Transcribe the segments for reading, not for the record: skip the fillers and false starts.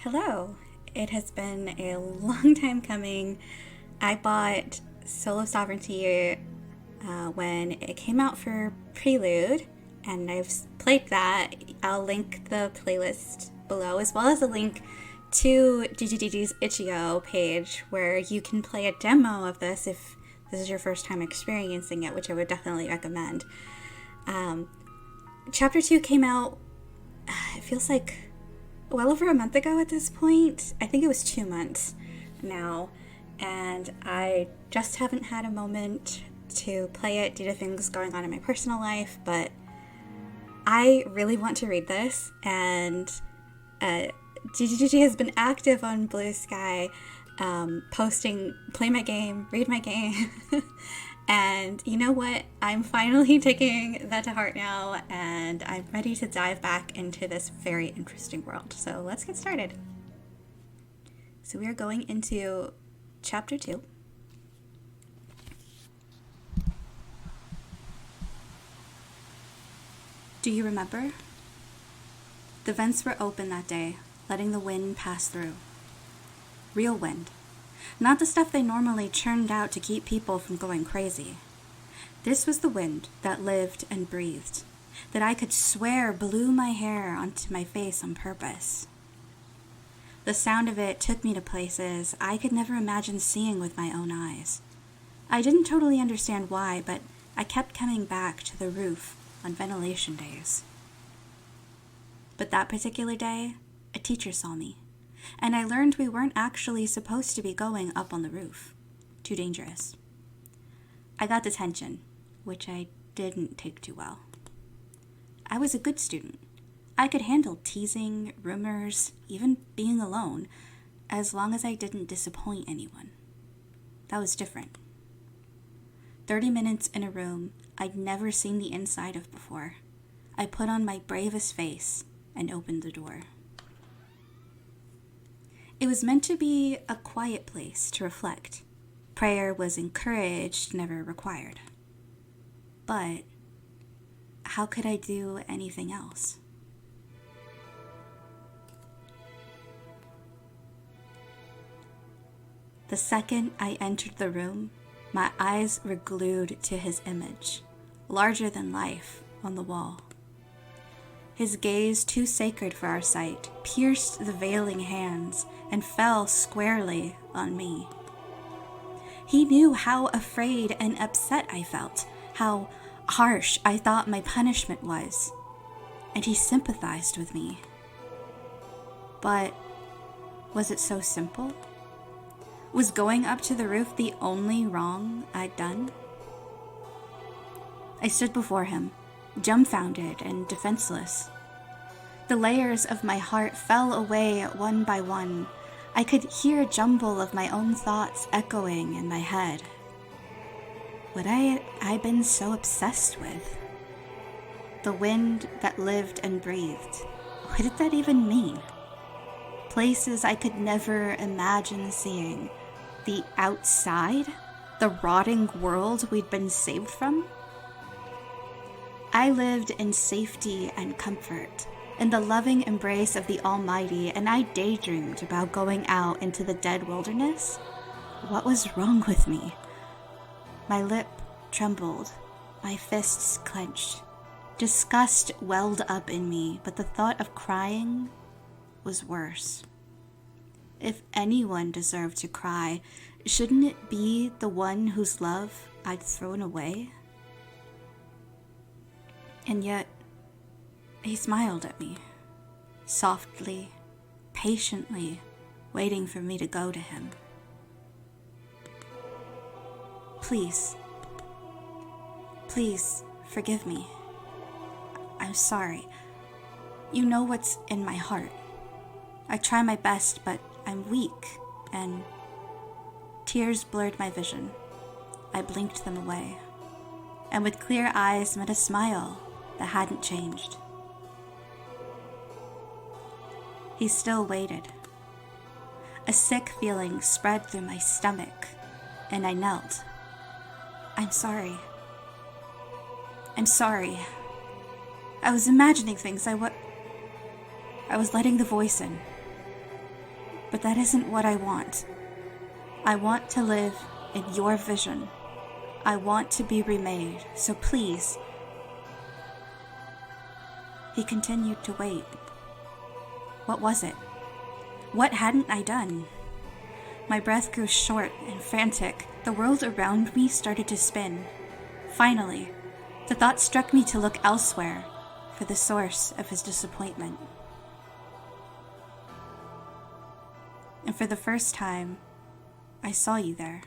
Hello. It has been a long time coming. I bought Solo Sovereignty when it came out for Prelude, and I've played that. I'll link the playlist below, as well as a link to GGGG's itchio page, where you can play a demo of this if this is your first time experiencing it, which I would definitely recommend. Chapter 2 came out, it feels like well over a month ago at this point. I think it was 2 months now, and I just haven't had a moment to play it due to things going on in my personal life, but I really want to read this, and GGGG has been active on Blue Sky, posting, play my game, read my game, and you know what? I'm finally taking that to heart now, and I'm ready to dive back into this very interesting world. So let's get started. So we are going into Chapter 2. Do you remember? The vents were open that day, letting the wind pass through. Real wind. Not the stuff they normally churned out to keep people from going crazy. This was the wind that lived and breathed, that I could swear blew my hair onto my face on purpose. The sound of it took me to places I could never imagine seeing with my own eyes. I didn't totally understand why, but I kept coming back to the roof on ventilation days. But that particular day, a teacher saw me, and I learned we weren't actually supposed to be going up on the roof. Too dangerous. I got detention, which I didn't take too well. I was a good student. I could handle teasing, rumors, even being alone, as long as I didn't disappoint anyone. That was different. 30 minutes in a room I'd never seen the inside of before. I put on my bravest face and opened the door. It was meant to be a quiet place to reflect. Prayer was encouraged, never required. But how could I do anything else? The second I entered the room, my eyes were glued to his image, larger than life, on the wall. His gaze, too sacred for our sight, pierced the veiling hands and fell squarely on me. He knew how afraid and upset I felt, how harsh I thought my punishment was, and he sympathized with me. But was it so simple? Was going up to the roof the only wrong I'd done? I stood before him, dumbfounded and defenseless. The layers of my heart fell away one by one. I could hear a jumble of my own thoughts echoing in my head. What had I been so obsessed with? The wind that lived and breathed. What did that even mean? Places I could never imagine seeing. The outside? The rotting world we'd been saved from? I lived in safety and comfort, in the loving embrace of the Almighty, and I daydreamed about going out into the dead wilderness. What was wrong with me? My lip trembled, my fists clenched. Disgust welled up in me, but the thought of crying was worse. If anyone deserved to cry, shouldn't it be the one whose love I'd thrown away? And yet, he smiled at me, softly, patiently, waiting for me to go to him. Please forgive me. I'm sorry. You know what's in my heart. I try my best, but I'm weak, and tears blurred my vision. I blinked them away, and with clear eyes met a smile that hadn't changed. He still waited. A sick feeling spread through my stomach, and I knelt. I'm sorry. I was imagining things. I was letting the voice in. But that isn't what I want. I want to live in your vision. I want to be remade, so please. He continued to wait. What was it? What hadn't I done? My breath grew short and frantic. The world around me started to spin. Finally, the thought struck me to look elsewhere for the source of his disappointment. And for the first time, I saw you there.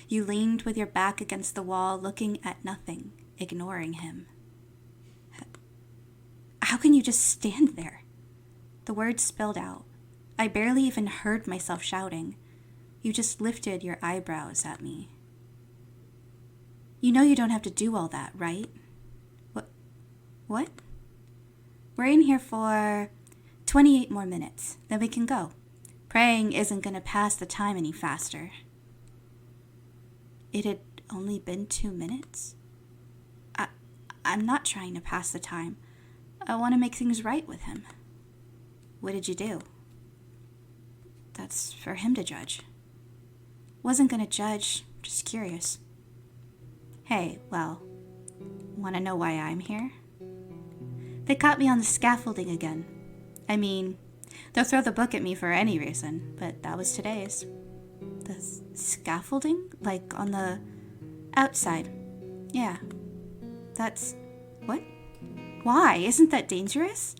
You leaned with your back against the wall, looking at nothing, ignoring him. How can you just stand there? The words spilled out. I barely even heard myself shouting. You just lifted your eyebrows at me. You know you don't have to do all that, right? What? We're in here for 28 more minutes, then we can go. Praying isn't going to pass the time any faster. It had only been 2 minutes? I'm not trying to pass the time. I want to make things right with him. What did you do? That's for him to judge. Wasn't going to judge, just curious. Hey, well, want to know why I'm here? They caught me on the scaffolding again. I mean, they'll throw the book at me for any reason, but that was today's. The scaffolding? Like on the outside. Yeah. That's... What? Why? Isn't that dangerous?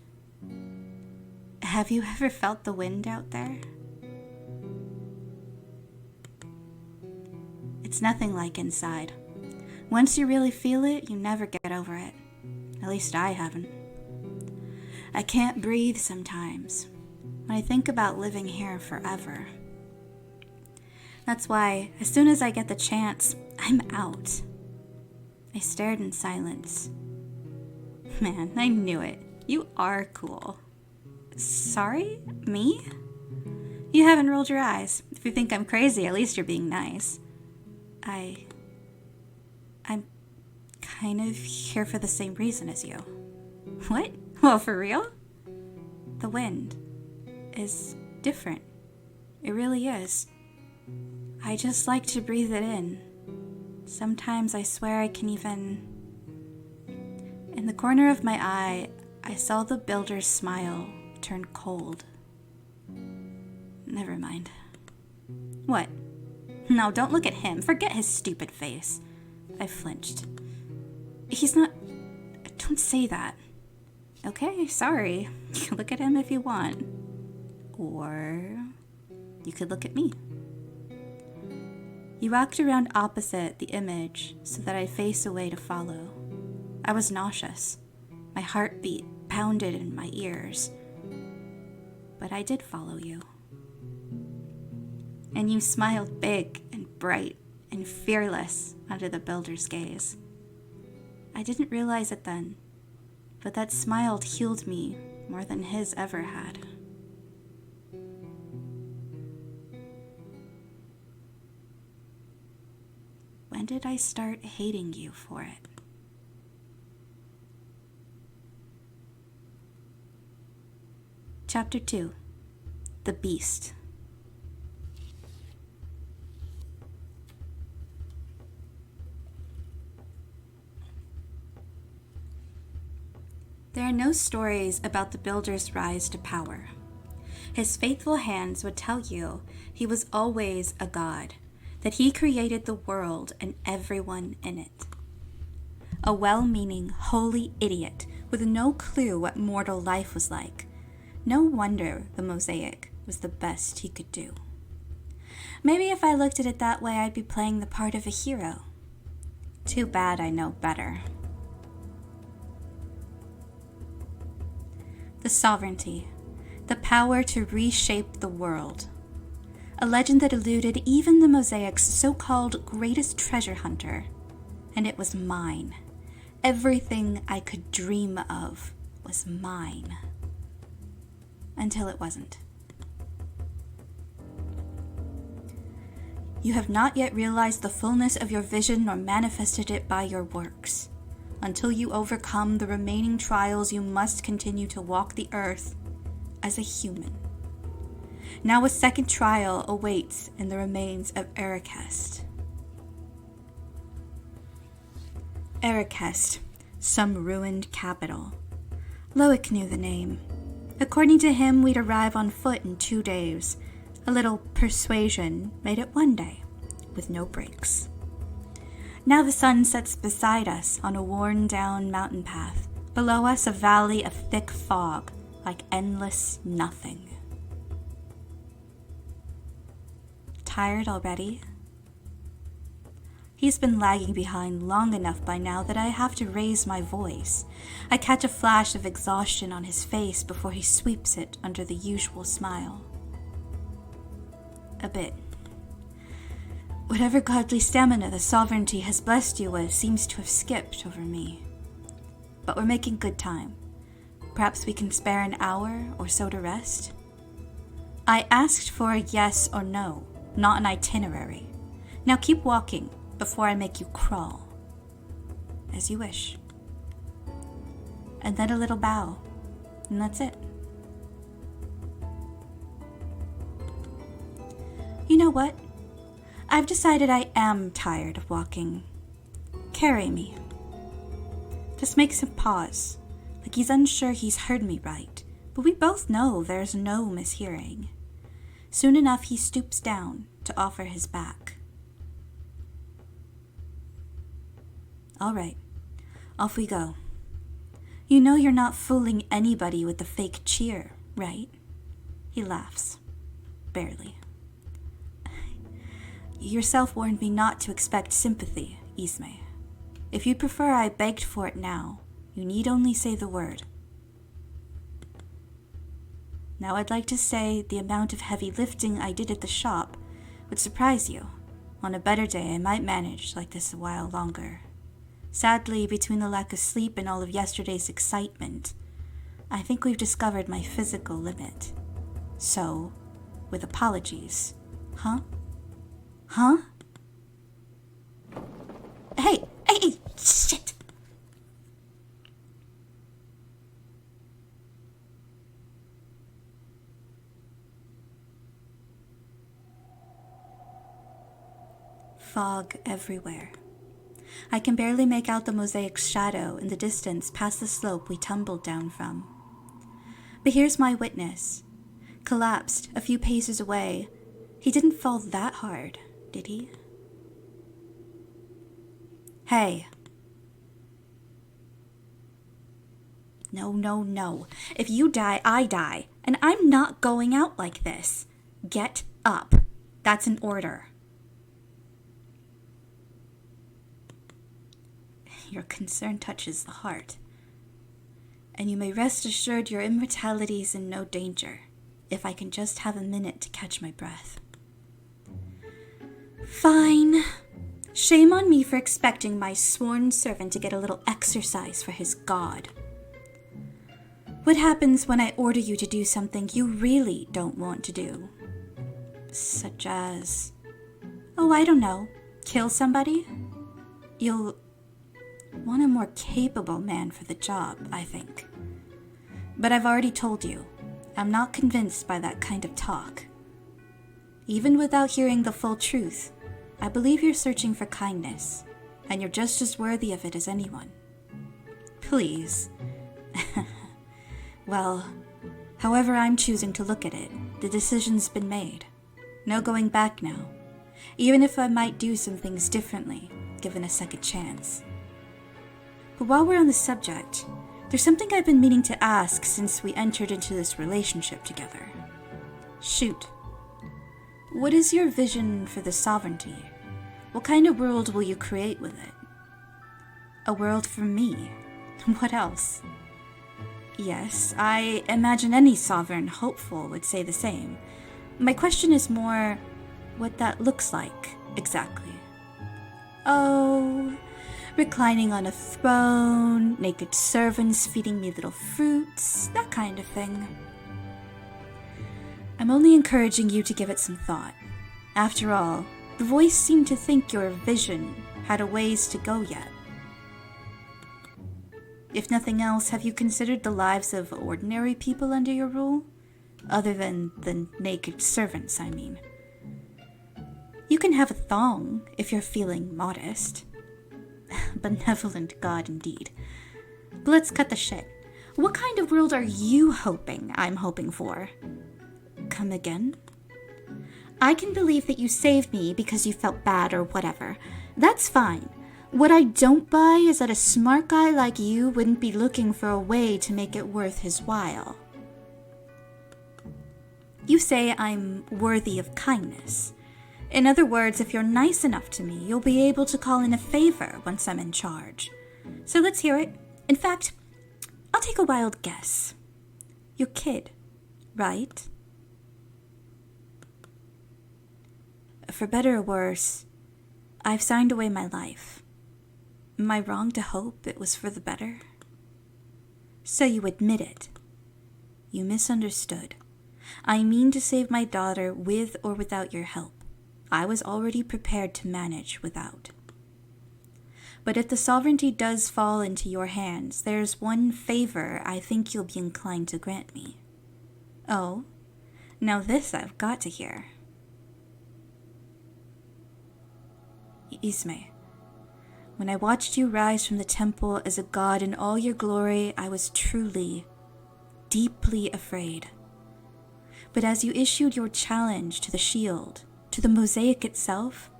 Have you ever felt the wind out there? It's nothing like inside. Once you really feel it, you never get over it. At least I haven't. I can't breathe sometimes when I think about living here forever. That's why, as soon as I get the chance, I'm out. I stared in silence. Man, I knew it. You are cool. Sorry? Me? You haven't rolled your eyes. If you think I'm crazy, at least you're being nice. I'm kind of here for the same reason as you. What? Well, for real? The wind is different. It really is. I just like to breathe it in. Sometimes I swear I can even... In the corner of my eye, I saw the builder's smile turn cold. Never mind. What? No, don't look at him. Forget his stupid face. I flinched. He's not... Don't say that. Okay, sorry. You can look at him if you want. Or you could look at me. You walked around opposite the image so that I'd face away to follow. I was nauseous. My heartbeat pounded in my ears. But I did follow you. And you smiled big and bright and fearless under the builder's gaze. I didn't realize it then, but that smile healed me more than his ever had. When did I start hating you for it? Chapter 2. The Beast. There are no stories about the builder's rise to power. His faithful hands would tell you he was always a god, that he created the world and everyone in it. A well-meaning, holy idiot with no clue what mortal life was like. No wonder the mosaic was the best he could do. Maybe if I looked at it that way, I'd be playing the part of a hero. Too bad I know better. The sovereignty, the power to reshape the world. A legend that eluded even the mosaic's so-called greatest treasure hunter. And it was mine. Everything I could dream of was mine. Until it wasn't. You have not yet realized the fullness of your vision nor manifested it by your works. Until you overcome the remaining trials, you must continue to walk the earth as a human. Now a second trial awaits in the remains of Ericest. Ericest, some ruined capital. Loic knew the name. According to him, we'd arrive on foot in 2 days. A little persuasion made it 1 day, with no breaks. Now the sun sets beside us on a worn-down mountain path. Below us, a valley of thick fog, like endless nothing. Tired already? He's been lagging behind long enough by now that I have to raise my voice. I catch a flash of exhaustion on his face before he sweeps it under the usual smile. A bit. Whatever godly stamina the sovereignty has blessed you with seems to have skipped over me. But we're making good time. Perhaps we can spare an hour or so to rest? I asked for a yes or no, not an itinerary. Now keep walking before I make you crawl. As you wish. And then a little bow, and that's it. You know what? I've decided I am tired of walking. Carry me. Just makes him pause, like he's unsure he's heard me right, but we both know there's no mishearing. Soon enough, he stoops down to offer his back. All right, off we go. You know you're not fooling anybody with the fake cheer, right? He laughs. Barely. Yourself warned me not to expect sympathy, Ismay. If you'd prefer I begged for it now, you need only say the word. Now I'd like to say the amount of heavy lifting I did at the shop would surprise you. On a better day, I might manage like this a while longer. Sadly, between the lack of sleep and all of yesterday's excitement, I think we've discovered my physical limit. So, with apologies, huh? Huh? Hey, shit! Fog everywhere. I can barely make out the mosaic's shadow in the distance past the slope we tumbled down from. But here's my witness. Collapsed a few paces away. He didn't fall that hard, did he? Hey. No. If you die, I die. And I'm not going out like this. Get up. That's an order. Your concern touches the heart. And you may rest assured your immortality is in no danger, if I can just have a minute to catch my breath. Fine. Shame on me for expecting my sworn servant to get a little exercise for his god. What happens when I order you to do something you really don't want to do? Such as, I don't know, kill somebody? You'll want a more capable man for the job, I think. But I've already told you, I'm not convinced by that kind of talk. Even without hearing the full truth, I believe you're searching for kindness, and you're just as worthy of it as anyone. Please. Well, however I'm choosing to look at it, the decision's been made. No going back now, even if I might do some things differently, given a second chance. But while we're on the subject, there's something I've been meaning to ask since we entered into this relationship together. Shoot. What is your vision for the sovereignty? What kind of world will you create with it? A world for me. What else? Yes, I imagine any sovereign hopeful would say the same. My question is more what that looks like, exactly. Oh, reclining on a throne, naked servants feeding me little fruits, that kind of thing. I'm only encouraging you to give it some thought. After all, the voice seemed to think your vision had a ways to go yet. If nothing else, have you considered the lives of ordinary people under your rule? Other than the naked servants, I mean. You can have a thong if you're feeling modest. Benevolent god indeed. But let's cut the shit. What kind of world are you hoping I'm hoping for? Come again? I can believe that you saved me because you felt bad or whatever. That's fine. What I don't buy is that a smart guy like you wouldn't be looking for a way to make it worth his while. You say I'm worthy of kindness. In other words, if you're nice enough to me, you'll be able to call in a favor once I'm in charge. So let's hear it. In fact, I'll take a wild guess. Your kid, right? For better or worse, I've signed away my life. Am I wrong to hope it was for the better? So you admit it. You misunderstood. I mean to save my daughter with or without your help. I was already prepared to manage without. But if the sovereignty does fall into your hands, there's one favor I think you'll be inclined to grant me. Oh, now this I've got to hear. Ismay, when I watched you rise from the temple as a god in all your glory, I was truly, deeply afraid. But as you issued your challenge to the shield, to the mosaic itself,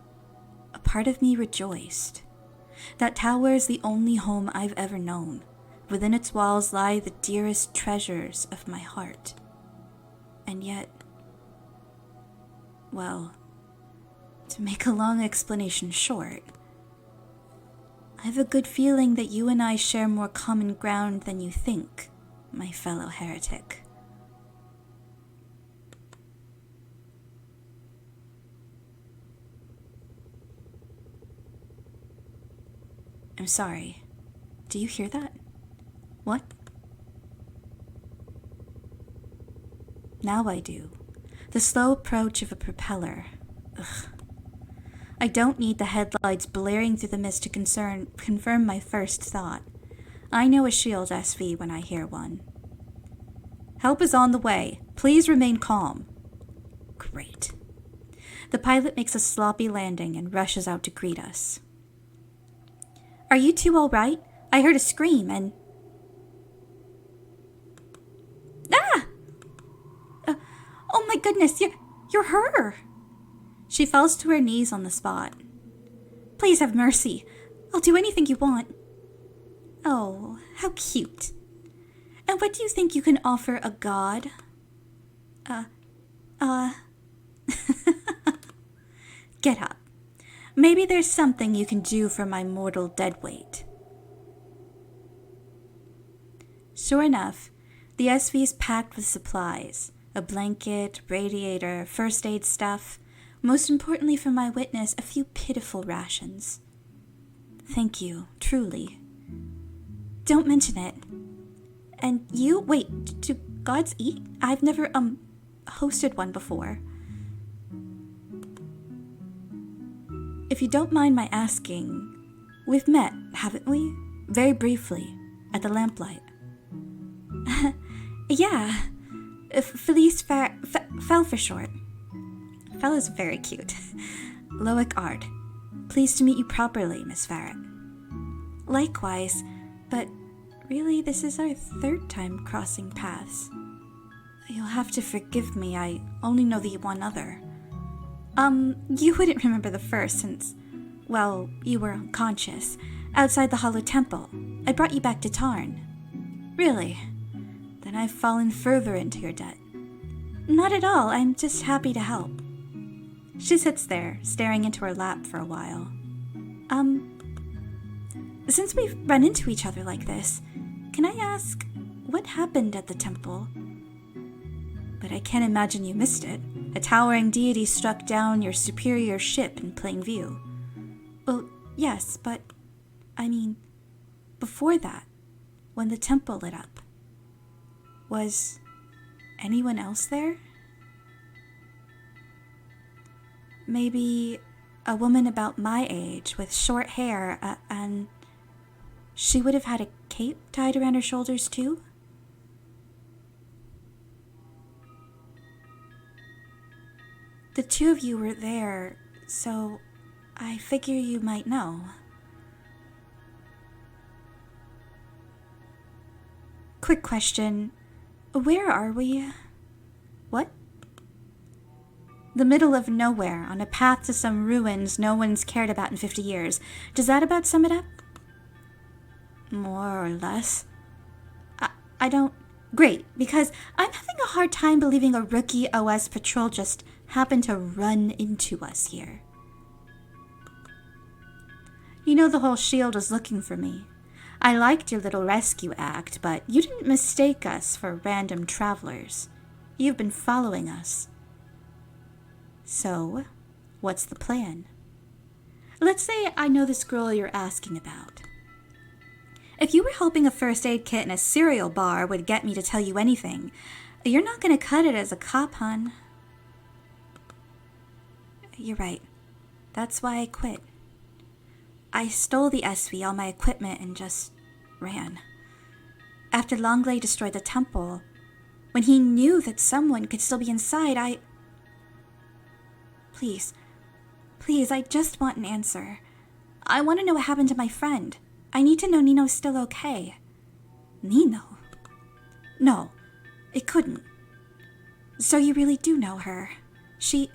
a part of me rejoiced. That tower is the only home I've ever known. Within its walls lie the dearest treasures of my heart. And yet, well, to make a long explanation short, I have a good feeling that you and I share more common ground than you think, my fellow heretic. I'm sorry. Do you hear that? What? Now I do. The slow approach of a propeller. Ugh. I don't need the headlights blaring through the mist to confirm my first thought. I know a shield SV when I hear one. Help is on the way. Please remain calm. Great. The pilot makes a sloppy landing and rushes out to greet us. Are you two all right? I heard a scream and... Ah! Oh my goodness, you're her! She falls to her knees on the spot. Please have mercy. I'll do anything you want. Oh, how cute. And what do you think you can offer a god? Get up. Maybe there's something you can do for my mortal deadweight. Sure enough, the SV is packed with supplies. A blanket, radiator, first aid stuff. Most importantly for my witness, a few pitiful rations. Thank you, truly. Don't mention it. And you, wait, do gods eat? I've never, hosted one before. If you don't mind my asking, we've met, haven't we? Very briefly, at the lamplight. Yeah. Felice Fell for short. Fell is very cute. Loic Ard. Pleased to meet you properly, Miss Farrett. Likewise, but really this is our third time crossing paths. You'll have to forgive me, I only know the one other. You wouldn't remember the first since, well, you were unconscious, outside the Hollow Temple. I brought you back to Tarn. Really? Then I've fallen further into your debt. Not at all, I'm just happy to help. She sits there, staring into her lap for a while. Since we've run into each other like this, can I ask, what happened at the temple? But I can't imagine you missed it. A towering deity struck down your superior ship in plain view. Well, yes, but, I mean, before that, when the temple lit up, was anyone else there? Maybe a woman about my age with short hair, and she would have had a cape tied around her shoulders too? The two of you were there, so I figure you might know. Quick question. Where are we? What? The middle of nowhere, on a path to some ruins no one's cared about in 50 years. Does that about sum it up? More or less. I don't... Great, because I'm having a hard time believing a rookie OS patrol just happened to run into us here. You know the whole shield was looking for me. I liked your little rescue act, but you didn't mistake us for random travelers. You've been following us. So, what's the plan? Let's say I know this girl you're asking about. If you were helping a first aid kit in a cereal bar would get me to tell you anything, you're not going to cut it as a cop, hun. You're right. That's why I quit. I stole the SV, all my equipment, and just ran. After Langley destroyed the temple, when he knew that someone could still be inside, Please, I just want an answer. I want to know what happened to my friend. I need to know Nino's still okay. Nino? No, it couldn't. So you really do know her. She's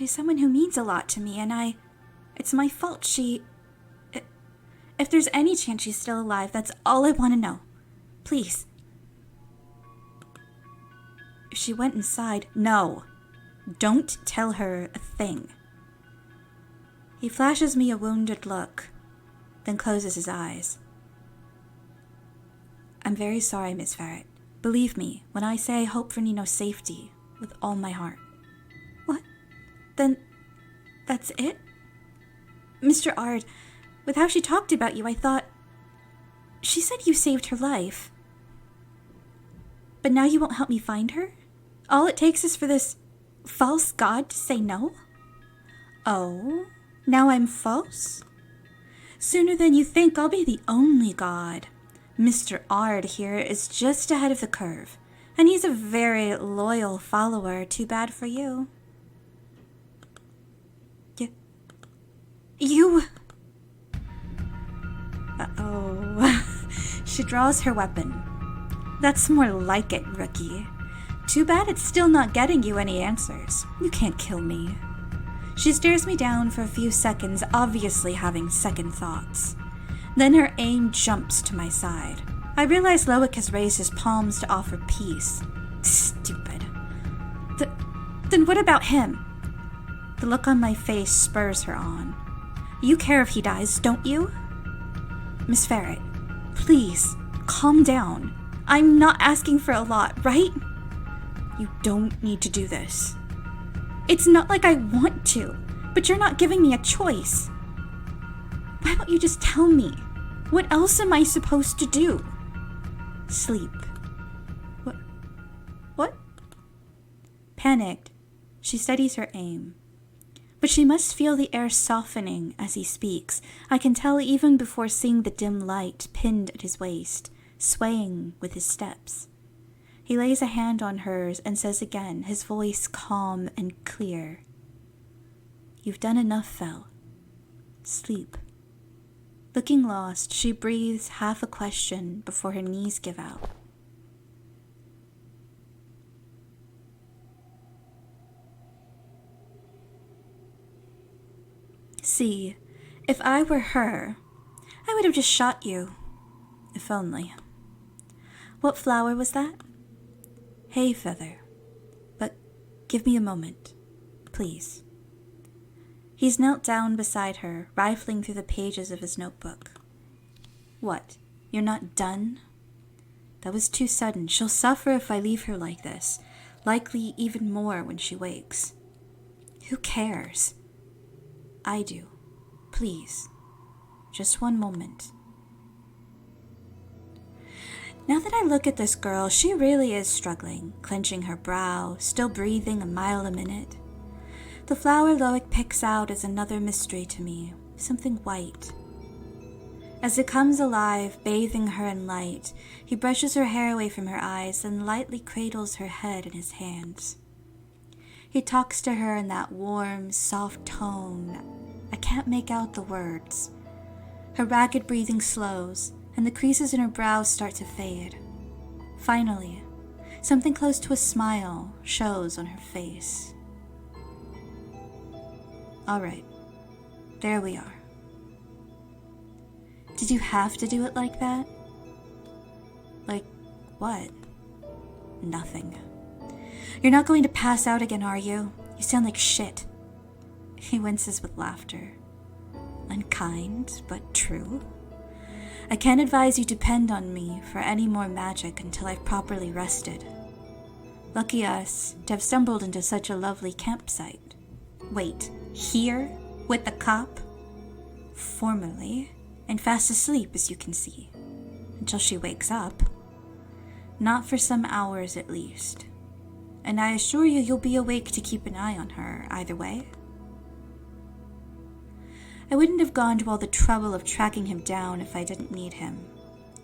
someone who means a lot to me, and it's my fault if there's any chance she's still alive, that's all I want to know. Please. If she went inside, no. Don't tell her a thing. He flashes me a wounded look, then closes his eyes. I'm very sorry, Miss Ferret. Believe me when I say I hope for Nino's safety with all my heart. What? Then that's it? Mr. Ard, with how she talked about you, I thought... She said you saved her life. But now you won't help me find her? All it takes is for this false god to say no? Oh, now I'm false? Sooner than you think, I'll be the only god. Mr. Ard here is just ahead of the curve, and he's a very loyal follower. Too bad for you. You... Uh-oh. She draws her weapon. That's more like it, rookie. Too bad it's still not getting you any answers. You can't kill me. She stares me down for a few seconds, obviously having second thoughts. Then her aim jumps to my side. I realize Loic has raised his palms to offer peace. Stupid. Then what about him? The look on my face spurs her on. You care if he dies, don't you? Miss Ferret, please, calm down. I'm not asking for a lot, right? You don't need to do this. It's not like I want to, but you're not giving me a choice. Why don't you just tell me? What else am I supposed to do? Sleep. What? Panicked, she steadies her aim. But she must feel the air softening as he speaks. I can tell even before seeing the dim light pinned at his waist, swaying with his steps. He lays a hand on hers and says again, his voice calm and clear. You've done enough, Fel. Sleep. Looking lost, she breathes half a question before her knees give out. See, if I were her, I would have just shot you. If only. What flower was that? Hay feather. But give me a moment, please. He's knelt down beside her, rifling through the pages of his notebook. What? You're not done? That was too sudden. She'll suffer if I leave her like this. Likely even more when she wakes. Who cares? I do. Please. Just one moment. Now that I look at this girl, she really is struggling, clenching her brow, still breathing a mile a minute. The flower Loic picks out is another mystery to me, something white. As it comes alive, bathing her in light, he brushes her hair away from her eyes and lightly cradles her head in his hands. He talks to her in that warm, soft tone. I can't make out the words. Her ragged breathing slows, and the creases in her brows start to fade. Finally, something close to a smile shows on her face. All right, there we are. Did you have to do it like that? Like what? Nothing. You're not going to pass out again, are you? You sound like shit. He winces with laughter. Unkind, but true. I can't advise you depend on me for any more magic until I've properly rested. Lucky us to have stumbled into such a lovely campsite. Wait, here? With the cop? Formerly, and fast asleep, as you can see. Until she wakes up. Not for some hours at least. And I assure you you'll be awake to keep an eye on her, either way. I wouldn't have gone to all the trouble of tracking him down if I didn't need him.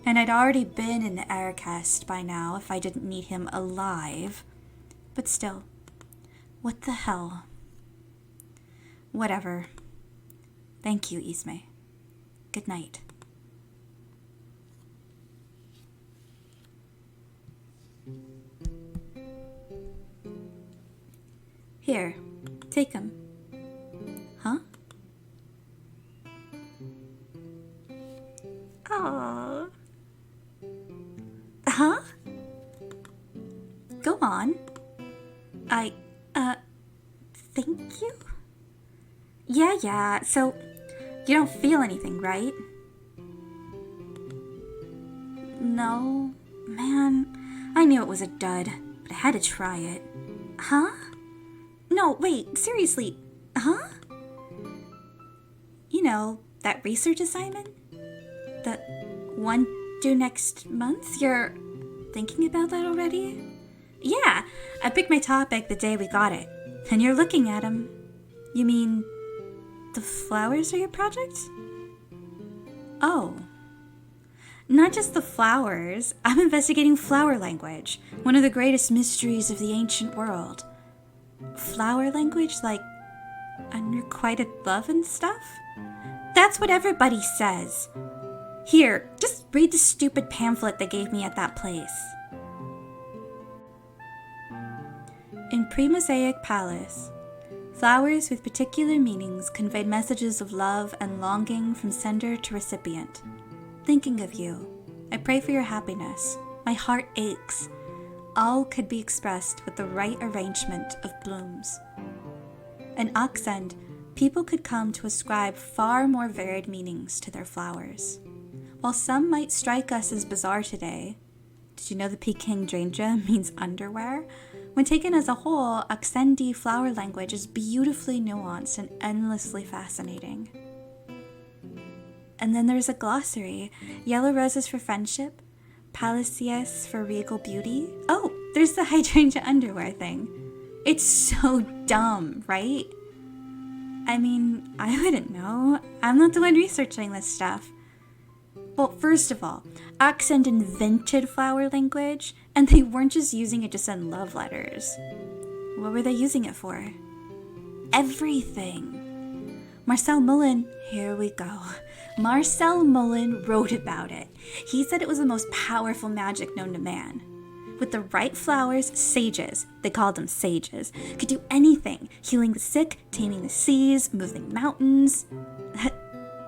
And I'd already been in the Aircast by now if I didn't need him alive. But still, what the hell? Whatever. Thank you, Ismay. Good night. Here, take him. Huh? Aww. Huh? Go on. Thank you? Yeah, so you don't feel anything, right? No, man, I knew it was a dud, but I had to try it. Huh? No, wait, seriously, huh? You know, that research assignment? The one due next month? You're thinking about that already? Yeah, I picked my topic the day we got it. And you're looking at them. You mean the flowers are your project? Oh. Not just the flowers. I'm investigating flower language, one of the greatest mysteries of the ancient world. Flower language, like unrequited love and stuff? That's what everybody says. Here, just read the stupid pamphlet they gave me at that place. In Pre-Mosaic Palace, flowers with particular meanings conveyed messages of love and longing from sender to recipient. Thinking of you, I pray for your happiness. My heart aches. All could be expressed with the right arrangement of blooms. In Aksend, people could come to ascribe far more varied meanings to their flowers. While some might strike us as bizarre today, did you know the Peking Drenja means underwear? When taken as a whole, Aksendi flower language is beautifully nuanced and endlessly fascinating. And then there's a glossary. Yellow roses for friendship, Palacias for regal beauty. Oh, there's the hydrangea underwear thing. It's so dumb, right? I mean, I wouldn't know. I'm not the one researching this stuff. Well, first of all, Aksend invented flower language, and they weren't just using it to send love letters. What were they using it for? Everything. Marcel Mullen, here we go. Marcel Mullen wrote about it. He said it was the most powerful magic known to man. With the right flowers, sages, they called them sages, could do anything, healing the sick, taming the seas, moving mountains. That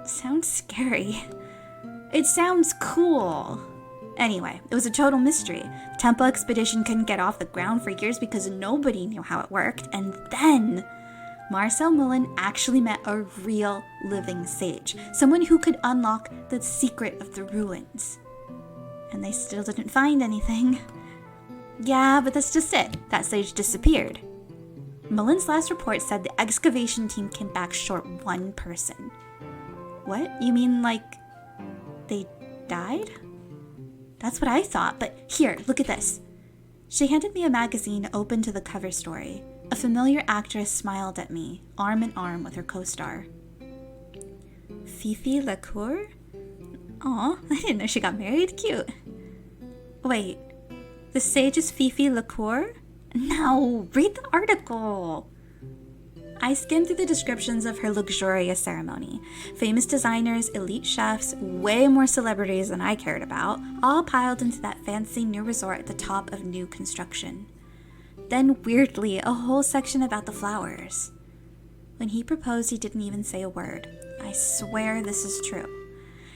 sounds scary. It sounds cool. Anyway, it was a total mystery. The Temple expedition couldn't get off the ground for years because nobody knew how it worked. And then Marcel Mullen actually met a real living sage, someone who could unlock the secret of the ruins. And they still didn't find anything. Yeah, but that's just it. That sage disappeared. Mullen's last report said the excavation team came back short one person. What? You mean like they died? That's what I thought, but here, look at this. She handed me a magazine open to the cover story. A familiar actress smiled at me, arm in arm with her co-star. Fifi Lacour? Aw, I didn't know she got married. Cute. Wait, the sage is Fifi Lacour? No, read the article. I skimmed through the descriptions of her luxurious ceremony. Famous designers, elite chefs, way more celebrities than I cared about, all piled into that fancy new resort at the top of new construction. Then, weirdly, a whole section about the flowers. When he proposed, he didn't even say a word. I swear this is true.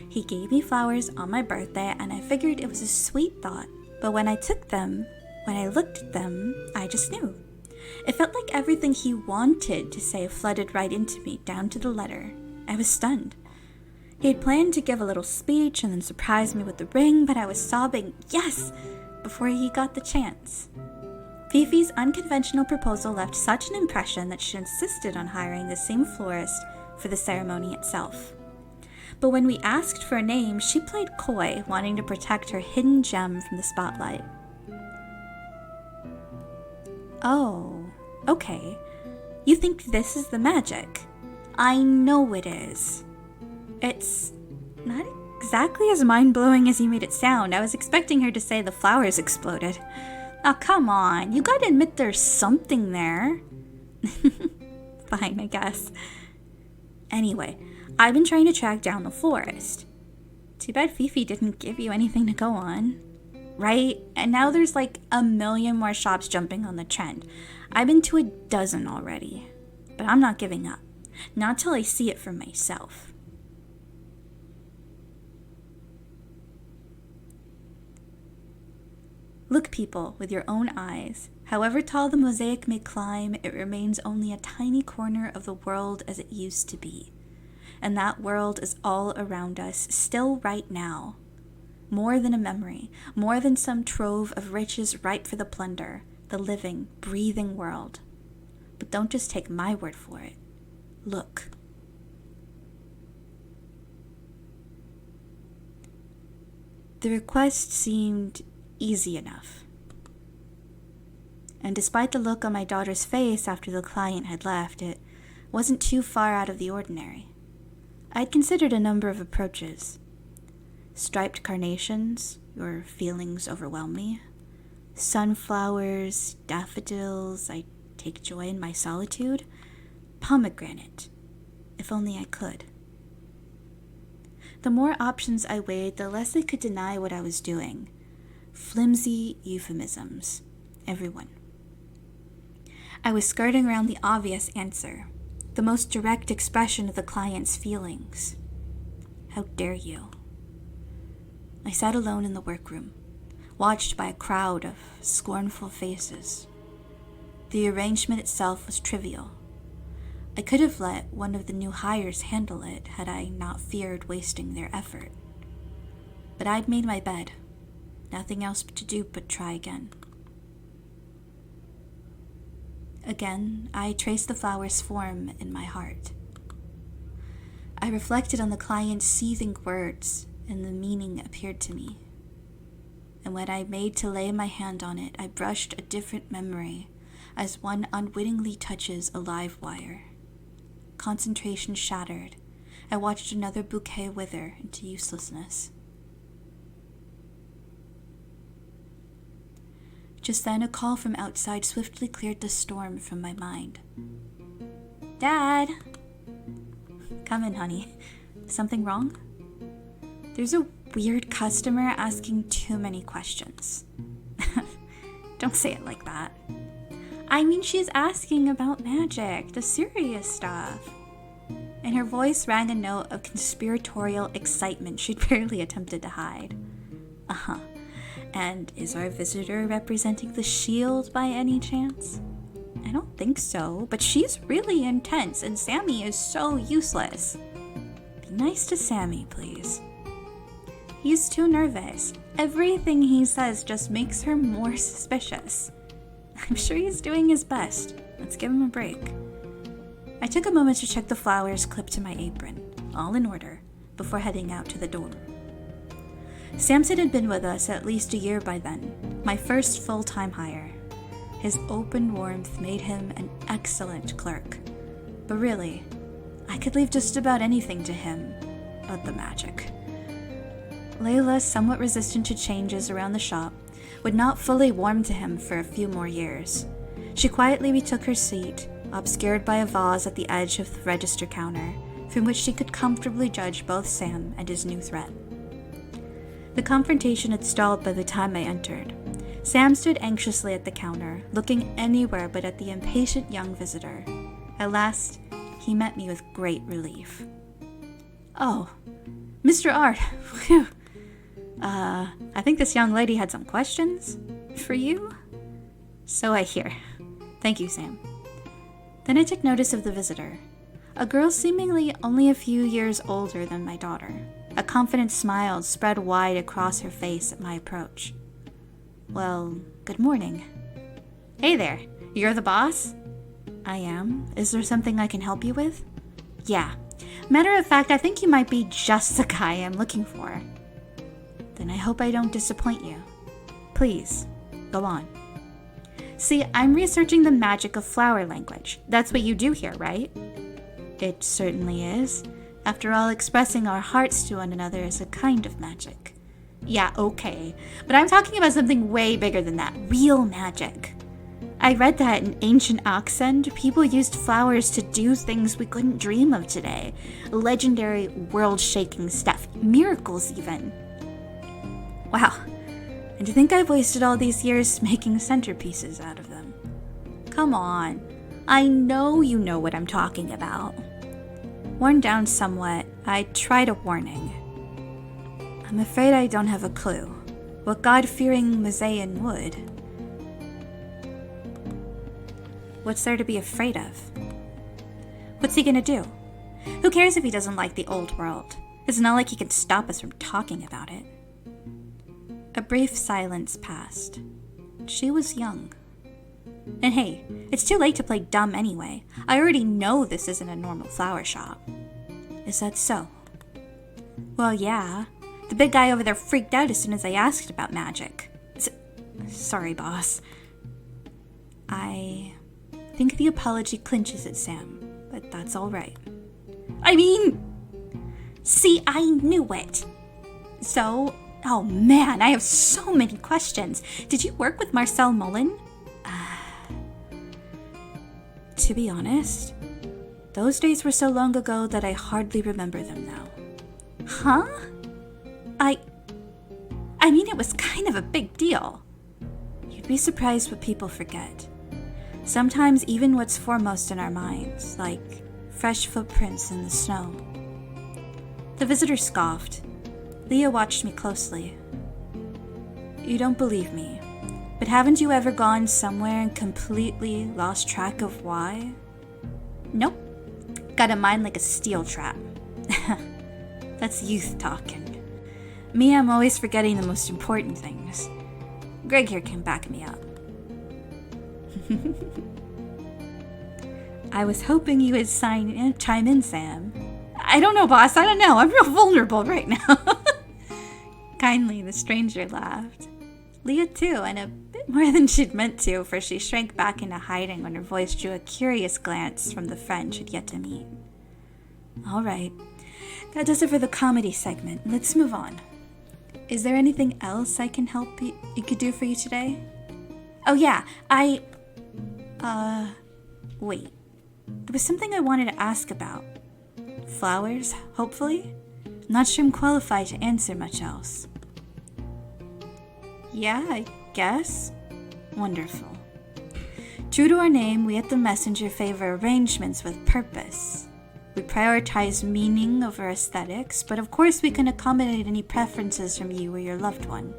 He gave me flowers on my birthday, and I figured it was a sweet thought. But when I took them, when I looked at them, I just knew. It felt like everything he wanted to say flooded right into me, down to the letter. I was stunned. He had planned to give a little speech and then surprise me with the ring, but I was sobbing, yes, before he got the chance. Fifi's unconventional proposal left such an impression that she insisted on hiring the same florist for the ceremony itself. But when we asked for a name, she played coy, wanting to protect her hidden gem from the spotlight. Oh, okay. You think this is the magic? I know it is. It's not exactly as mind-blowing as you made it sound. I was expecting her to say the flowers exploded. Oh, come on. You gotta admit there's something there. Fine, I guess. Anyway, I've been trying to track down the florist. Too bad Fifi didn't give you anything to go on. Right? And now there's like a million more shops jumping on the trend. I've been to a dozen already. But I'm not giving up. Not till I see it for myself. Look, people, with your own eyes. However tall the mosaic may climb, it remains only a tiny corner of the world as it used to be. And that world is all around us, still right now. More than a memory, more than some trove of riches ripe for the plunder, the living, breathing world. But don't just take my word for it. Look. The request seemed easy enough. And despite the look on my daughter's face after the client had left, it wasn't too far out of the ordinary. I'd considered a number of approaches. Striped carnations, your feelings overwhelm me. Sunflowers, daffodils, I take joy in my solitude. Pomegranate, if only I could. The more options I weighed, the less I could deny what I was doing. Flimsy euphemisms, everyone. I was skirting around the obvious answer, the most direct expression of the client's feelings. How dare you? I sat alone in the workroom, watched by a crowd of scornful faces. The arrangement itself was trivial. I could have let one of the new hires handle it had I not feared wasting their effort. But I'd made my bed. Nothing else to do but try again. Again, I traced the flower's form in my heart. I reflected on the client's seething words, and the meaning appeared to me. And when I made to lay my hand on it, I brushed a different memory, as one unwittingly touches a live wire. Concentration shattered. I watched another bouquet wither into uselessness. Just then, a call from outside swiftly cleared the storm from my mind. Dad! Come in, honey. Something wrong? There's a weird customer asking too many questions. Don't say it like that. I mean, she's asking about magic, the serious stuff. And her voice rang a note of conspiratorial excitement she'd barely attempted to hide. Uh-huh. And is our visitor representing the shield by any chance? I don't think so, but she's really intense, and Sammy is so useless. Be nice to Sammy, please. He's too nervous. Everything he says just makes her more suspicious. I'm sure he's doing his best. Let's give him a break. I took a moment to check the flowers clipped to my apron, all in order, before heading out to the door. Samson had been with us at least a year by then, my first full-time hire. His open warmth made him an excellent clerk. But really, I could leave just about anything to him, but the magic. Layla, somewhat resistant to changes around the shop, would not fully warm to him for a few more years. She quietly retook her seat, obscured by a vase at the edge of the register counter, from which she could comfortably judge both Sam and his new threat. The confrontation had stalled by the time I entered. Sam stood anxiously at the counter, looking anywhere but at the impatient young visitor. At last, he met me with great relief. "Oh, Mr. Art, phew. I think this young lady had some questions for you?" "So I hear. Thank you, Sam." Then I took notice of the visitor, a girl seemingly only a few years older than my daughter. A confident smile spread wide across her face at my approach. "Well, good morning." "Hey there, you're the boss?" "I am. Is there something I can help you with?" "Yeah. Matter of fact, I think you might be just the guy I'm looking for." "Then I hope I don't disappoint you. Please, go on." "See, I'm researching the magic of flower language. That's what you do here, right?" "It certainly is. After all, expressing our hearts to one another is a kind of magic." "Yeah, okay. But I'm talking about something way bigger than that. Real magic. I read that in ancient Oxend, people used flowers to do things we couldn't dream of today. Legendary, world-shaking stuff. Miracles, even." "Wow. And to think I've wasted all these years making centerpieces out of them." "Come on. I know you know what I'm talking about." Worn down somewhat, I tried a warning. "I'm afraid I don't have a clue. What God-fearing Mazaean would." "What's there to be afraid of?" "What's he gonna do? Who cares if he doesn't like the old world? It's not like he can stop us from talking about it." A brief silence passed. She was young. "And hey, it's too late to play dumb anyway. I already know this isn't a normal flower shop." "Is that so?" "Well, yeah. The big guy over there freaked out as soon as I asked about magic. Sorry, boss." I think the apology clinches it, Sam, but that's all right. See, I knew it. So, oh man, I have so many questions. Did you work with Marcel Mullen? To be honest, those days were so long ago that I hardly remember them now. Huh? I mean, it was kind of a big deal. You'd be surprised what people forget. Sometimes even what's foremost in our minds, like fresh footprints in the snow. The visitor scoffed. Leah watched me closely. "You don't believe me, but haven't you ever gone somewhere and completely lost track of why?" "Nope. Got a mind like a steel trap." That's youth talking. Me, I'm always forgetting the most important things. Greg here can back me up. I was hoping you would chime in, Sam. "I don't know, boss. I don't know. I'm real vulnerable right now." Kindly, the stranger laughed. Leah too, and a bit more than she'd meant to, for she shrank back into hiding when her voice drew a curious glance from the friend she'd yet to meet. "All right. That does it for the comedy segment. Let's move on. Is there anything else I can help you could do for you today?" "Oh yeah, wait. There was something I wanted to ask about. Flowers, hopefully? Not sure I'm qualified to answer much else." "Yeah, I guess." "Wonderful. True to our name, we at The Messenger favor arrangements with purpose. We prioritize meaning over aesthetics, but of course we can accommodate any preferences from you or your loved one.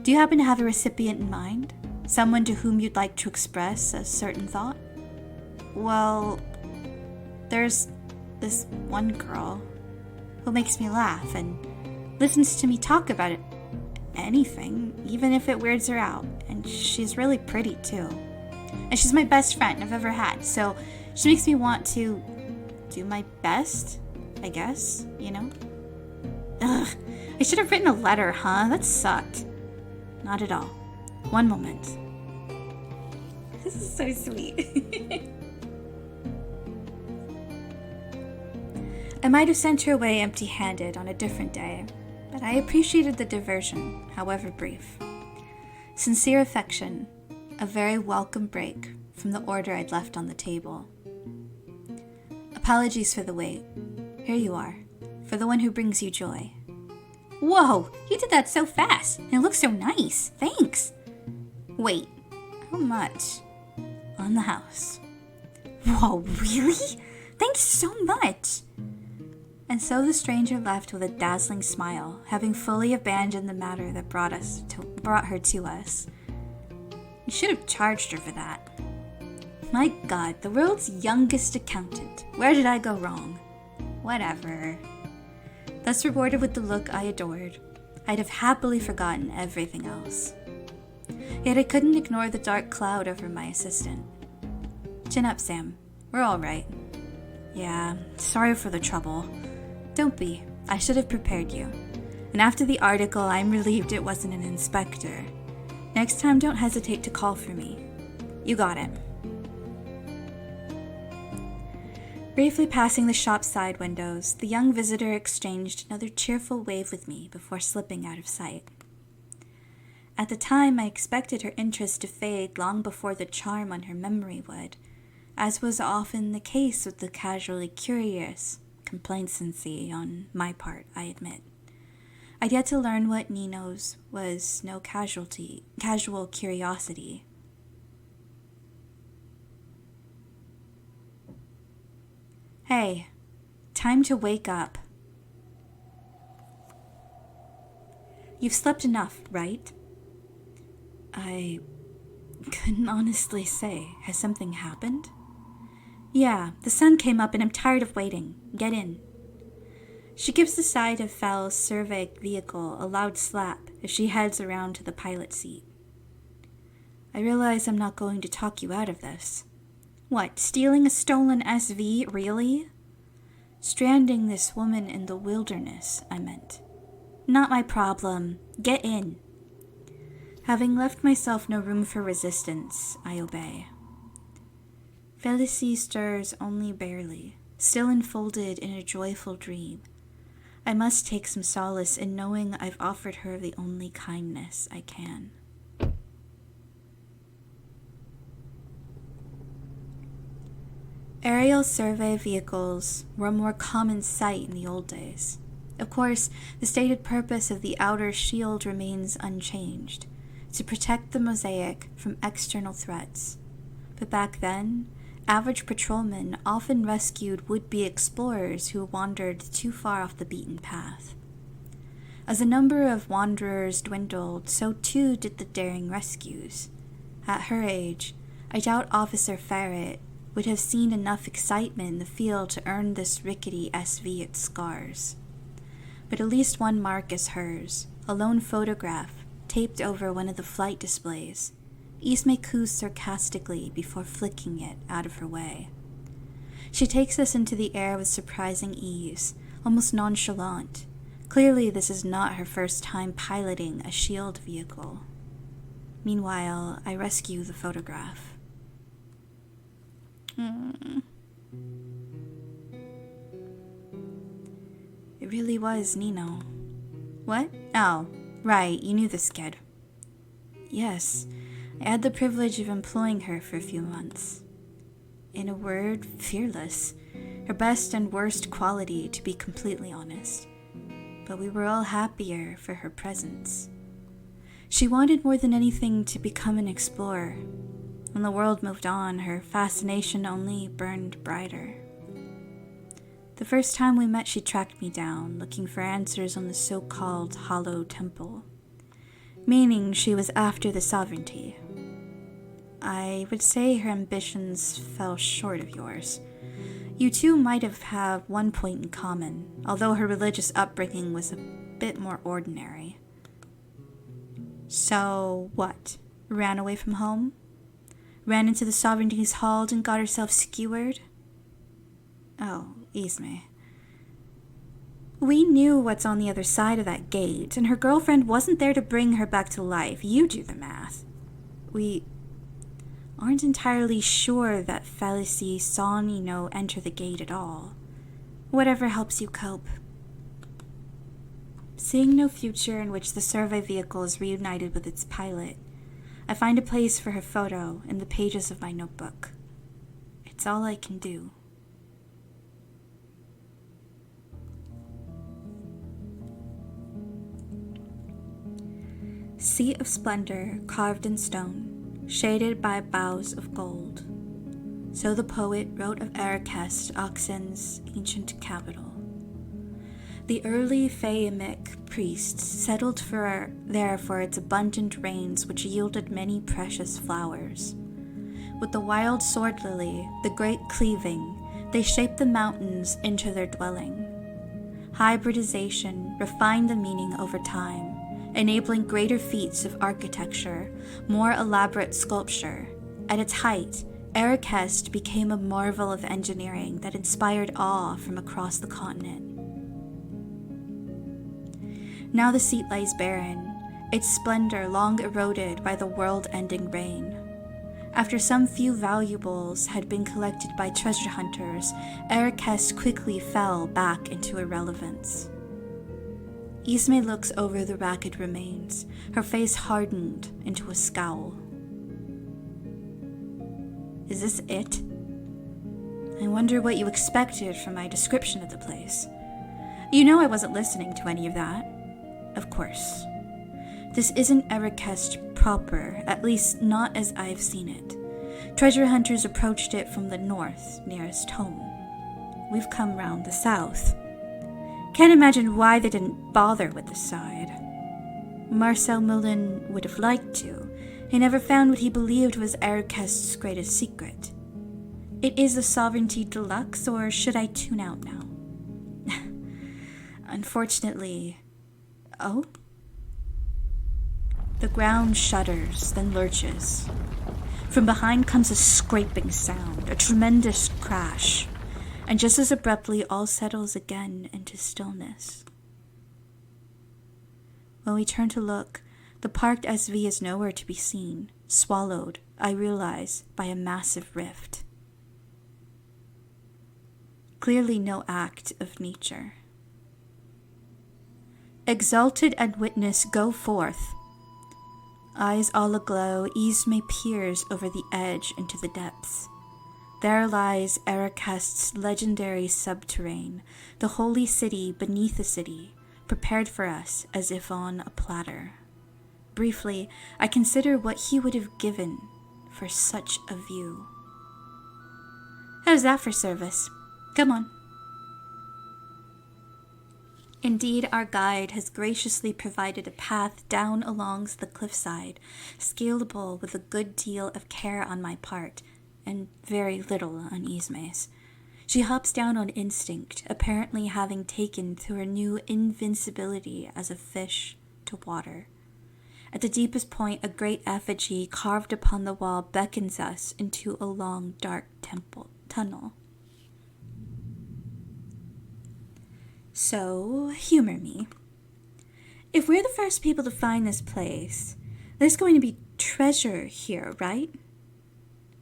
Do you happen to have a recipient in mind? Someone to whom you'd like to express a certain thought?" "Well, there's this one girl who makes me laugh and listens to me talk about anything, even if it weirds her out. And she's really pretty, too. And she's my best friend I've ever had, so she makes me want to do my best, I guess, you know?" Ugh, I should have written a letter, huh? That sucked. "Not at all. One moment." This is so sweet. I might have sent her away empty-handed on a different day, but I appreciated the diversion, however brief. Sincere affection, a very welcome break from the order I'd left on the table. Apologies for the wait. Here you are, for the one who brings you joy. Whoa, you did that so fast, and it looks so nice. Thanks. Wait, how much? On the house. Whoa, really? Thanks so much. And so the stranger left with a dazzling smile, having fully abandoned the matter that brought her to us. You should have charged her for that. My God, the world's youngest accountant. Where did I go wrong? Whatever. Thus rewarded with the look I adored, I'd have happily forgotten everything else. Yet I couldn't ignore the dark cloud over my assistant. Chin up, Sam. We're all right. Yeah, sorry for the trouble. Don't be. I should have prepared you. And after the article, I'm relieved it wasn't an inspector. Next time, don't hesitate to call for me. You got it. Briefly passing the shop side windows, the young visitor exchanged another cheerful wave with me before slipping out of sight. At the time, I expected her interest to fade long before the charm on her memory would, as was often the case with the casually curious. Complacency on my part, I admit. I'd yet to learn what Nino's was no casual curiosity. Hey, time to wake up. You've slept enough, right? I couldn't honestly say. Has something happened? Yeah, the sun came up and I'm tired of waiting. Get in. She gives the side of Fal's survey vehicle a loud slap as she heads around to the pilot seat. I realize I'm not going to talk you out of this. What, stealing a stolen SV, really? Stranding this woman in the wilderness, I meant. Not my problem. Get in. Having left myself no room for resistance, I obey. Felicie stirs only barely, still enfolded in a joyful dream. I must take some solace in knowing I've offered her the only kindness I can. Aerial survey vehicles were a more common sight in the old days. Of course, the stated purpose of the outer shield remains unchanged, to protect the mosaic from external threats. But back then, average patrolmen often rescued would-be explorers who wandered too far off the beaten path. As the number of wanderers dwindled, so too did the daring rescues. At her age, I doubt Officer Farrett would have seen enough excitement in the field to earn this rickety SV its scars. But at least one mark is hers, a lone photograph taped over one of the flight displays. Isme coos sarcastically before flicking it out of her way. She takes us into the air with surprising ease, almost nonchalant. Clearly, this is not her first time piloting a shield vehicle. Meanwhile, I rescue the photograph. It really was Nino. What? Oh, right, you knew this kid. Yes. I had the privilege of employing her for a few months. In a word, fearless. Her best and worst quality, to be completely honest. But we were all happier for her presence. She wanted more than anything to become an explorer. When the world moved on, her fascination only burned brighter. The first time we met, she tracked me down, looking for answers on the so-called Hollow Temple. Meaning she was after the sovereignty. I would say her ambitions fell short of yours. You two might have had one point in common, although her religious upbringing was a bit more ordinary. So, what? Ran away from home? Ran into the sovereignty's hall and got herself skewered? Oh, Isme. We knew what's on the other side of that gate, and her girlfriend wasn't there to bring her back to life. You do the math. We aren't entirely sure that Felicie saw Nino enter the gate at all. Whatever helps you cope. Seeing no future in which the survey vehicle is reunited with its pilot, I find a place for her photo in the pages of my notebook. It's all I can do. Seat of splendor carved in stone, shaded by boughs of gold. So the poet wrote of Erechest, Oxen's ancient capital. The early Phaimic priests settled there for its abundant rains, which yielded many precious flowers. With the wild sword lily, the great cleaving, they shaped the mountains into their dwelling. Hybridization refined the meaning over time, enabling greater feats of architecture, more elaborate sculpture. At its height, Erechest became a marvel of engineering that inspired awe from across the continent. Now the seat lies barren, its splendor long eroded by the world-ending rain. After some few valuables had been collected by treasure hunters, Erechest quickly fell back into irrelevance. Ismay looks over the ragged remains, her face hardened into a scowl. Is this it? I wonder what you expected from my description of the place. You know I wasn't listening to any of that. Of course. This isn't Erechest proper, at least not as I've seen it. Treasure hunters approached it from the north, nearest home. We've come round the south. Can't imagine why they didn't bother with this side. Marcel Mullen would have liked to. He never found what he believed was Erechest's greatest secret. It is a sovereignty deluxe, or should I tune out now? Unfortunately... Oh? The ground shudders, then lurches. From behind comes a scraping sound, a tremendous crash, and just as abruptly all settles again into stillness. When we turn to look, the parked SV is nowhere to be seen, swallowed, I realize, by a massive rift. Clearly no act of nature. Exalted and witness go forth. Eyes all aglow, Ismay peers over the edge into the depths. There lies Erechest's legendary subterrane, the holy city beneath the city, prepared for us as if on a platter. Briefly, I consider what he would have given for such a view. How's that for service? Come on. Indeed, our guide has graciously provided a path down along the cliffside, scalable with a good deal of care on my part, and very little on Ismay's. She hops down on instinct, apparently having taken to her new invincibility as a fish to water. At the deepest point, a great effigy carved upon the wall beckons us into a long, dark tunnel. So, humor me. If we're the first people to find this place, there's going to be treasure here, right?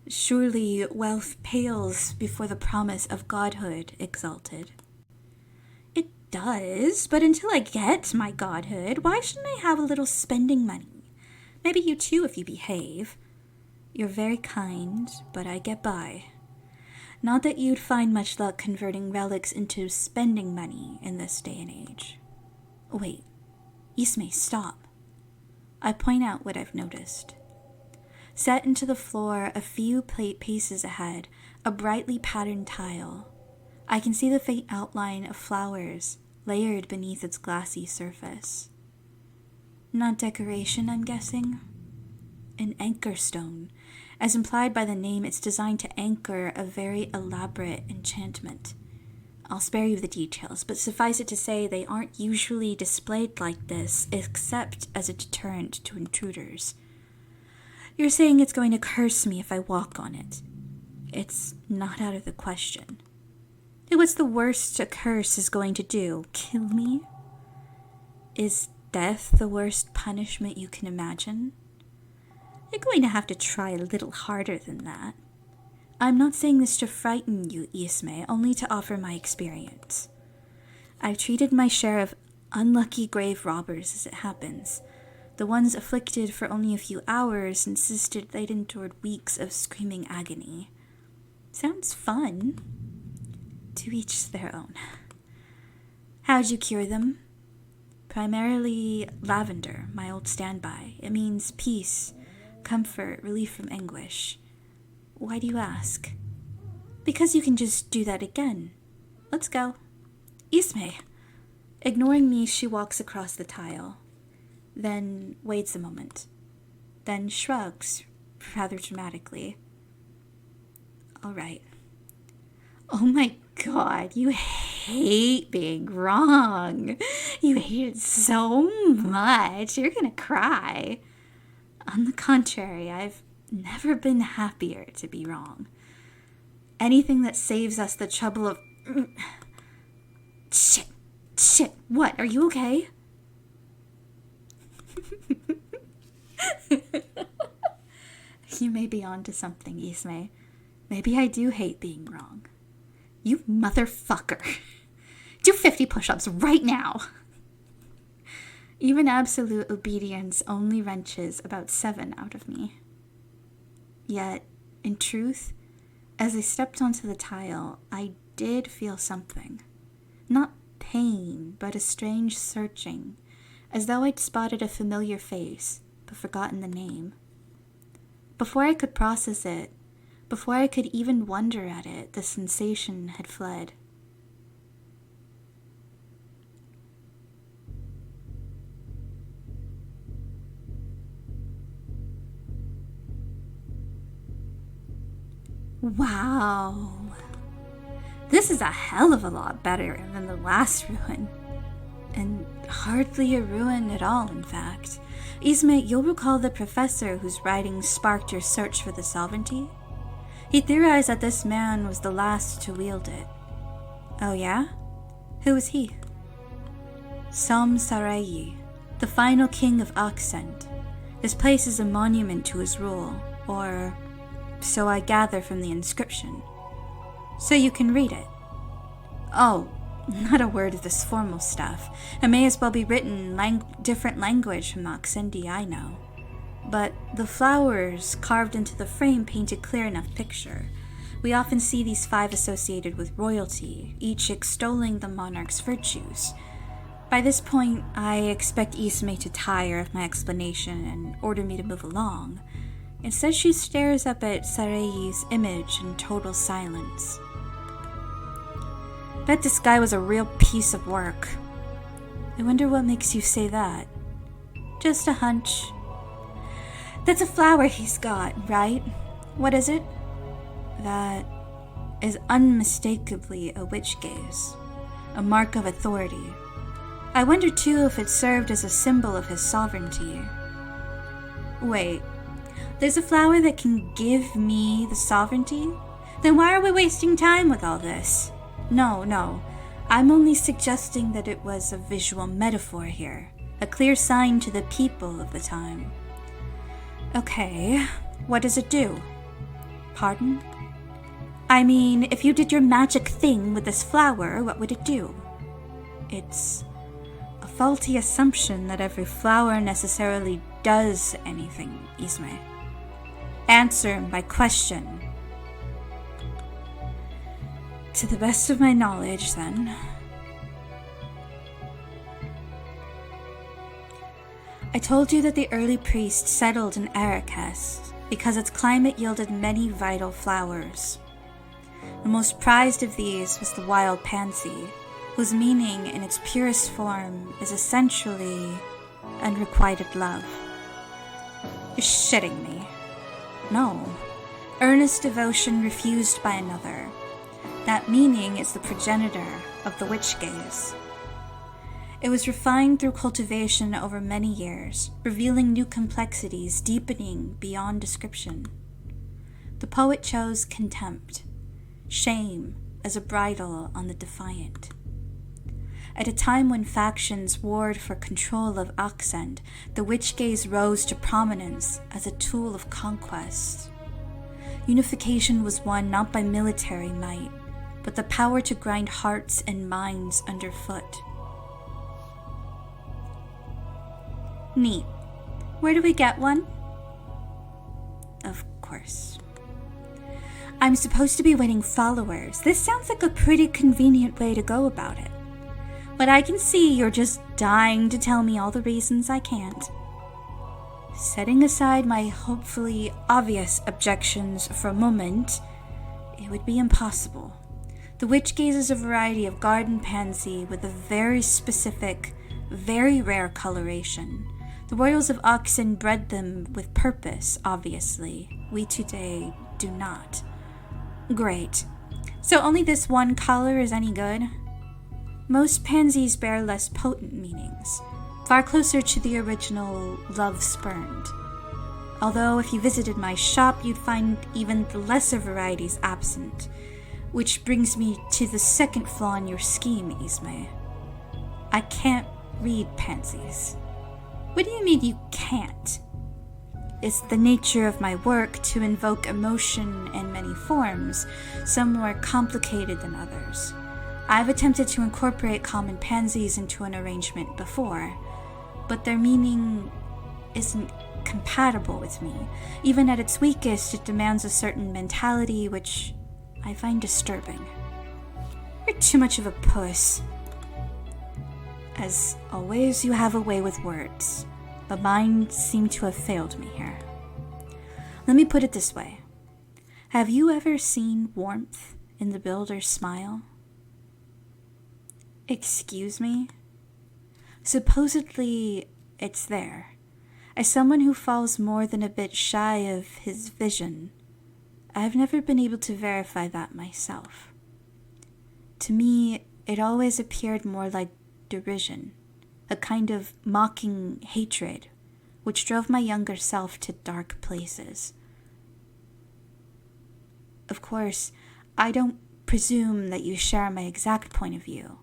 Surely wealth pales before the promise of godhood, Exalted. It does, but until I get my godhood, why shouldn't I have a little spending money? Maybe you too, if you behave. You're very kind, but I get by. Not that you'd find much luck converting relics into spending money in this day and age. Wait, Ismay, stop. I point out what I've noticed. Set into the floor a few paces ahead, a brightly patterned tile. I can see the faint outline of flowers layered beneath its glassy surface. Not decoration, I'm guessing? An anchor stone. As implied by the name, it's designed to anchor a very elaborate enchantment. I'll spare you the details, but suffice it to say they aren't usually displayed like this, except as a deterrent to intruders. You're saying it's going to curse me if I walk on it. It's not out of the question. What's the worst a curse is going to do? Kill me? Is death the worst punishment you can imagine? You're going to have to try a little harder than that. I'm not saying this to frighten you, Ismay, only to offer my experience. I've treated my share of unlucky grave robbers as it happens. The ones afflicted for only a few hours insisted they'd endured weeks of screaming agony. Sounds fun. To each their own. How'd you cure them? Primarily lavender, my old standby. It means peace, comfort, relief from anguish. Why do you ask? Because you can just do that again. Let's go. Ismay. Ignoring me, she walks across the tile. Then waits a moment. Then shrugs, rather dramatically. All right. Oh my God, you hate being wrong. You hate it so much. You're gonna cry. On the contrary, I've never been happier to be wrong. Anything that saves us the trouble of... Shit, what? Are you okay? You may be onto something, Ismay. Maybe I do hate being wrong. You motherfucker. Do 50 push-ups right now. Even absolute obedience only wrenches about 7 out of me. Yet, in truth, as I stepped onto the tile, I did feel something. Not pain, but a strange searching, as though I'd spotted a familiar face, but forgotten the name. Before I could process it, before I could even wonder at it, the sensation had fled. Wow. This is a hell of a lot better than the last ruin. And hardly a ruin at all, in fact. Ismay, you'll recall the professor whose writings sparked your search for the sovereignty? He theorized that this man was the last to wield it. Oh yeah? Who was he? Som Sarayi, the final king of Aksent. This place is a monument to his rule, or so I gather from the inscription. So you can read it. Oh, not a word of this formal stuff. It may as well be written in different language from the Aksendi I know. But the flowers carved into the frame paint a clear enough picture. We often see these 5 associated with royalty, each extolling the monarch's virtues. By this point, I expect Ismay to tire of my explanation and order me to move along. Instead, she stares up at Sarayi's image in total silence. Bet this guy was a real piece of work. I wonder what makes you say that. Just a hunch. That's a flower he's got, right? What is it? That is unmistakably a witch gaze, a mark of authority. I wonder too if it served as a symbol of his sovereignty. Wait, there's a flower that can give me the sovereignty? Then why are we wasting time with all this? No, I'm only suggesting that it was a visual metaphor here, a clear sign to the people of the time. Okay, what does it do? Pardon? I mean, if you did your magic thing with this flower, what would it do? It's a faulty assumption that every flower necessarily does anything, Ismay. Answer my question. To the best of my knowledge, then. I told you that the early priests settled in Arrakest because its climate yielded many vital flowers. The most prized of these was the wild pansy, whose meaning in its purest form is essentially unrequited love. You're shitting me. No. Earnest devotion refused by another. That meaning is the progenitor of the witch gaze. It was refined through cultivation over many years, revealing new complexities, deepening beyond description. The poet chose contempt, shame as a bridle on the defiant. At a time when factions warred for control of Aksent, the witch gaze rose to prominence as a tool of conquest. Unification was won not by military might, but the power to grind hearts and minds underfoot. Neat. Where do we get one? Of course. I'm supposed to be winning followers. This sounds like a pretty convenient way to go about it. But I can see you're just dying to tell me all the reasons I can't. Setting aside my hopefully obvious objections for a moment, it would be impossible. The witch gazes a variety of garden pansy with a very specific, very rare coloration. The royals of Oxen bred them with purpose, obviously. We today do not. Great. So only this one color is any good? Most pansies bear less potent meanings, far closer to the original love spurned. Although if you visited my shop, you'd find even the lesser varieties absent. Which brings me to the second flaw in your scheme, Ismay. I can't read pansies. What do you mean you can't? It's the nature of my work to invoke emotion in many forms, some more complicated than others. I've attempted to incorporate common pansies into an arrangement before, but their meaning isn't compatible with me. Even at its weakest, it demands a certain mentality which I find disturbing. You're too much of a puss. As always, you have a way with words, but mine seem to have failed me here. Let me put it this way. Have you ever seen warmth in the builder's smile? Excuse me? Supposedly, it's there. As someone who falls more than a bit shy of his vision, I've never been able to verify that myself. To me, it always appeared more like derision, a kind of mocking hatred, which drove my younger self to dark places. Of course, I don't presume that you share my exact point of view,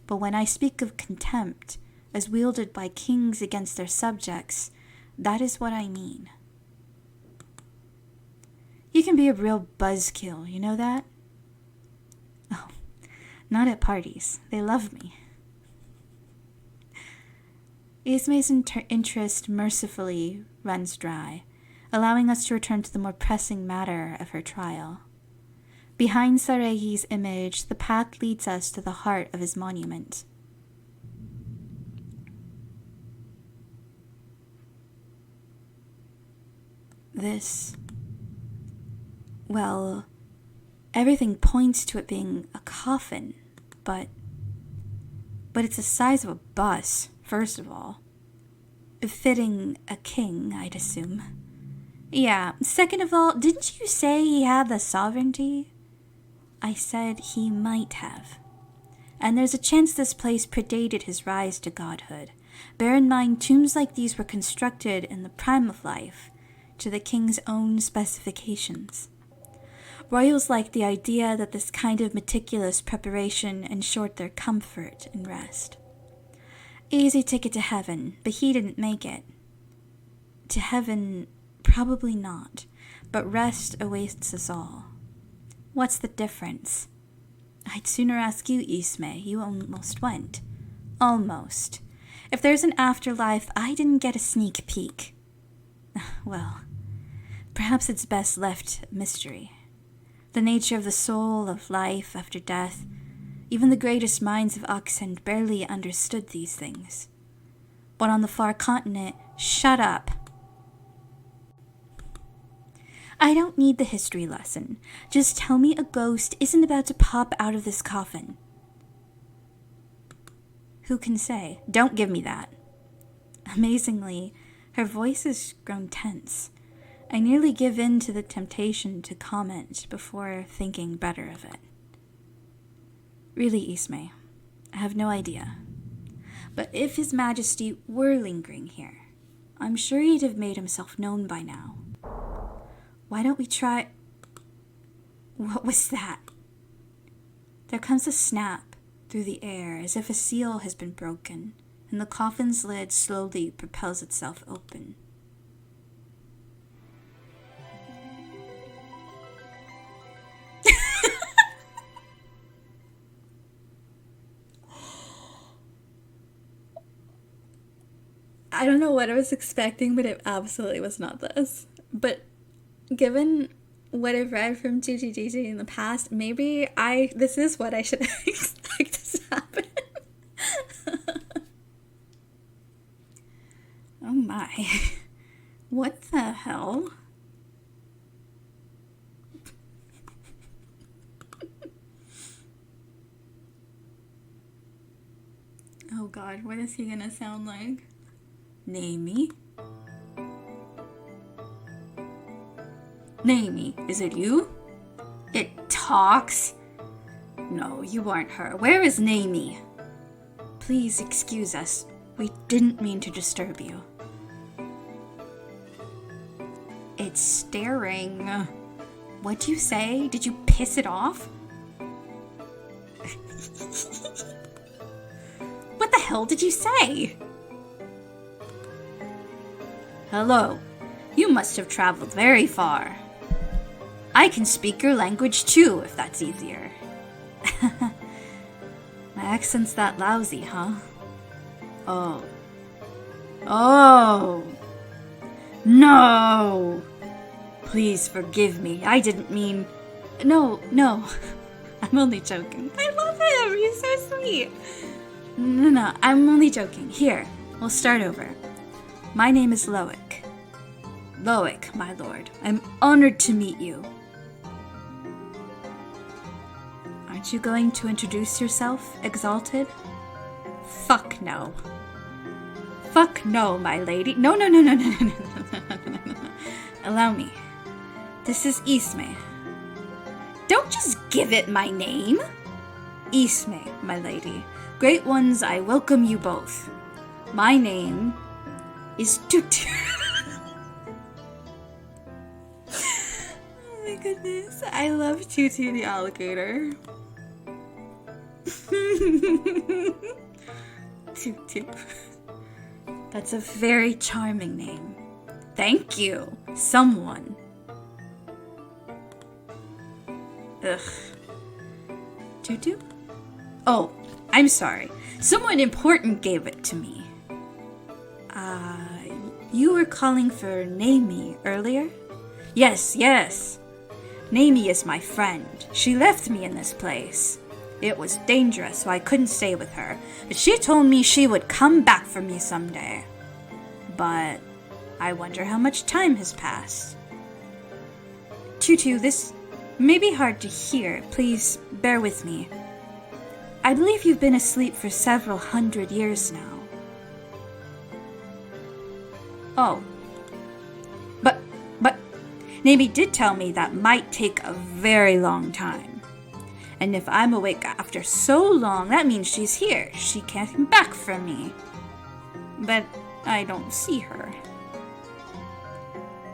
but when I speak of contempt as wielded by kings against their subjects, that is what I mean. You can be a real buzzkill, you know that? Oh, not at parties. They love me. Ismay's interest mercifully runs dry, allowing us to return to the more pressing matter of her trial. Behind Sarehi's image, the path leads us to the heart of his monument. This... well, everything points to it being a coffin, but it's the size of a bus, first of all. Befitting a king, I'd assume. Yeah, second of all, didn't you say he had the sovereignty? I said he might have. And there's a chance this place predated his rise to godhood. Bear in mind, tombs like these were constructed in the prime of life, to the king's own specifications. Royals liked the idea that this kind of meticulous preparation ensured their comfort and rest. Easy ticket to heaven, but he didn't make it. To heaven, probably not, but rest awaits us all. What's the difference? I'd sooner ask you, Ismay. You almost went. Almost. If there's an afterlife, I didn't get a sneak peek. Well, perhaps it's best left a mystery. The nature of the soul, of life after death. Even the greatest minds of Oxen barely understood these things. But on the far continent, shut up. I don't need the history lesson. Just tell me a ghost isn't about to pop out of this coffin. Who can say? Don't give me that. Amazingly, her voice has grown tense. I nearly give in to the temptation to comment before thinking better of it. Really, Ismay, I have no idea. But if His Majesty were lingering here, I'm sure he'd have made himself known by now. Why don't we try... What was that? There comes a snap through the air as if a seal has been broken, and the coffin's lid slowly propels itself open. I don't know what I was expecting, but it absolutely was not this. But given what I've read from GGGG in the past, maybe this is what I should expect to happen. Oh my. What the hell? Oh god, what is he gonna sound like? Namie? Namie, is it you? It talks? No, you aren't her. Where is Namie? Please excuse us. We didn't mean to disturb you. It's staring. What'd you say? Did you piss it off? What the hell did you say? Hello. You must have traveled very far. I can speak your language too, if that's easier. My accent's that lousy, huh? Oh. Oh. No. Please forgive me. I didn't mean... No. I'm only joking. I love him. He's so sweet. No. I'm only joking. Here, we'll start over. My name is Loic. Loic, my lord. I'm honored to meet you. Aren't you going to introduce yourself, Exalted? Fuck no. Fuck no, my lady. No. Allow me. This is Isme. Don't just give it my name. Isme, my lady. Great ones, I welcome you both. My name is Tutu. Oh my goodness. I love Tutu the alligator. Tutu. That's a very charming name. Thank you, someone. Ugh. Tutu? Oh, I'm sorry. Someone important gave it to me. You were calling for Namie earlier? Yes. Namie is my friend. She left me in this place. It was dangerous, so I couldn't stay with her. But she told me she would come back for me someday. But I wonder how much time has passed. Tutu, this may be hard to hear. Please bear with me. I believe you've been asleep for several hundred years now. Oh. But Namie did tell me that might take a very long time. And if I'm awake after so long, that means she's here. She can't come back from me. But I don't see her.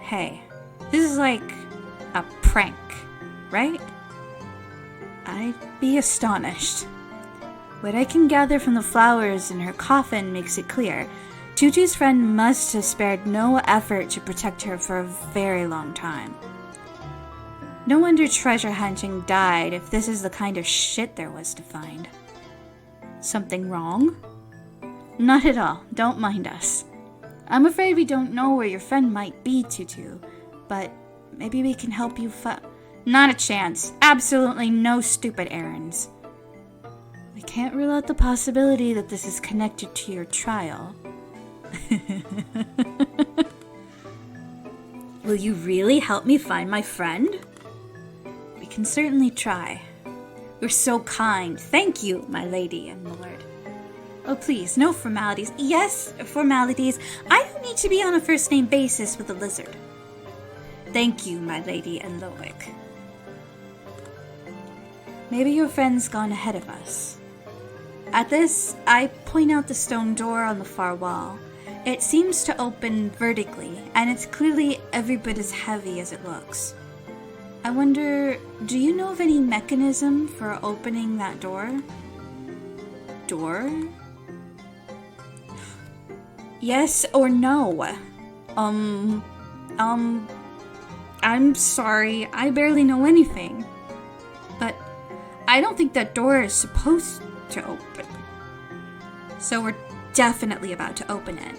Hey, this is like a prank, right? I'd be astonished. What I can gather from the flowers in her coffin makes it clear. Tutu's friend must have spared no effort to protect her for a very long time. No wonder treasure hunting died if this is the kind of shit there was to find. Something wrong? Not at all. Don't mind us. I'm afraid we don't know where your friend might be, Tutu, but maybe we can help you Not a chance. Absolutely no stupid errands. We can't rule out the possibility that this is connected to your trial. Will you really help me find my friend? We can certainly try. You're so kind. Thank you, my lady and lord. Oh, please, no formalities. Yes, formalities. I don't need to be on a first-name basis with a lizard. Thank you, my lady and Loic. Maybe your friend's gone ahead of us. At this, I point out the stone door on the far wall. It seems to open vertically, and it's clearly every bit as heavy as it looks. I wonder, do you know of any mechanism for opening that door? Door? Yes or no? I'm sorry, I barely know anything. But I don't think that door is supposed to open. So we're definitely about to open it.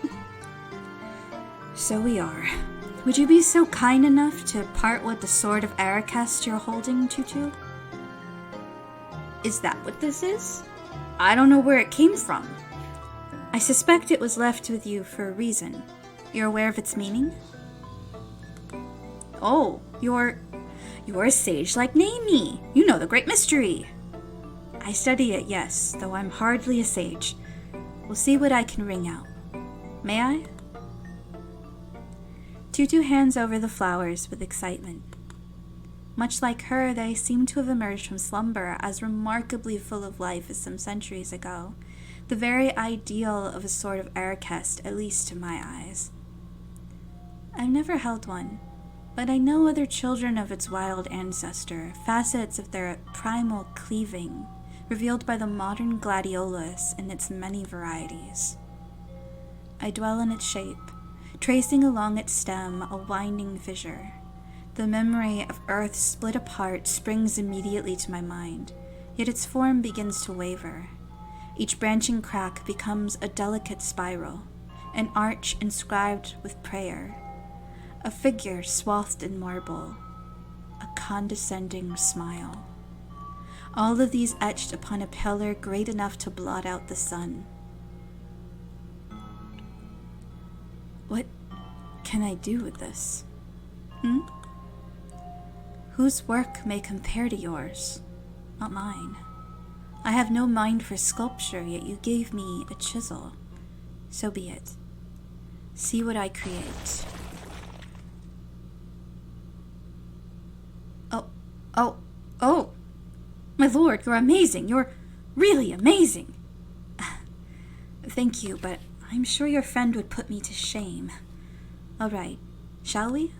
So we are. Would you be so kind enough to part with the sword of Arrakest you're holding, Tutu? Is that what this is? I don't know where it came from. I suspect it was left with you for a reason. You're aware of its meaning? Oh, you're a sage like Naomi. You know the great mystery. I study it, yes, though I'm hardly a sage. We'll see what I can wring out. May I? Tutu hands over the flowers with excitement. Much like her, they seem to have emerged from slumber as remarkably full of life as some centuries ago. The very ideal of a sword of Arrakest, at least to my eyes. I've never held one, but I know other children of its wild ancestor, facets of their primal cleaving, revealed by the modern gladiolus in its many varieties. I dwell on its shape, tracing along its stem a winding fissure. The memory of Earth split apart springs immediately to my mind, yet its form begins to waver. Each branching crack becomes a delicate spiral, an arch inscribed with prayer, a figure swathed in marble, a condescending smile. All of these etched upon a pillar great enough to blot out the sun. What can I do with this? Whose work may compare to yours? Not mine. I have no mind for sculpture, yet you gave me a chisel. So be it. See what I create. Oh! My lord, you're amazing! You're really amazing! Thank you, but I'm sure your friend would put me to shame. All right, shall we?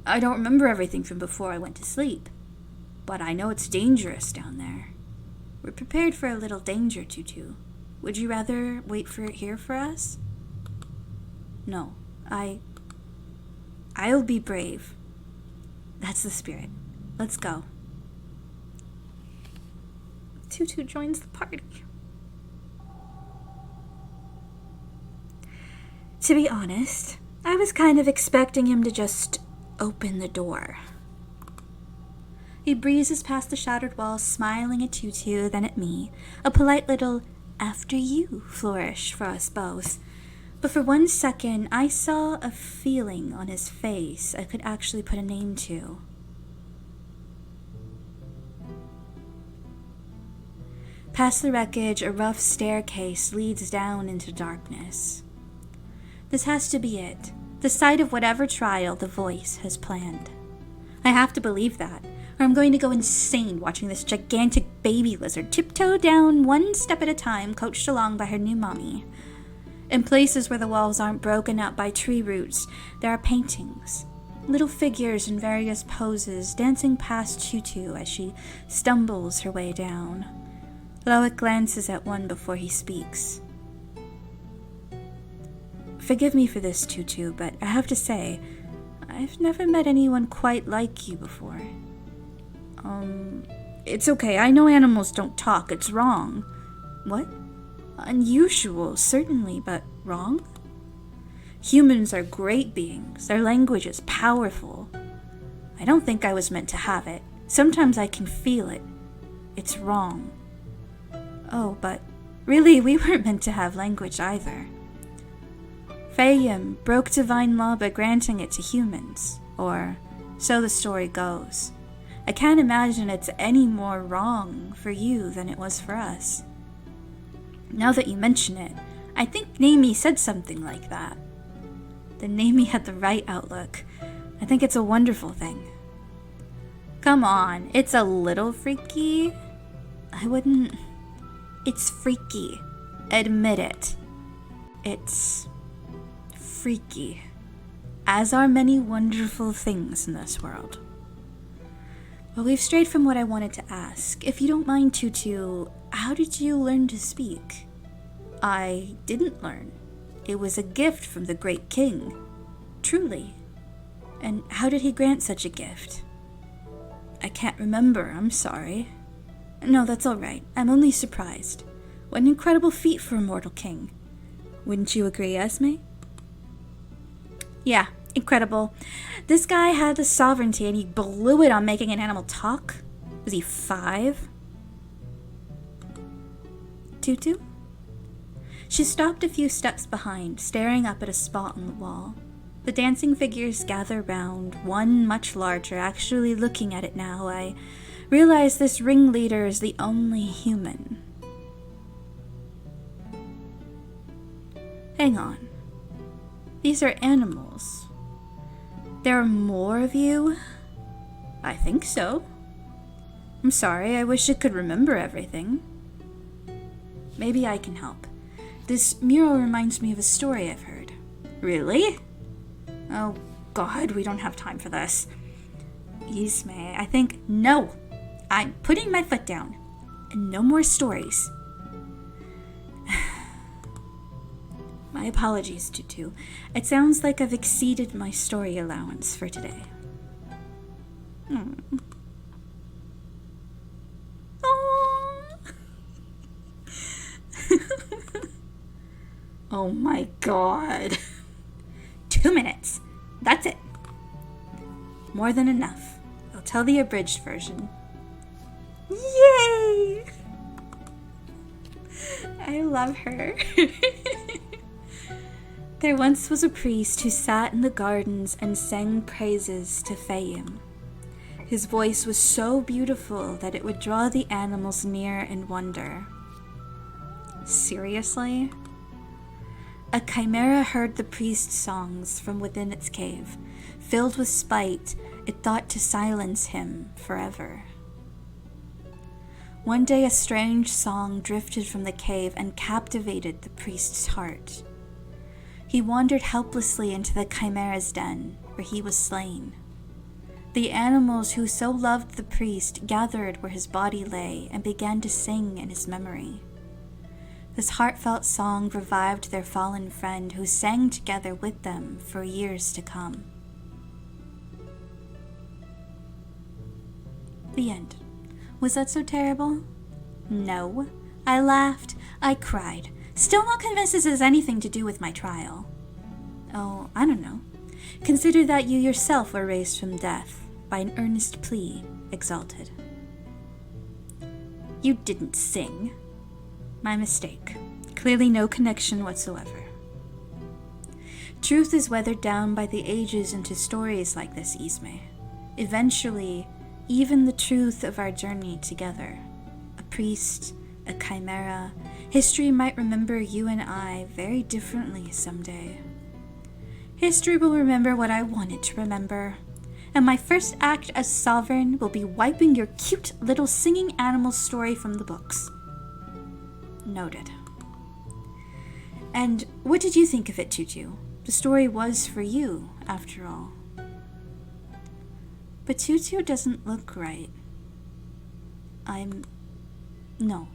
I don't remember everything from before I went to sleep, but I know it's dangerous down there. We're prepared for a little danger, Tutu. Would you rather wait for it here for us? No, I'll be brave. That's the spirit. Let's go. Tutu joins the party. To be honest, I was kind of expecting him to just open the door. He breezes past the shattered walls, smiling at Tutu, then at me, a polite little "after you" flourish for us both. But for 1 second, I saw a feeling on his face I could actually put a name to. Past the wreckage, a rough staircase leads down into darkness. This has to be it, the site of whatever trial the voice has planned. I have to believe that, or I'm going to go insane watching this gigantic baby lizard tiptoe down one step at a time, coached along by her new mommy. In places where the walls aren't broken up by tree roots, there are paintings, little figures in various poses dancing past Tutu as she stumbles her way down. Loic glances at one before he speaks. Forgive me for this, Tutu, but I have to say, I've never met anyone quite like you before. It's okay, I know animals don't talk, it's wrong. What? Unusual, certainly, but wrong? Humans are great beings, their language is powerful. I don't think I was meant to have it. Sometimes I can feel it. It's wrong. Oh, but really, we weren't meant to have language either. Fayum broke divine law by granting it to humans, or so the story goes. I can't imagine it's any more wrong for you than it was for us. Now that you mention it, I think Naomi said something like that. Then Naomi had the right outlook. I think it's a wonderful thing. Come on, it's a little freaky. It's freaky. Admit it. It's freaky, as are many wonderful things in this world. Well, we've strayed from what I wanted to ask. If you don't mind, Tutu, how did you learn to speak? I didn't learn. It was a gift from the great king. Truly. And how did he grant such a gift? I can't remember, I'm sorry. No, that's all right. I'm only surprised. What an incredible feat for a mortal king. Wouldn't you agree, Esme? Yeah, incredible. This guy had the sovereignty and he blew it on making an animal talk? Was he 5? Tutu? She stopped a few steps behind, staring up at a spot on the wall. The dancing figures gather round, one much larger, actually looking at it now. I realize this ringleader is the only human. Hang on. These are animals. There are more of you? I think so. I'm sorry, I wish I could remember everything. Maybe I can help. This mural reminds me of a story I've heard. Really? Oh, God, we don't have time for this. Isme, I think... No! I'm putting my foot down. And no more stories. My apologies, Tutu. It sounds like I've exceeded my story allowance for today. Oh my God. 2 minutes. That's it. More than enough. I'll tell the abridged version. Yay! I love her. There once was a priest who sat in the gardens and sang praises to Fayum. His voice was so beautiful that it would draw the animals near in wonder. Seriously? A chimera heard the priest's songs from within its cave. Filled with spite, it thought to silence him forever. One day a strange song drifted from the cave and captivated the priest's heart. He wandered helplessly into the chimera's den, where he was slain. The animals who so loved the priest gathered where his body lay and began to sing in his memory. This heartfelt song revived their fallen friend, who sang together with them for years to come. The end. Was that so terrible? No. I laughed. I cried. Still not convinced this has anything to do with my trial. Oh, I don't know. Consider that you yourself were raised from death by an earnest plea, exalted. You didn't sing. My mistake. Clearly no connection whatsoever. Truth is weathered down by the ages into stories like this, Isme. Eventually, even the truth of our journey together. A priest, a chimera. History might remember you and I very differently someday. History will remember what I want it to remember. And my first act as sovereign will be wiping your cute little singing animal story from the books. Noted. And what did you think of it, Tutu? The story was for you, after all. But Tutu doesn't look right. No.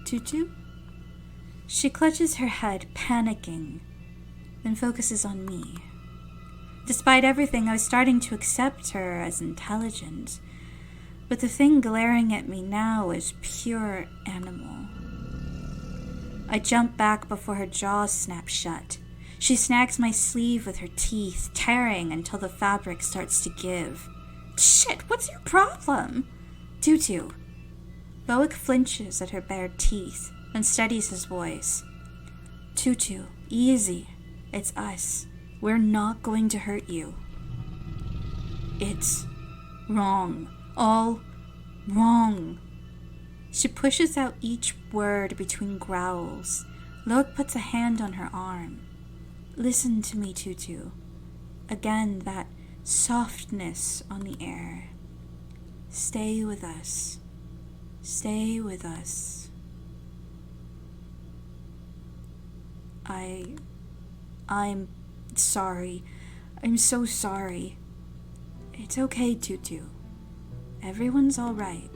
Tutu? She clutches her head, panicking, then focuses on me. Despite everything, I was starting to accept her as intelligent, but the thing glaring at me now is pure animal. I jump back before her jaw snaps shut. She snags my sleeve with her teeth, tearing until the fabric starts to give. Shit, what's your problem? Tutu. Boic flinches at her bared teeth, then steadies his voice. Tutu, easy. It's us. We're not going to hurt you. It's wrong. All wrong. She pushes out each word between growls. Loic puts a hand on her arm. Listen to me, Tutu. Again, that softness on the air. Stay with us. Stay with us. I'm sorry. I'm so sorry. It's okay, Tutu. Everyone's all right.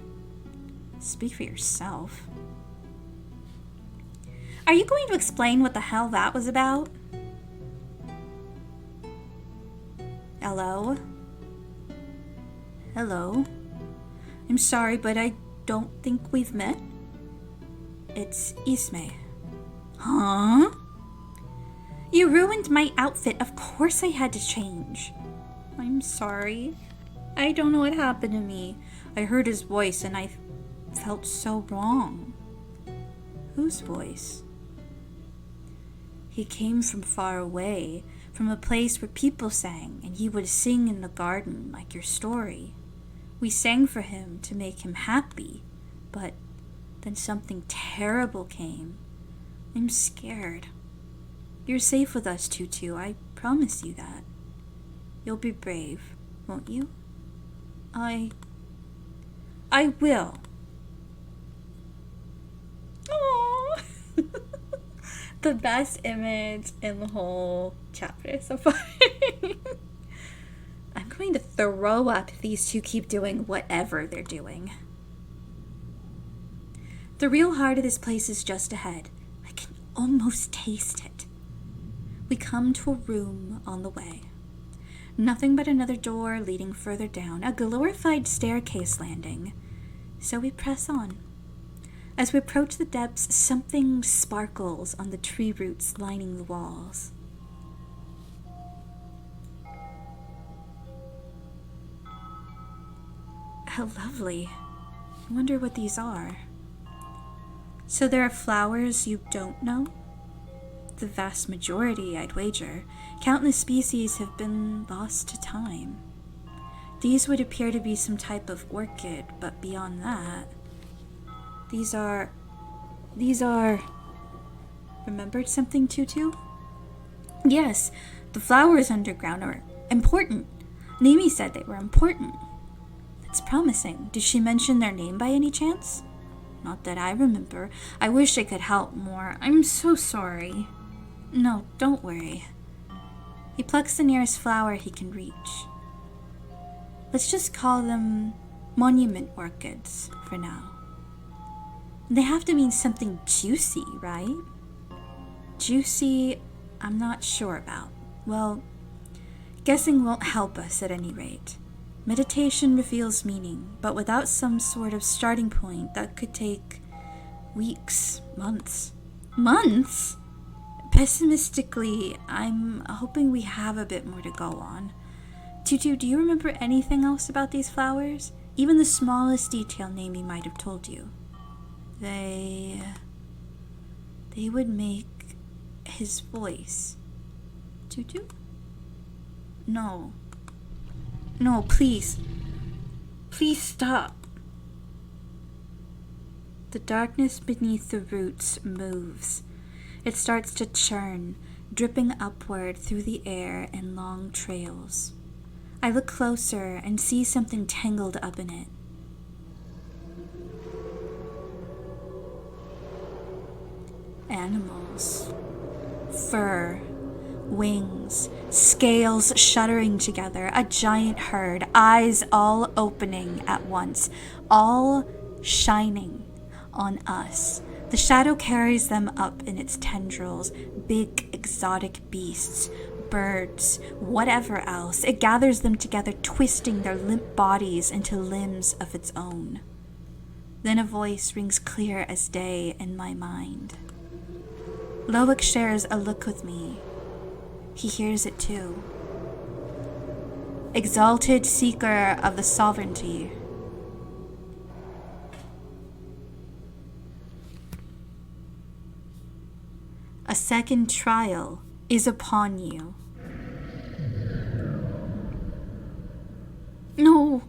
Speak for yourself. Are you going to explain what the hell that was about? Hello? Hello? I'm sorry, but I don't think we've met. It's Ismay. Huh? You ruined my outfit. Of course I had to change. I'm sorry. I don't know what happened to me. I heard his voice and I felt so wrong. Whose voice? He came from far away, from a place where people sang, and he would sing in the garden like your story. We sang for him to make him happy, but then something terrible came. I'm scared. You're safe with us, Tutu. I promise you that. You'll be brave, won't you? I will. Aww. The best image in the whole chapter so far. I'm going to throw up if these two keep doing whatever they're doing. The real heart of this place is just ahead. I can almost taste it. We come to a room on the way. Nothing but another door leading further down, a glorified staircase landing. So we press on. As we approach the depths, something sparkles on the tree roots lining the walls. How lovely. I wonder what these are. So there are flowers you don't know? The vast majority, I'd wager. Countless species have been lost to time. These would appear to be some type of orchid, but beyond that, These are... Remembered something, Tutu? Yes, the flowers underground are important. Nimi said they were important. That's promising. Did she mention their name by any chance? Not that I remember. I wish I could help more. I'm so sorry. No, don't worry. He plucks the nearest flower he can reach. Let's just call them monument orchids for now. They have to mean something juicy, right? Juicy, I'm not sure about. Well, guessing won't help us at any rate. Meditation reveals meaning, but without some sort of starting point, that could take weeks, months. Months? Pessimistically, I'm hoping we have a bit more to go on. Tutu, do you remember anything else about these flowers? Even the smallest detail Nami might have told you. They would make his voice. Tutu? No, please. Please stop. The darkness beneath the roots moves. It starts to churn, dripping upward through the air in long trails. I look closer and see something tangled up in it. Animals. Fur. Wings. Scales shuddering together. A giant herd. Eyes all opening at once. All shining on us. The shadow carries them up in its tendrils. Big exotic beasts. Birds. Whatever else. It gathers them together, twisting their limp bodies into limbs of its own. Then a voice rings clear as day in my mind. Loic shares a look with me. He hears it too. Exalted seeker of the sovereignty. A second trial is upon you. No.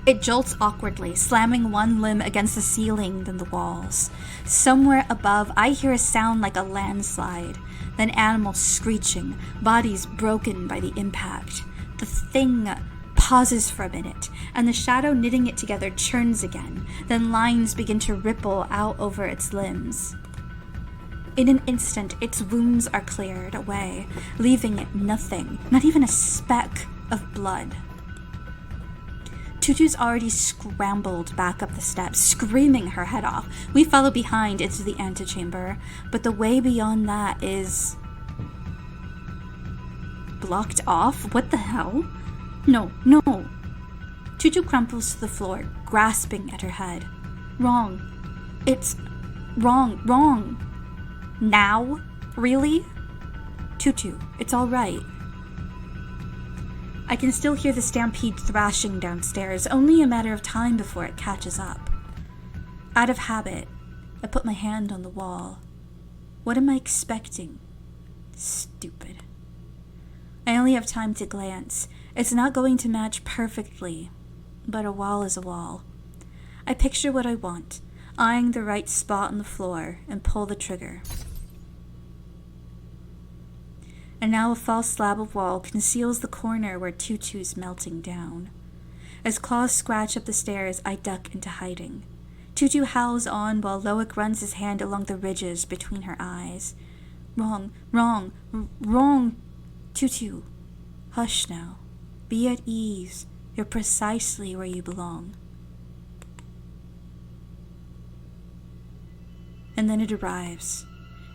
It jolts awkwardly, slamming one limb against the ceiling, then the walls. Somewhere above, I hear a sound like a landslide, then animals screeching, bodies broken by the impact. The thing pauses for a minute, and the shadow knitting it together churns again, then lines begin to ripple out over its limbs. In an instant, its wounds are cleared away, leaving it nothing, not even a speck of blood. Tutu's already scrambled back up the steps, screaming her head off. We follow behind into the antechamber, but the way beyond that is blocked off? What the hell? No. Tutu crumples to the floor, grasping at her head. Wrong. It's wrong. Now? Really? Tutu, it's all right. I can still hear the stampede thrashing downstairs, only a matter of time before it catches up. Out of habit, I put my hand on the wall. What am I expecting? Stupid. I only have time to glance. It's not going to match perfectly, but a wall is a wall. I picture what I want, eyeing the right spot on the floor, and pull the trigger. And now a false slab of wall conceals the corner where Tutu's melting down. As claws scratch up the stairs, I duck into hiding. Tutu howls on while Loic runs his hand along the ridges between her eyes. Wrong. Tutu, hush now. Be at ease. You're precisely where you belong. And then it arrives.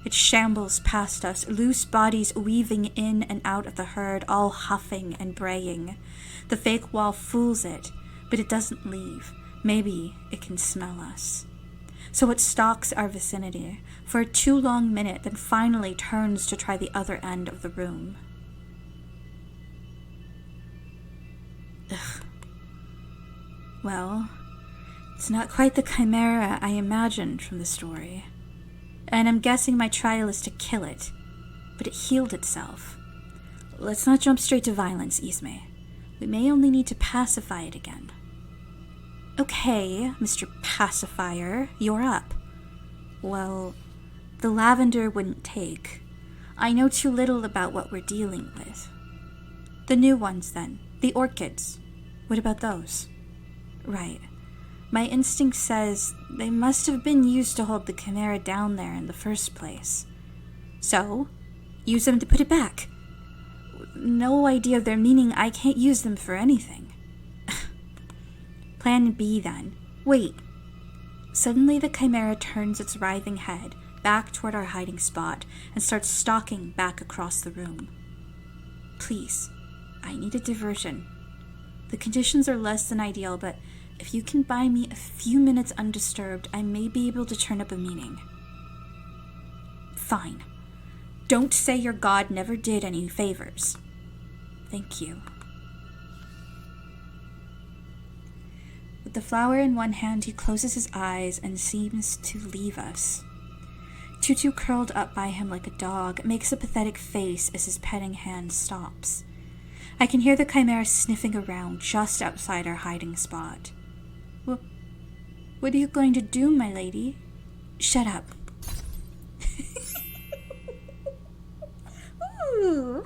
It shambles past us, loose bodies weaving in and out of the herd, all huffing and braying. The fake wall fools it, but it doesn't leave. Maybe it can smell us. So it stalks our vicinity for a too long minute, then finally turns to try the other end of the room. Ugh. Well, it's not quite the chimera I imagined from the story. And I'm guessing my trial is to kill it, but it healed itself. Let's not jump straight to violence, Isme. We may only need to pacify it again. Okay, Mr. Pacifier, you're up. Well, the lavender wouldn't take. I know too little about what we're dealing with. The new ones, then. The orchids. What about those? Right. My instinct says they must have been used to hold the chimera down there in the first place. So, use them to put it back. No idea of their meaning, I can't use them for anything. Plan B, then. Wait. Suddenly the chimera turns its writhing head back toward our hiding spot and starts stalking back across the room. Please, I need a diversion. The conditions are less than ideal, but if you can buy me a few minutes undisturbed, I may be able to turn up a meeting. Fine. Don't say your god never did any favors. Thank you. With the flower in one hand, he closes his eyes and seems to leave us. Tutu, curled up by him like a dog, makes a pathetic face as his petting hand stops. I can hear the chimera sniffing around just outside our hiding spot. What are you going to do, my lady? Shut up. Ooh.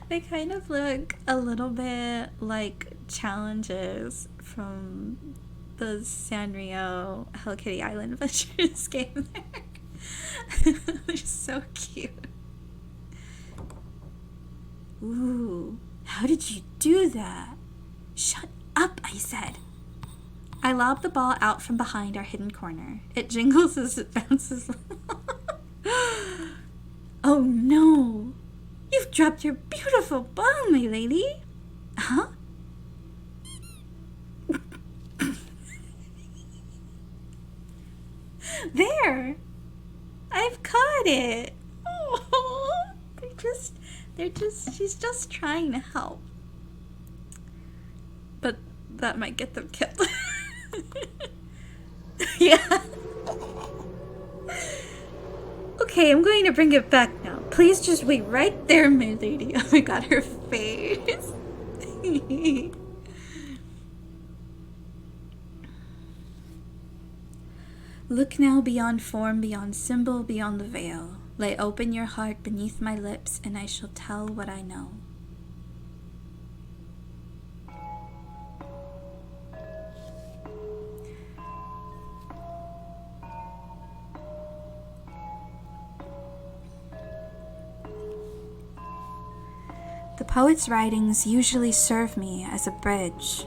They kind of look a little bit like challenges from the Sanrio Hello Kitty Island Adventures game there. They're so cute. Ooh, how did you do that? Shut up, I said. I lob the ball out from behind our hidden corner. It jingles as it bounces. Oh no! You've dropped your beautiful ball, my lady! Huh? There! I've caught it! Oh, she's just trying to help. But that might get them killed. Yeah. Okay, I'm going to bring it back now. Please just wait right there, my lady. Oh my god, her face. Look now beyond form, beyond symbol, beyond the veil. Lay open your heart beneath my lips, and I shall tell what I know. The poet's writings usually serve me as a bridge.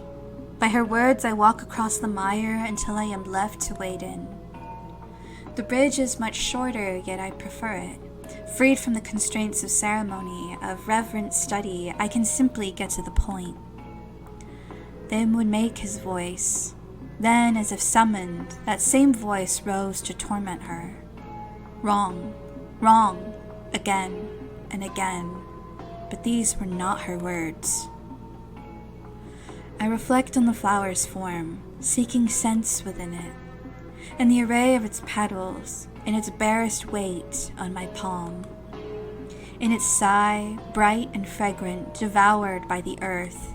By her words, I walk across the mire until I am left to wade in. The bridge is much shorter, yet I prefer it. Freed from the constraints of ceremony, of reverent study, I can simply get to the point. Them would make his voice, Then, as if summoned, that same voice rose to torment her. Wrong, wrong, again and again, but these were not her words. I reflect on the flower's form, seeking sense within it, and the array of its petals, in its barest weight on my palm. In its sigh, bright and fragrant, devoured by the earth,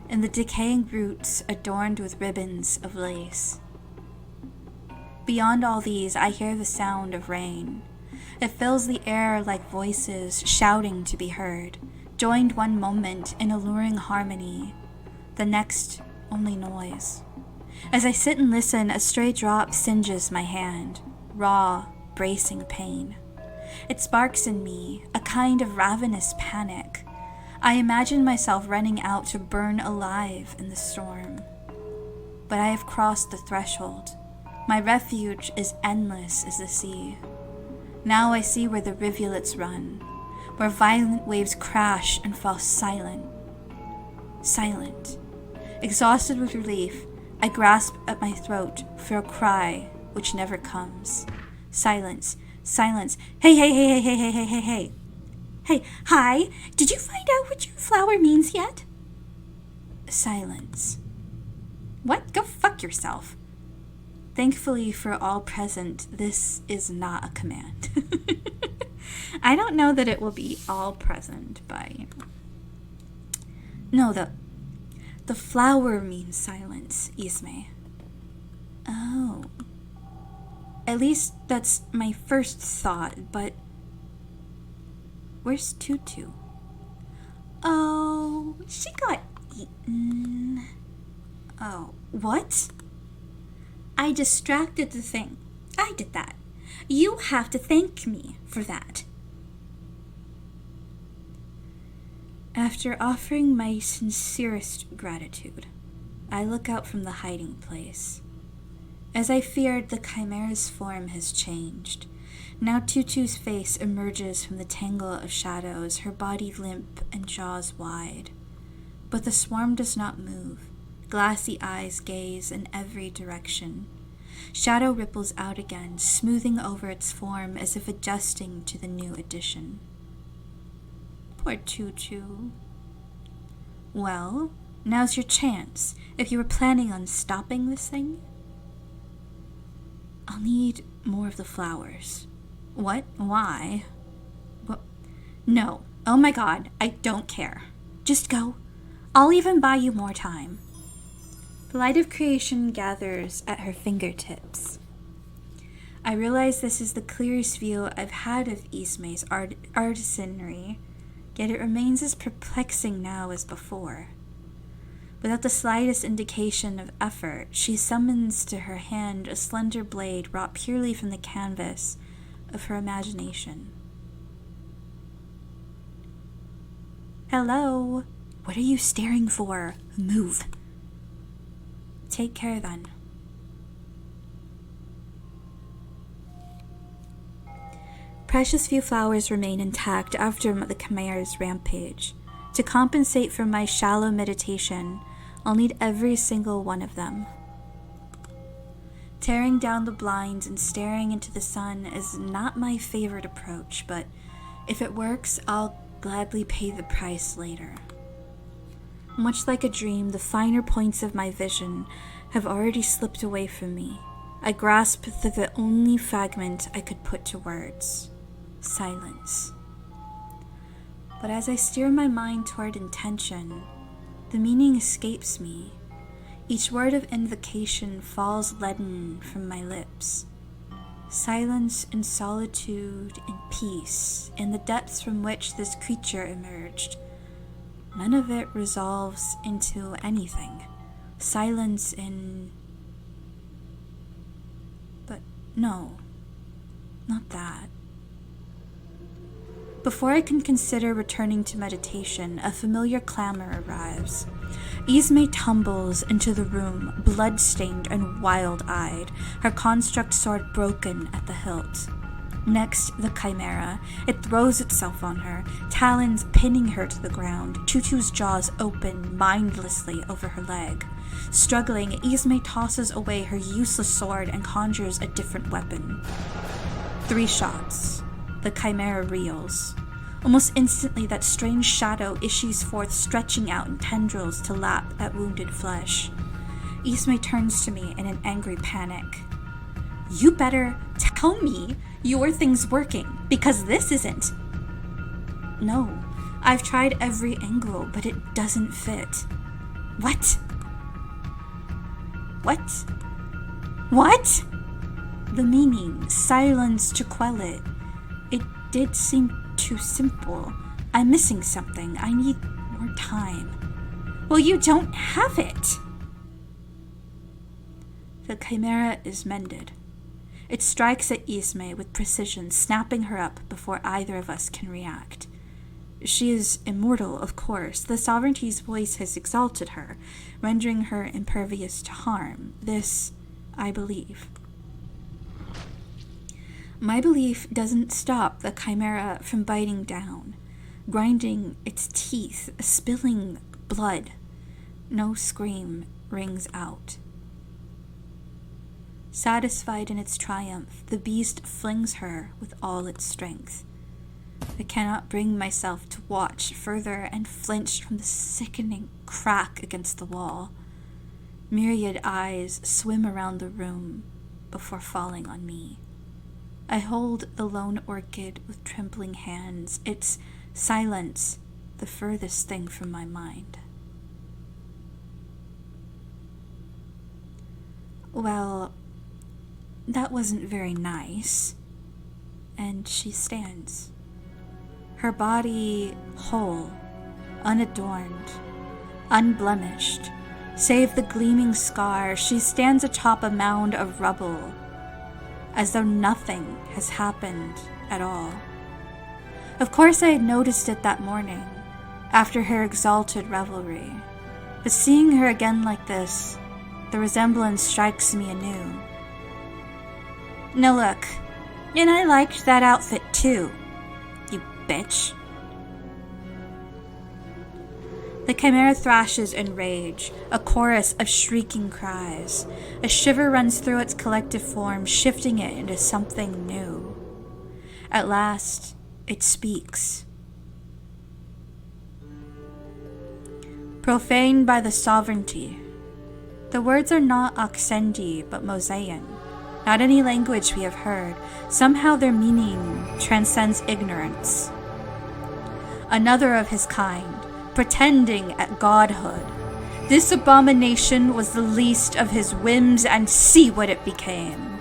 and the decaying roots adorned with ribbons of lace. Beyond all these, I hear the sound of rain. It fills the air like voices shouting to be heard, joined one moment in alluring harmony, the next only noise. As I sit and listen, a stray drop singes my hand, raw, bracing pain. It sparks in me a kind of ravenous panic. I imagine myself running out to burn alive in the storm. But I have crossed the threshold. My refuge is endless as the sea. Now I see where the rivulets run, where violent waves crash and fall silent. Silent. Exhausted with relief, I grasp at my throat for a cry which never comes. Silence. Silence. Hey, hey, hey, hey, hey, hey, hey, hey, hey. Hey, hi, did you find out what your flower means yet? Silence. What? Go fuck yourself. Thankfully for all present, this is not a command. I don't know that it will be all present, but no, the flower means silence, Isme. Oh. At least that's my first thought, but where's Tutu? Oh, she got eaten. Oh, what? I distracted the thing. I did that. You have to thank me for that. After offering my sincerest gratitude, I look out from the hiding place. As I feared, the chimera's form has changed. Now Tutu's face emerges from the tangle of shadows, her body limp and jaws wide. But the swarm does not move. Glassy eyes gaze in every direction. Shadow ripples out again, smoothing over its form as if adjusting to the new addition. Poor Tutu. Well, now's your chance, if you were planning on stopping this thing. I'll need more of the flowers. What? Why? What? No. Oh my god, I don't care. Just go. I'll even buy you more time. The light of creation gathers at her fingertips. I realize this is the clearest view I've had of Isme's artisanry, yet it remains as perplexing now as before. Without the slightest indication of effort, she summons to her hand a slender blade wrought purely from the canvas of her imagination. Hello? What are you staring for? Move. Take care then. Precious few flowers remain intact after the chimera's rampage. To compensate for my shallow meditation, I'll need every single one of them. Tearing down the blinds and staring into the sun is not my favorite approach, but if it works, I'll gladly pay the price later. Much like a dream, the finer points of my vision have already slipped away from me. I grasp the only fragment I could put to words: silence. But as I steer my mind toward intention, the meaning escapes me. Each word of invocation falls leaden from my lips. Silence and solitude and peace in the depths from which this creature emerged. None of it resolves into anything. Silence in... But no, not that. Before I can consider returning to meditation, a familiar clamor arrives. Isme tumbles into the room, blood-stained and wild-eyed, her construct sword broken at the hilt. Next, the chimera. It throws itself on her, talons pinning her to the ground, Tutu's jaws open mindlessly over her leg. Struggling, Ismay tosses away her useless sword and conjures a different weapon. 3 shots. The chimera reels. Almost instantly, that strange shadow issues forth, stretching out in tendrils to lap at wounded flesh. Ismay turns to me in an angry panic. You better tell me your thing's working, because this isn't. No, I've tried every angle, but it doesn't fit. What? What? The meaning, silence to quell it. It did seem too simple. I'm missing something. I need more time. Well, you don't have it. The chimera is mended. It strikes at Ismay with precision, snapping her up before either of us can react. She is immortal, of course. The sovereignty's voice has exalted her, rendering her impervious to harm. This, I believe. My belief doesn't stop the chimera from biting down, grinding its teeth, spilling blood. No scream rings out. Satisfied in its triumph, the beast flings her with all its strength. I cannot bring myself to watch further and flinch from the sickening crack against the wall. Myriad eyes swim around the room before falling on me. I hold the lone orchid with trembling hands, its silence the furthest thing from my mind. Well, that wasn't very nice. And she stands. Her body whole, unadorned, unblemished. Save the gleaming scar, she stands atop a mound of rubble, as though nothing has happened at all. Of course I had noticed it that morning, after her exalted revelry. But seeing her again like this, the resemblance strikes me anew. Now look, and I liked that outfit too, you bitch. The chimera thrashes in rage, a chorus of shrieking cries. A shiver runs through its collective form, shifting it into something new. At last, it speaks. Profaned by the sovereignty. The words are not Aksendi, but Mosaean. Not any language we have heard. Somehow their meaning transcends ignorance. Another of his kind, pretending at godhood. This abomination was the least of his whims, and see what it became.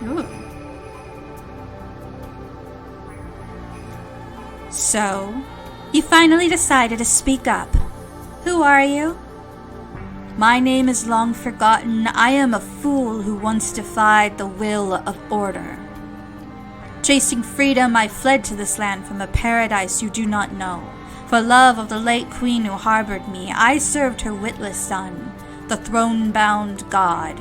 Ooh. So, you finally decided to speak up. Who are you? My name is long forgotten. I am a fool who once defied the will of order. Chasing freedom, I fled to this land from a paradise you do not know. For love of the late queen who harbored me, I served her witless son, the throne-bound god.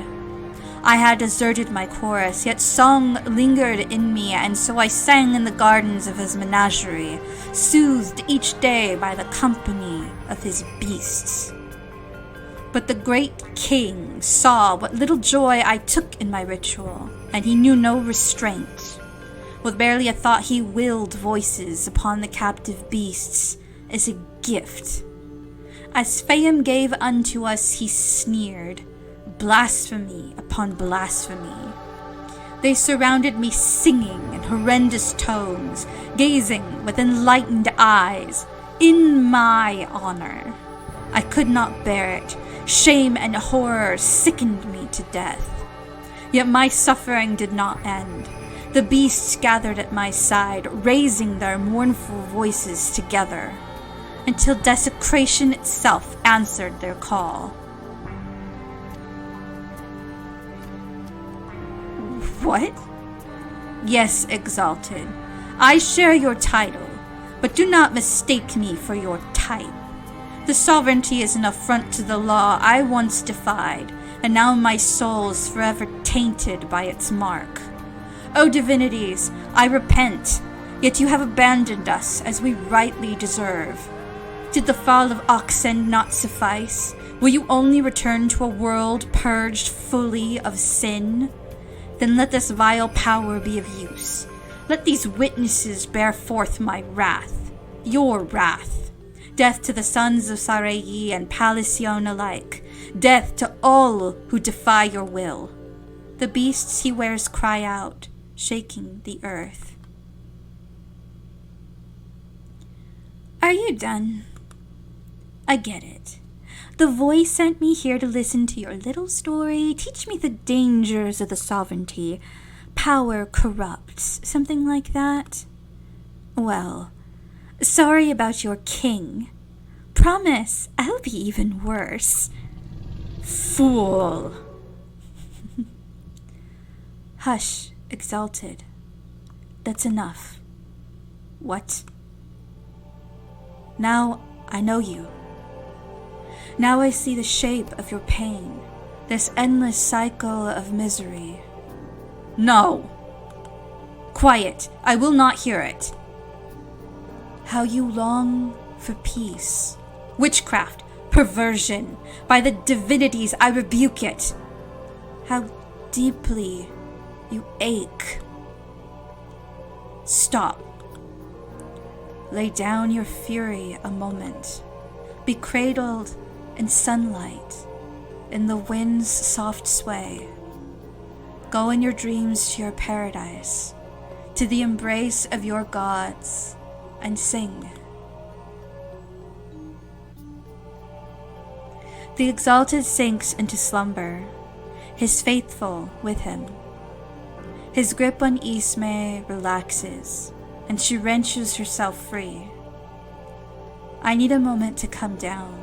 I had deserted my chorus, yet song lingered in me, and so I sang in the gardens of his menagerie, soothed each day by the company of his beasts. But the great king saw what little joy I took in my ritual, and he knew no restraint. With barely a thought, he willed voices upon the captive beasts as a gift. As Phaeum gave unto us, he sneered, blasphemy upon blasphemy. They surrounded me singing in horrendous tones, gazing with enlightened eyes, in my honor. I could not bear it. Shame and horror sickened me to death. Yet my suffering did not end. The beasts gathered at my side, raising their mournful voices together, until desecration itself answered their call. What? Yes, Exalted. I share your title, but do not mistake me for your type. The sovereignty is an affront to the law I once defied, and now my soul is forever tainted by its mark. O divinities, I repent, yet you have abandoned us as we rightly deserve. Did the fall of oxen not suffice? Will you only return to a world purged fully of sin? Then let this vile power be of use. Let these witnesses bear forth my wrath, your wrath. Death to the sons of Sarai and Palicion alike. Death to all who defy your will. The beasts he wears cry out, shaking the earth. Are you done? I get it. The voice sent me here to listen to your little story, teach me the dangers of the sovereignty. Power corrupts, something like that. Well, sorry about your king. Promise, I'll be even worse. Fool. Hush, exalted. That's enough. What? Now I know you. Now I see the shape of your pain, this endless cycle of misery. No! Quiet! I will not hear it! How you long for peace. Witchcraft, perversion. By the divinities, I rebuke it. How deeply you ache. Stop. Lay down your fury a moment. Be cradled in sunlight, in the wind's soft sway. Go in your dreams to your paradise, to the embrace of your gods, and sing. The exalted sinks into slumber, his faithful with him. His grip on Ismay relaxes, and she wrenches herself free. I need a moment to come down.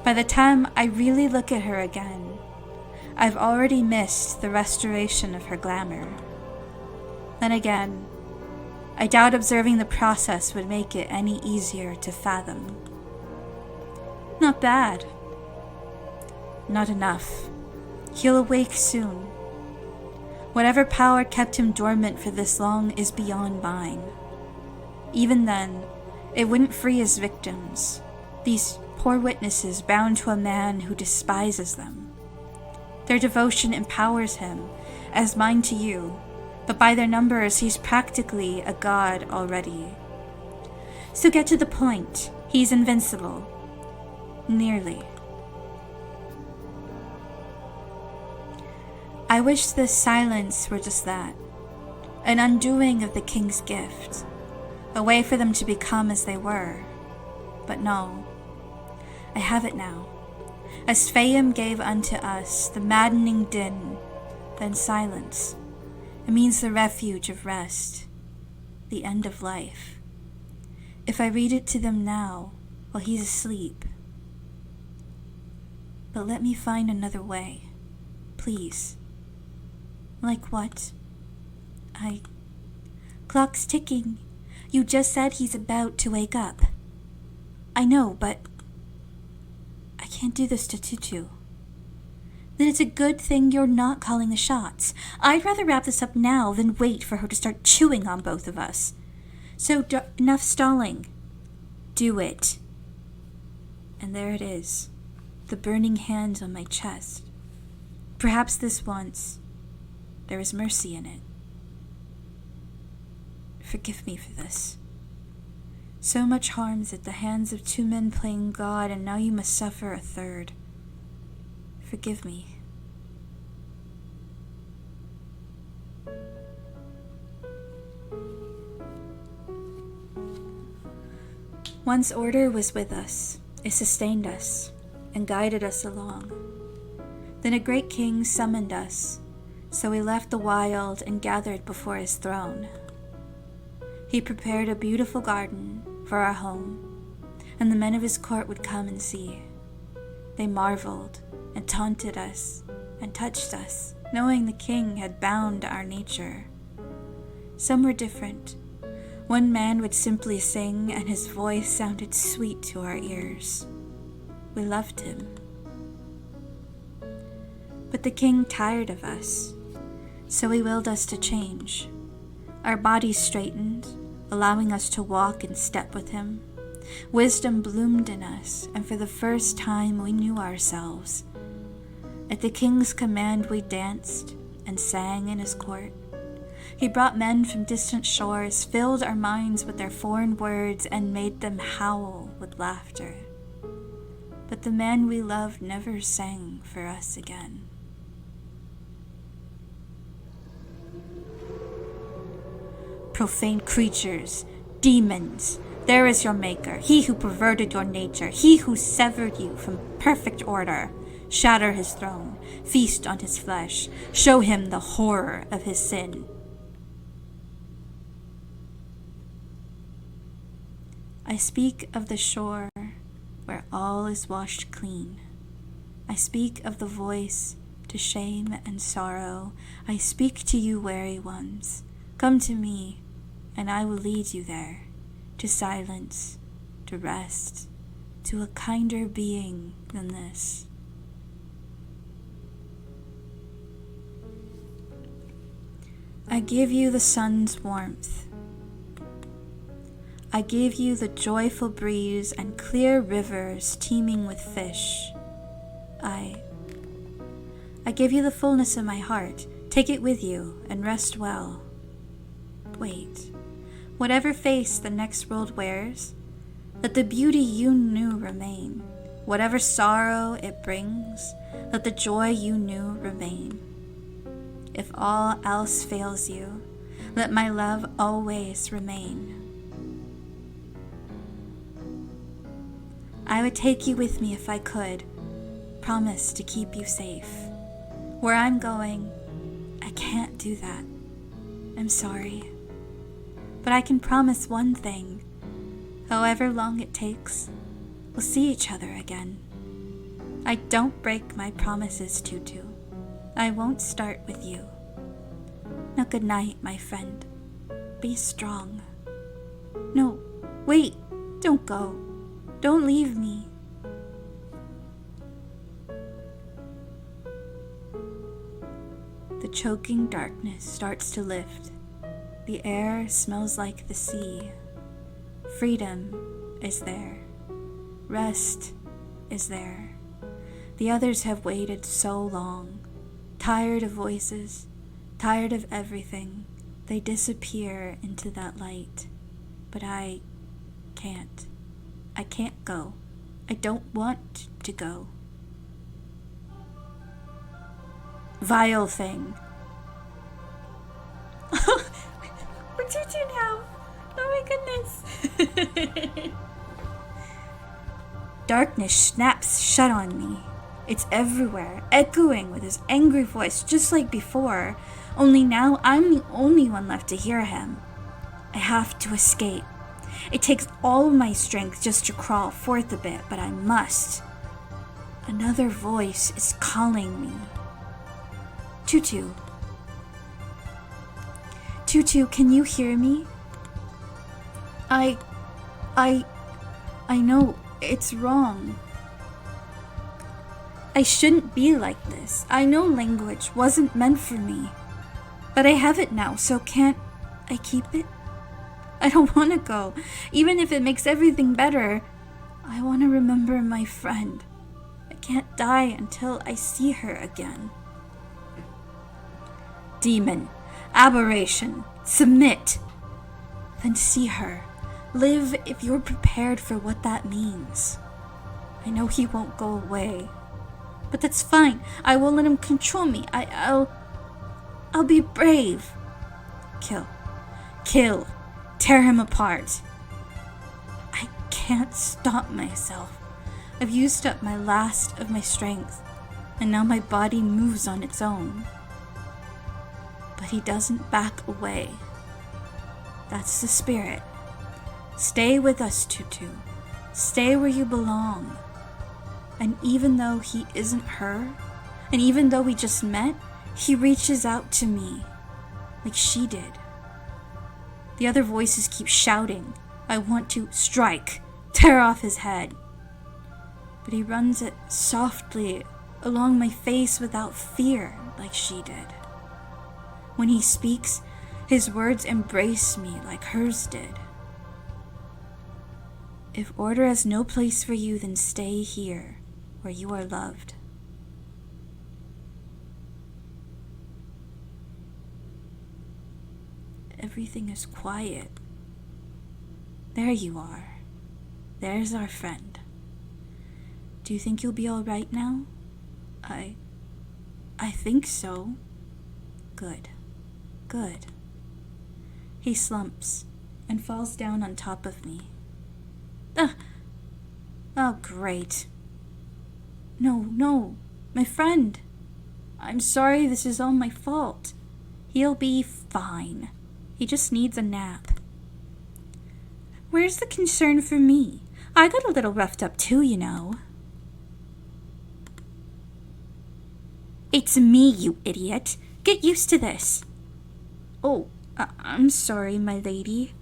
By the time I really look at her again, I've already missed the restoration of her glamour. Then again, I doubt observing the process would make it any easier to fathom. Not bad. Not enough. He'll awake soon. Whatever power kept him dormant for this long is beyond mine. Even then, it wouldn't free his victims, these poor witnesses bound to a man who despises them. Their devotion empowers him, as mine to you, but by their numbers he's practically a god already. So get to the point. He's invincible. Nearly. I wish this silence were just that, an undoing of the king's gift, a way for them to become as they were. But no, I have it now. As Fayum gave unto us the maddening din, then silence. It means the refuge of rest, the end of life. If I read it to them now, while he's asleep. But let me find another way, please. Like what? Clock's ticking. You just said he's about to wake up. I know, but I can't do this to Tutu. Then it's a good thing you're not calling the shots. I'd rather wrap this up now than wait for her to start chewing on both of us. So enough stalling. Do it. And there it is, the burning hand on my chest. Perhaps this once, there is mercy in it. Forgive me for this. So much harms at the hands of two men playing God, and now you must suffer a third. Forgive me. Once order was with us, it sustained us, and guided us along. Then a great king summoned us, so we left the wild and gathered before his throne. He prepared a beautiful garden for our home, and the men of his court would come and see. They marveled and taunted us and touched us, knowing the king had bound our nature. Some were different. One man would simply sing, and his voice sounded sweet to our ears. We loved him. But the king tired of us. So he willed us to change. Our bodies straightened, allowing us to walk in step with him. Wisdom bloomed in us, and for the first time we knew ourselves. At the king's command we danced and sang in his court. He brought men from distant shores, filled our minds with their foreign words, and made them howl with laughter. But the man we loved never sang for us again. Profane creatures, demons, there is your maker, he who perverted your nature, he who severed you from perfect order. Shatter his throne, feast on his flesh, show him the horror of his sin. I speak of the shore where all is washed clean. I speak of the voice to shame and sorrow. I speak to you, weary ones. Come to me, and I will lead you there, to silence, to rest, to a kinder being than this. I give you the sun's warmth. I give you the joyful breeze and clear rivers teeming with fish. I give you the fullness of my heart. Take it with you and rest well. Wait, whatever face the next world wears, let the beauty you knew remain. Whatever sorrow it brings, let the joy you knew remain. If all else fails you, let my love always remain. I would take you with me if I could, promise to keep you safe. Where I'm going, I can't do that. I'm sorry. But I can promise one thing. However long it takes, we'll see each other again. I don't break my promises, Tutu. I won't start with you. Now good night, my friend. Be strong. No, wait, don't go. Don't leave me. The choking darkness starts to lift. The air smells like the sea. Freedom is there. Rest is there. The others have waited so long. Tired of voices, tired of everything, they disappear into that light. But I can't. I can't go. I don't want to go. Vile thing. We're Tutu now. Oh my goodness. Darkness snaps shut on me. It's everywhere, echoing with his angry voice just like before, only now I'm the only one left to hear him. I have to escape. It takes all of my strength just to crawl forth a bit, but I must. Another voice is calling me. Tutu. Tutu, can you hear me? I know it's wrong. I shouldn't be like this. I know language wasn't meant for me. But I have it now, so can't I keep it? I don't want to go. Even if it makes everything better, I want to remember my friend. I can't die until I see her again. Demon, aberration, submit. Then see her. Live if you're prepared for what that means. I know he won't go away. But that's fine. I won't let him control me. I'll be brave. Kill. Kill. Tear him apart. I can't stop myself. I've used up my last of my strength, and now my body moves on its own. But he doesn't back away. That's the spirit. Stay with us, Tutu. Stay where you belong. And even though he isn't her, and even though we just met, he reaches out to me, like she did. The other voices keep shouting, I want to strike, tear off his head. But he runs it softly along my face without fear, like she did. When he speaks, his words embrace me like hers did. If order has no place for you, then stay here, where you are loved. Everything is quiet. There you are. There's our friend. Do you think you'll be all right now? I think so. Good. Good. He slumps and falls down on top of me. Oh, great. No, my friend. I'm sorry, this is all my fault. He'll be fine. He just needs a nap. Where's the concern for me? I got a little roughed up too, you know. It's me, you idiot. Get used to this. Oh, I'm sorry, my lady.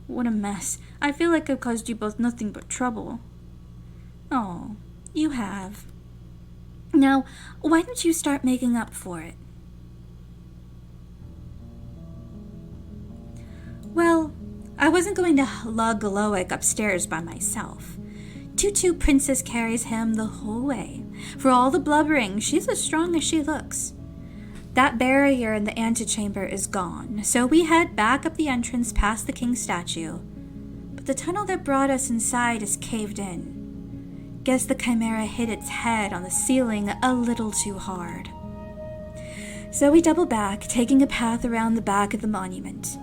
What a mess. I feel like I've caused you both nothing but trouble. Oh, you have. Now, why don't you start making up for it? Well, I wasn't going to lug Loic upstairs by myself. Tutu Princess carries him the whole way. For all the blubbering, she's as strong as she looks. That barrier in the antechamber is gone, so we head back up the entrance past the king's statue. But the tunnel that brought us inside is caved in. Guess the chimera hit its head on the ceiling a little too hard. So we double back, taking a path around the back of the monument.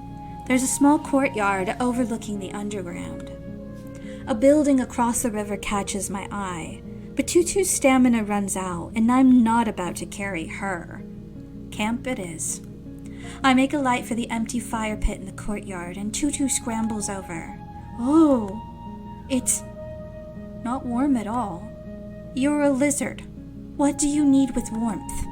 There's a small courtyard overlooking the underground. A building across the river catches my eye, but Tutu's stamina runs out, and I'm not about to carry her. Camp it is. I make a light for the empty fire pit in the courtyard, and Tutu scrambles over. Oh, it's not warm at all. You're a lizard. What do you need with warmth?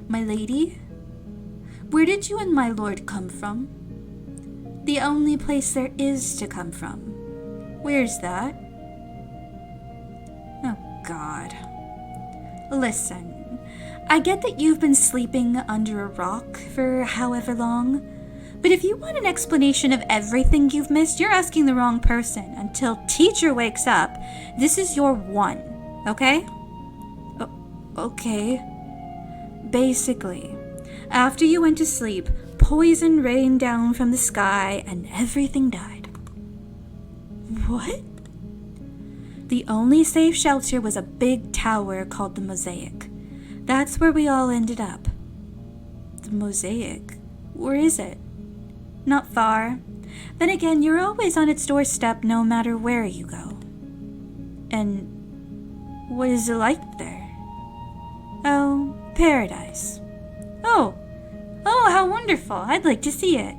My lady? Where did you and my lord come from? The only place there is to come from. Where's that? Oh, God. Listen, I get that you've been sleeping under a rock for however long, but if you want an explanation of everything you've missed, you're asking the wrong person. Until teacher wakes up, this is your one, okay? Okay. Basically, after you went to sleep, poison rained down from the sky and everything died. What? The only safe shelter was a big tower called the Mosaic. That's where we all ended up. The Mosaic? Where is it? Not far. Then again, you're always on its doorstep no matter where you go. And what is it like there? Oh, paradise. Oh, how wonderful. I'd like to see it.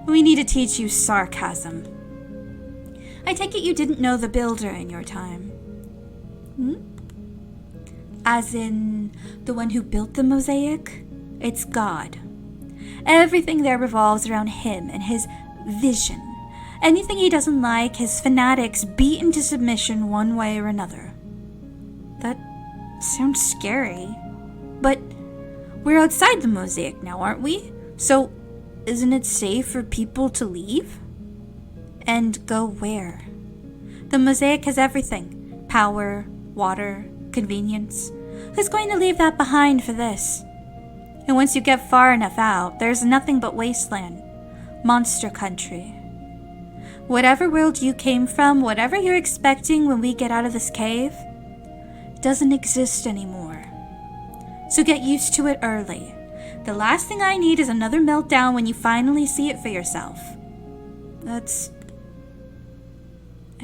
We need to teach you sarcasm. I take it you didn't know the builder in your time. As in, the one who built the mosaic? It's God. Everything there revolves around him and his vision. Anything he doesn't like, his fanatics beat into submission one way or another. That sounds scary. But we're outside the mosaic now, aren't we? So, isn't it safe for people to leave? And go where? The mosaic has everything. Power, water, convenience. Who's going to leave that behind for this? And once you get far enough out, there's nothing but wasteland. Monster country. Whatever world you came from, whatever you're expecting when we get out of this cave, doesn't exist anymore. So get used to it early. The last thing I need is another meltdown when you finally see it for yourself. I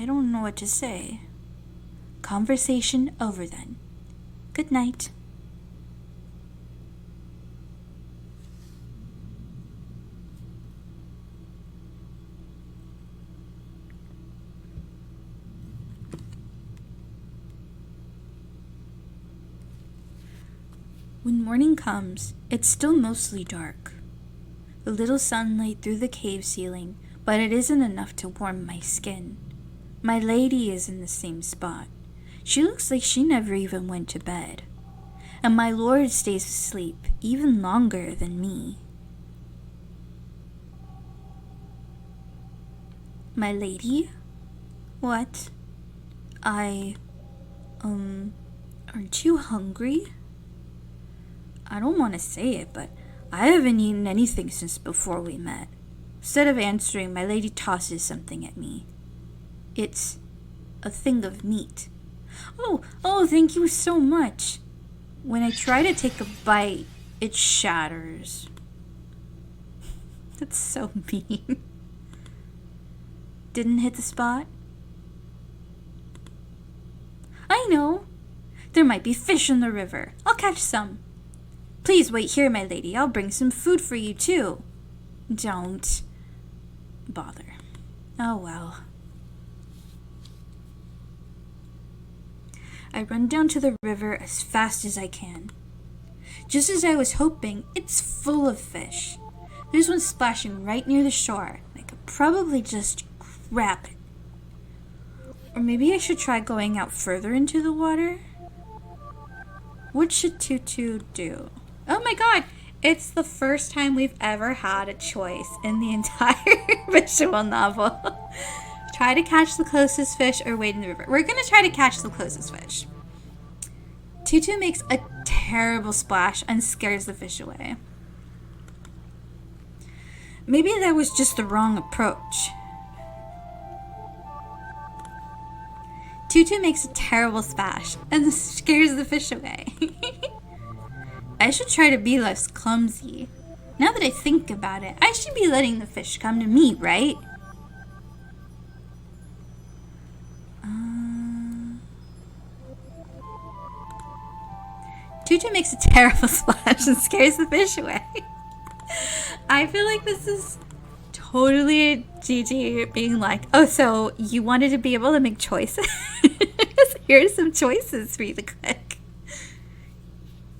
don't know what to say. Conversation over then. Good night. When morning comes, it's still mostly dark. A little sunlight through the cave ceiling, but it isn't enough to warm my skin. My lady is in the same spot. She looks like she never even went to bed. And my lord stays asleep even longer than me. My lady? What? Aren't you hungry? I don't want to say it, but I haven't eaten anything since before we met. Instead of answering, my lady tosses something at me. It's a thing of meat. Oh, thank you so much. When I try to take a bite, it shatters. That's so mean. Didn't hit the spot? I know. There might be fish in the river. I'll catch some. Please wait here, my lady. I'll bring some food for you, too. Don't bother. Oh, well. I run down to the river as fast as I can. Just as I was hoping, it's full of fish. There's one splashing right near the shore. I could probably just grab it. Or maybe I should try going out further into the water? What should Tutu do? Oh my god! It's the first time we've ever had a choice in the entire visual novel. Try to catch the closest fish or wade in the river. We're gonna try to catch the closest fish. Tutu makes a terrible splash and scares the fish away. Maybe that was just the wrong approach. Tutu makes a terrible splash and scares the fish away. I should try to be less clumsy. Now that I think about it, I should be letting the fish come to me, right? Tutu makes a terrible splash and scares the fish away. I feel like this is totally Gigi being like, oh, so you wanted to be able to make choices? Here's some choices for you to click.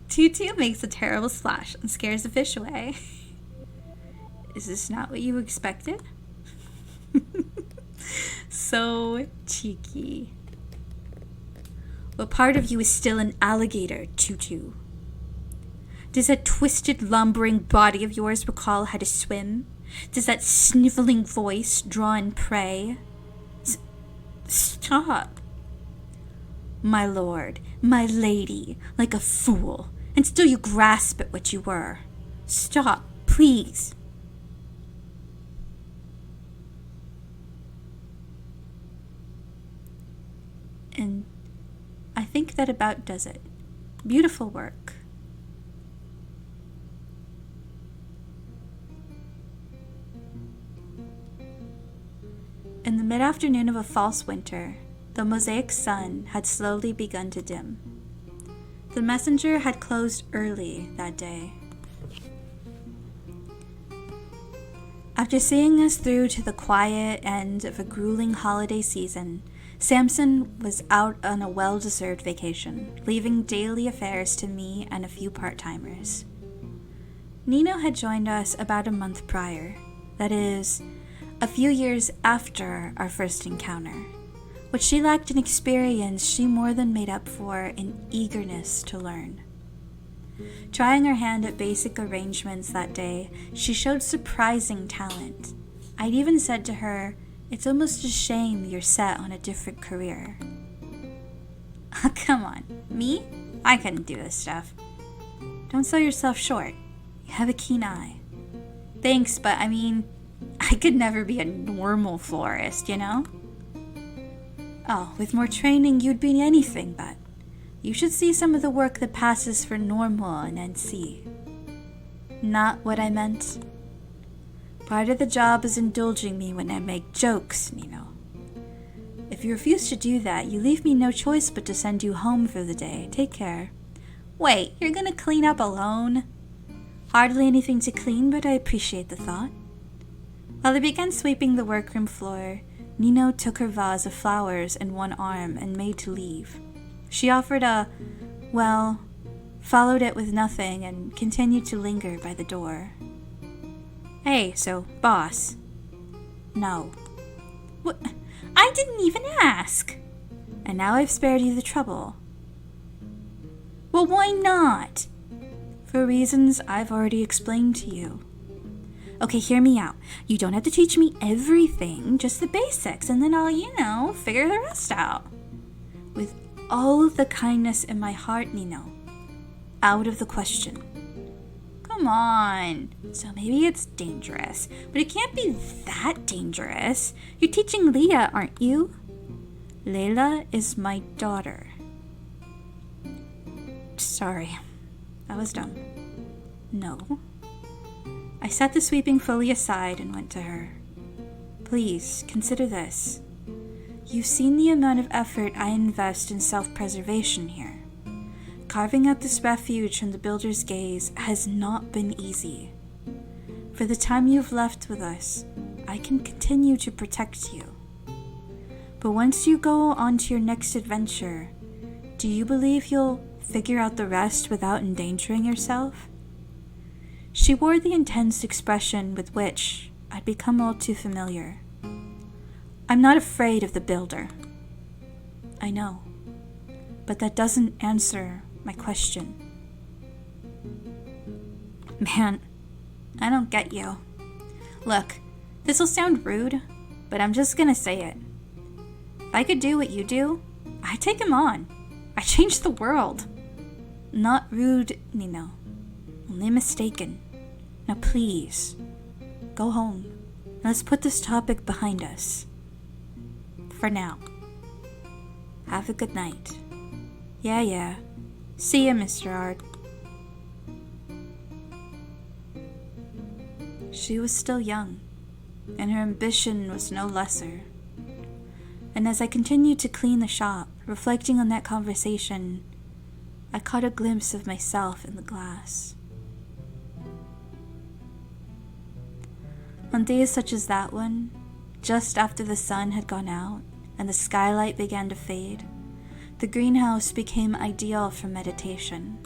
Tutu makes a terrible splash and scares the fish away. Is this not what you expected? So cheeky. What part of you is still an alligator, Tutu? Does that twisted, lumbering body of yours recall how to swim? Does that sniveling voice draw in prey? Stop. My lord, my lady, like a fool, and still you grasp at what you were. Stop, please. And I think that about does it. Beautiful work. In the mid-afternoon of a false winter, the mosaic sun had slowly begun to dim. The messenger had closed early that day. After seeing us through to the quiet end of a grueling holiday season, Samson was out on a well-deserved vacation, leaving daily affairs to me and a few part-timers. Nino had joined us about a month prior, that is, a few years after our first encounter. What she lacked in experience, she more than made up for in eagerness to learn. Trying her hand at basic arrangements that day, she showed surprising talent. I'd even said to her, "It's almost a shame you're set on a different career." Oh, come on, me? I couldn't do this stuff. Don't sell yourself short. You have a keen eye. Thanks, but I mean, I could never be a normal florist, you know? Oh, with more training, you'd be anything but. You should see some of the work that passes for normal in NC. Not what I meant. Part of the job is indulging me when I make jokes, Nino. If you refuse to do that, you leave me no choice but to send you home for the day. Take care. Wait, you're gonna clean up alone? Hardly anything to clean, but I appreciate the thought. While I began sweeping the workroom floor, Nino took her vase of flowers in one arm and made to leave. She offered followed it with nothing and continued to linger by the door. Hey, so, boss. No. What? I didn't even ask. And now I've spared you the trouble. Well, why not? For reasons I've already explained to you. Okay, hear me out. You don't have to teach me everything, just the basics, and then I'll, figure the rest out. With all of the kindness in my heart, Nino. Out of the question. Come on. So maybe it's dangerous, but it can't be that dangerous. You're teaching Leah, aren't you? Layla is my daughter. Sorry, that was dumb. No. I set the sweeping fully aside and went to her. Please, consider this. You've seen the amount of effort I invest in self-preservation here. Carving out this refuge from the builder's gaze has not been easy. For the time you've left with us, I can continue to protect you. But once you go on to your next adventure, do you believe you'll figure out the rest without endangering yourself? She wore the intense expression with which I'd become all too familiar. I'm not afraid of the builder. I know, but that doesn't answer my question. Man, I don't get you. Look, this'll sound rude, but I'm just gonna say it. If I could do what you do, I'd take him on. I'd change the world. Not rude, Nino. Only mistaken. Now please, go home. Let's put this topic behind us. For now. Have a good night. Yeah. See ya, Mr. Ard. She was still young, and her ambition was no lesser. And as I continued to clean the shop, reflecting on that conversation, I caught a glimpse of myself in the glass. On days such as that one, just after the sun had gone out and the skylight began to fade, the greenhouse became ideal for meditation.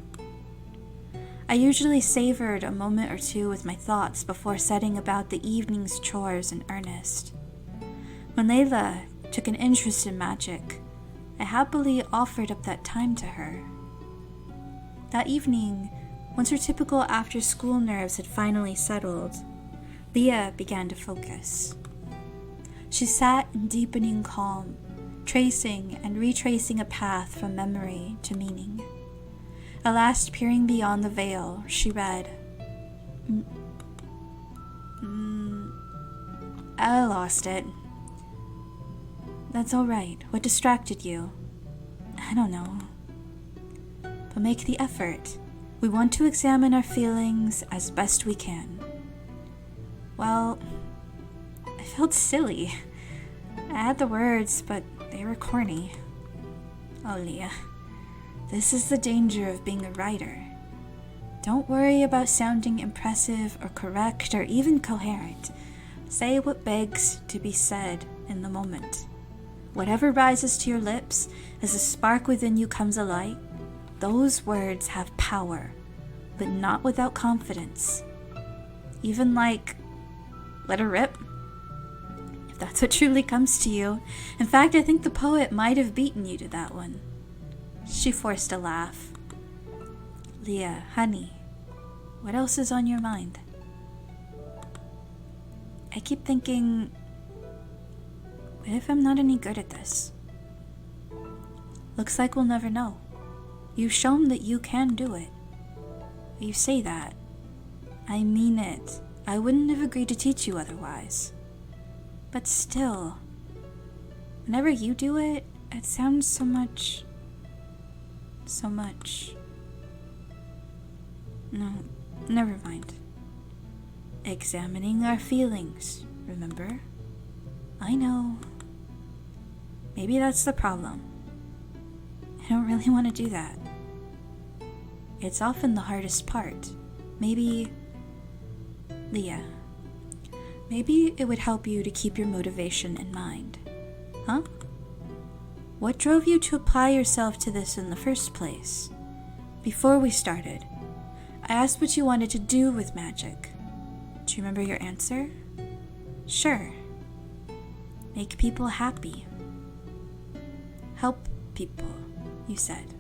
I usually savored a moment or two with my thoughts before setting about the evening's chores in earnest. When Layla took an interest in magic, I happily offered up that time to her. That evening, once her typical after-school nerves had finally settled, Leah began to focus. She sat in deepening calm, tracing and retracing a path from memory to meaning. At last, peering beyond the veil, she read, I lost it. That's all right. What distracted you? I don't know. But make the effort. We want to examine our feelings as best we can. Well, I felt silly. I had the words, but they were corny. Oh, Leah, this is the danger of being a writer. Don't worry about sounding impressive or correct or even coherent. Say what begs to be said in the moment. Whatever rises to your lips as a spark within you comes alight, those words have power, but not without confidence. Even like, let her rip, if that's what truly comes to you. In fact, I think the poet might have beaten you to that one. She forced a laugh. Leah, honey, what else is on your mind? I keep thinking, what if I'm not any good at this? Looks like we'll never know. You've shown that you can do it. You say that. I mean it. I wouldn't have agreed to teach you otherwise. But still, whenever you do it, it sounds so much. No, never mind. Examining our feelings, remember? I know. Maybe that's the problem. I don't really want to do that. It's often the hardest part. Maybe, Leah, maybe it would help you to keep your motivation in mind. Huh? What drove you to apply yourself to this in the first place? Before we started, I asked what you wanted to do with magic. Do you remember your answer? Sure. Make people happy. Help people, you said.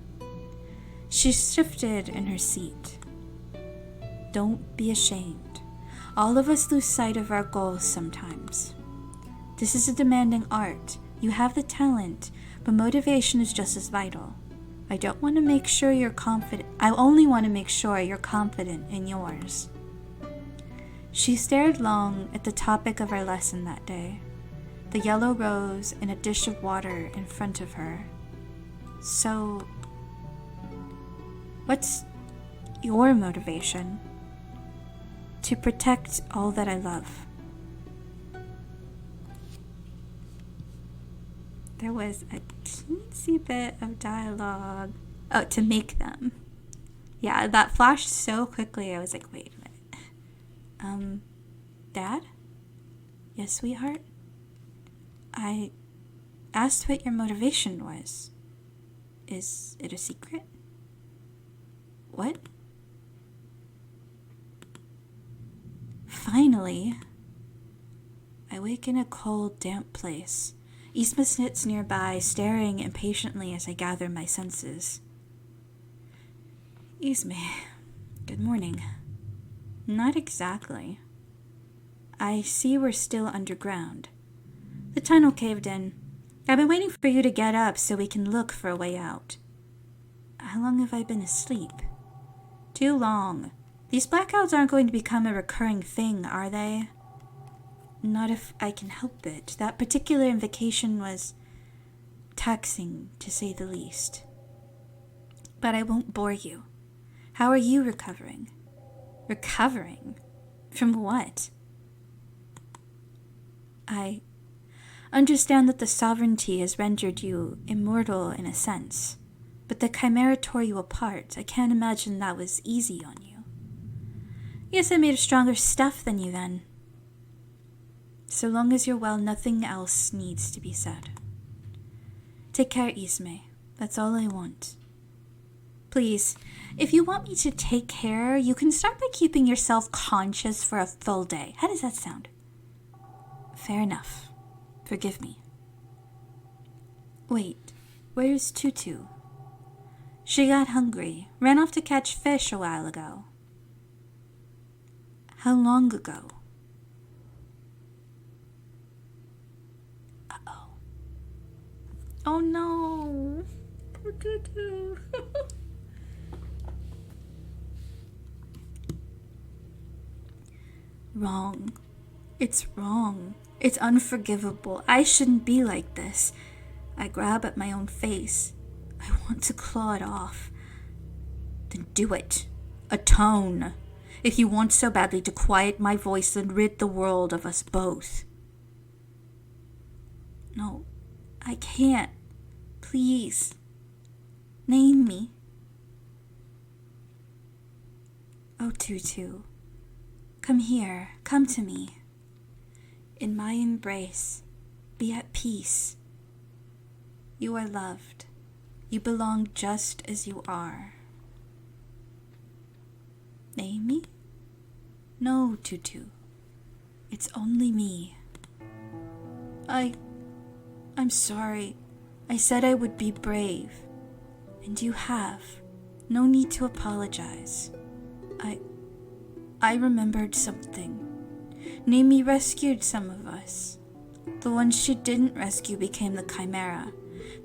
She shifted in her seat. Don't be ashamed. All of us lose sight of our goals sometimes. This is a demanding art. You have the talent, but motivation is just as vital. I don't want to make sure you're confident. I only want to make sure you're confident in yours. She stared long at the topic of our lesson that day, the yellow rose and a dish of water in front of her. So, what's your motivation? To protect all that I love. There was a teensy bit of dialogue. Oh, to make them. Yeah, that flashed so quickly. I was like, wait a minute. Dad? Yes, sweetheart? I asked what your motivation was. Is it a secret? What? Finally, I wake in a cold, damp place. Isma sits nearby, staring impatiently as I gather my senses. Isma, good morning. Not exactly. I see we're still underground. The tunnel caved in. I've been waiting for you to get up so we can look for a way out. How long have I been asleep? Too long. These blackouts aren't going to become a recurring thing, are they? Not if I can help it. That particular invocation was taxing, to say the least. But I won't bore you. How are you recovering? Recovering? From what? I understand that the sovereignty has rendered you immortal in a sense, but the chimera tore you apart. I can't imagine that was easy on you. Yes, I made of stronger stuff than you then. So long as you're well, nothing else needs to be said. Take care, Isme. That's all I want. Please, if you want me to take care, you can start by keeping yourself conscious for a full day. How does that sound? Fair enough. Forgive me. Wait, where's Tutu? She got hungry, ran off to catch fish a while ago. How long ago? Uh-oh. Oh no! Poor Tutu. Wrong. It's wrong. It's unforgivable. I shouldn't be like this. I grab at my own face. I want to claw it off. Then do it. Atone. If you want so badly to quiet my voice and rid the world of us both. No, I can't. Please. Name me. Oh, Tutu. Come here. Come to me. In my embrace, be at peace. You are loved. You belong just as you are. Name me? No, Tutu. It's only me. I'm sorry. I said I would be brave. And you have. No need to apologize. I remembered something. Nami rescued some of us. The ones she didn't rescue became the Chimera.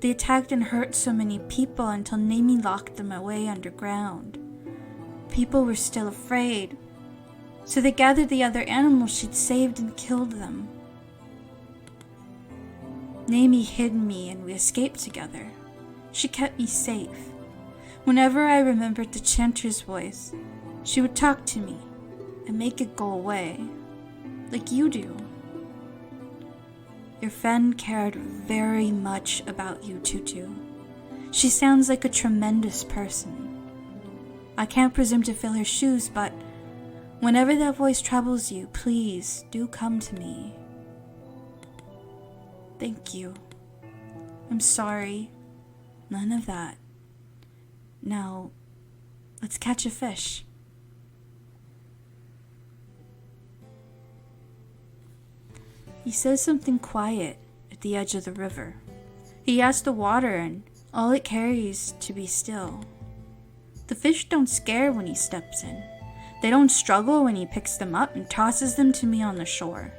They attacked and hurt so many people until Nami locked them away underground. People were still afraid, so they gathered the other animals she'd saved and killed them. Nami hid me and we escaped together. She kept me safe. Whenever I remembered the chanter's voice, she would talk to me and make it go away, like you do. Your friend cared very much about you, Tutu. She sounds like a tremendous person. I can't presume to fill her shoes, but whenever that voice troubles you, please do come to me. Thank you. I'm sorry. None of that. Now, let's catch a fish. He says something quiet, at the edge of the river. He asks the water, and all it carries to be still. The fish don't scare when he steps in. They don't struggle when he picks them up and tosses them to me on the shore.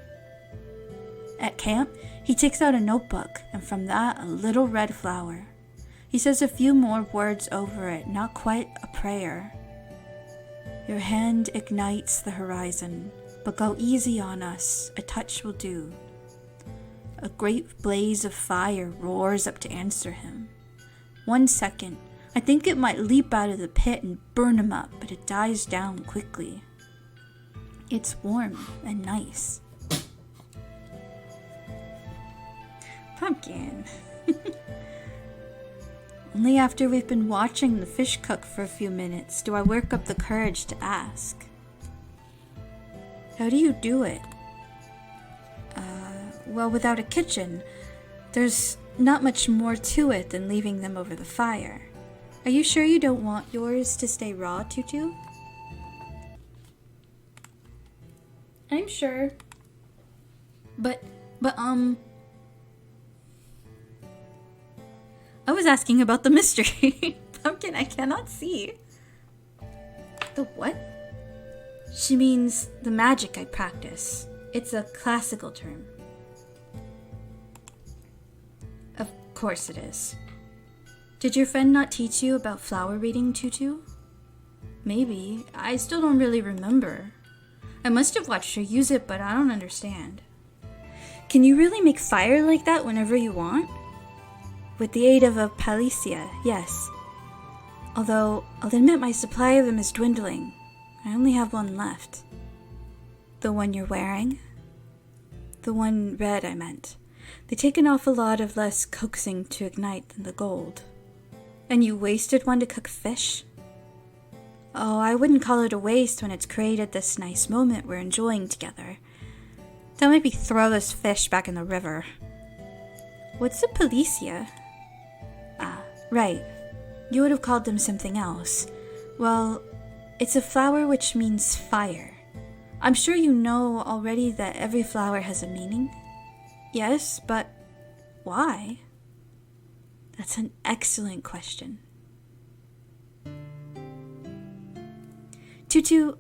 At camp, he takes out a notebook, and from that, a little red flower. He says a few more words over it, not quite a prayer. Your hand ignites the horizon, but go easy on us, a touch will do. A great blaze of fire roars up to answer him. 1 second, I think it might leap out of the pit and burn him up, but it dies down quickly. It's warm and nice. Pumpkin. Only after we've been watching the fish cook for a few minutes do I work up the courage to ask. How do you do it? Well, without a kitchen, there's not much more to it than leaving them over the fire. Are you sure you don't want yours to stay raw, Tutu? I'm sure. But, I was asking about the mystery. Pumpkin, I cannot see. The what? She means the magic I practice. It's a classical term. Of course it is. Did your friend not teach you about flower reading, Tutu? Maybe. I still don't really remember. I must have watched her use it, but I don't understand. Can you really make fire like that whenever you want? With the aid of a palicia, yes. Although, I'll admit my supply of them is dwindling. I only have one left. The one you're wearing? The one red, I meant. They take an awful lot of less coaxing to ignite than the gold. And you wasted one to cook fish? Oh, I wouldn't call it a waste when it's created this nice moment we're enjoying together. Don't make me throw this fish back in the river. What's a palicia? Ah, right. You would have called them something else. Well, it's a flower which means fire. I'm sure you know already that every flower has a meaning. Yes, but why? That's an excellent question. Tutu,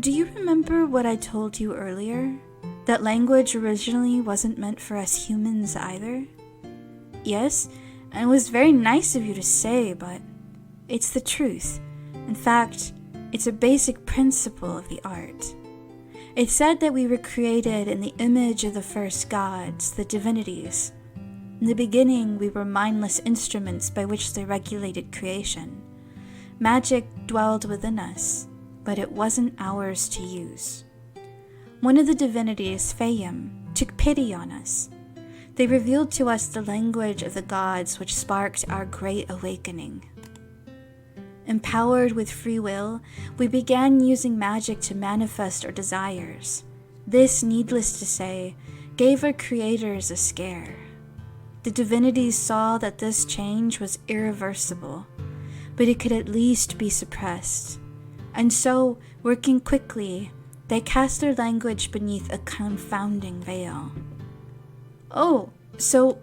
do you remember what I told you earlier? That language originally wasn't meant for us humans either? Yes, and it was very nice of you to say, but it's the truth. In fact, it's a basic principle of the art. It's said that we were created in the image of the first gods, the divinities. In the beginning, we were mindless instruments by which they regulated creation. Magic dwelled within us, but it wasn't ours to use. One of the divinities, Fayum, took pity on us. They revealed to us the language of the gods which sparked our great awakening. Empowered with free will, we began using magic to manifest our desires. This, needless to say, gave our creators a scare. The divinities saw that this change was irreversible, but it could at least be suppressed. And so, working quickly, they cast their language beneath a confounding veil. Oh, so...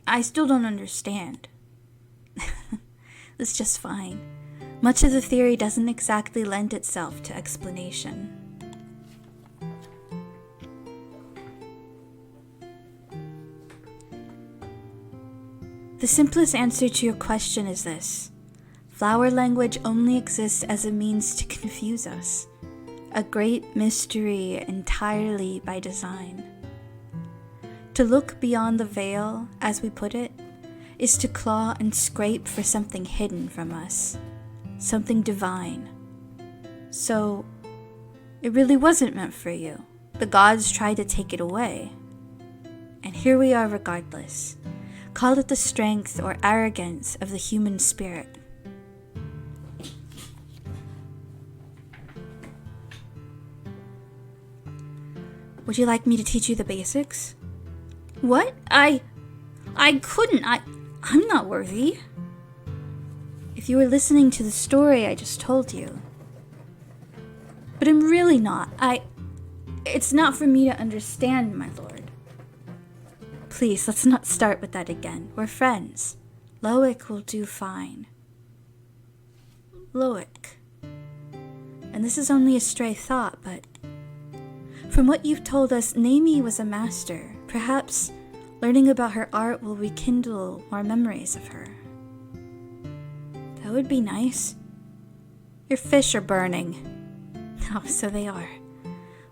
I still don't understand. That's just fine. Much of the theory doesn't exactly lend itself to explanation. The simplest answer to your question is this. Flower language only exists as a means to confuse us. A great mystery entirely by design. To look beyond the veil, as we put it, is to claw and scrape for something hidden from us, something divine. So, it really wasn't meant for you. The gods tried to take it away. And here we are regardless. Call it the strength or arrogance of the human spirit. Would you like me to teach you the basics? What? I couldn't. I'm not worthy. If you were listening to the story I just told you. But I'm really not. It's not for me to understand, my lord. Please, let's not start with that again. We're friends. Loic will do fine. Loic. And this is only a stray thought, but from what you've told us, Naomi was a master. Perhaps learning about her art will rekindle more memories of her. That would be nice. Your fish are burning. Oh, so they are.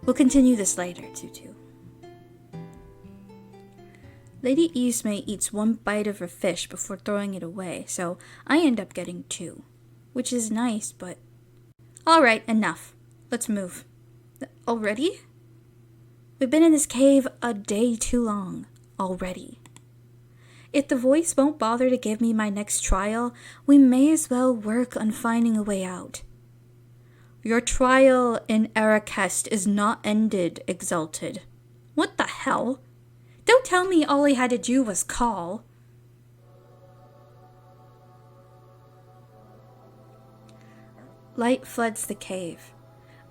We'll continue this later, Tutu. Lady Ismay eats one bite of her fish before throwing it away, so I end up getting 2. Which is nice, but... Alright, enough. Let's move. Already? We've been in this cave a day too long. Already. If the voice won't bother to give me my next trial, we may as well work on finding a way out. Your trial in Arrakest is not ended, Exalted. What the hell? Don't tell me all I had to do was call. Light floods the cave.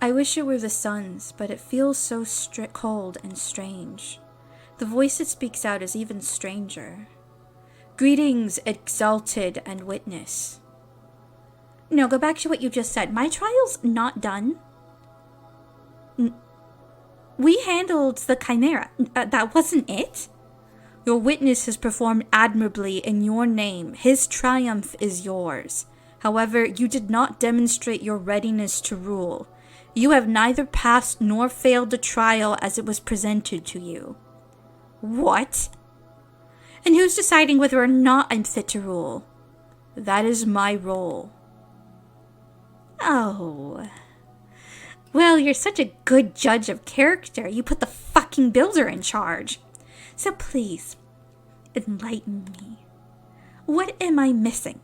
I wish it were the sun's, but it feels so cold and strange. The voice it speaks out is even stranger. Greetings, Exalted and Witness. No, go back to what you just said. My trial's not done. We handled the Chimera. That wasn't it? Your witness has performed admirably in your name. His triumph is yours. However, you did not demonstrate your readiness to rule. You have neither passed nor failed the trial as it was presented to you. What? And who's deciding whether or not I'm fit to rule? That is my role. Oh. Well, you're such a good judge of character. You put the fucking builder in charge. So please, enlighten me. What am I missing?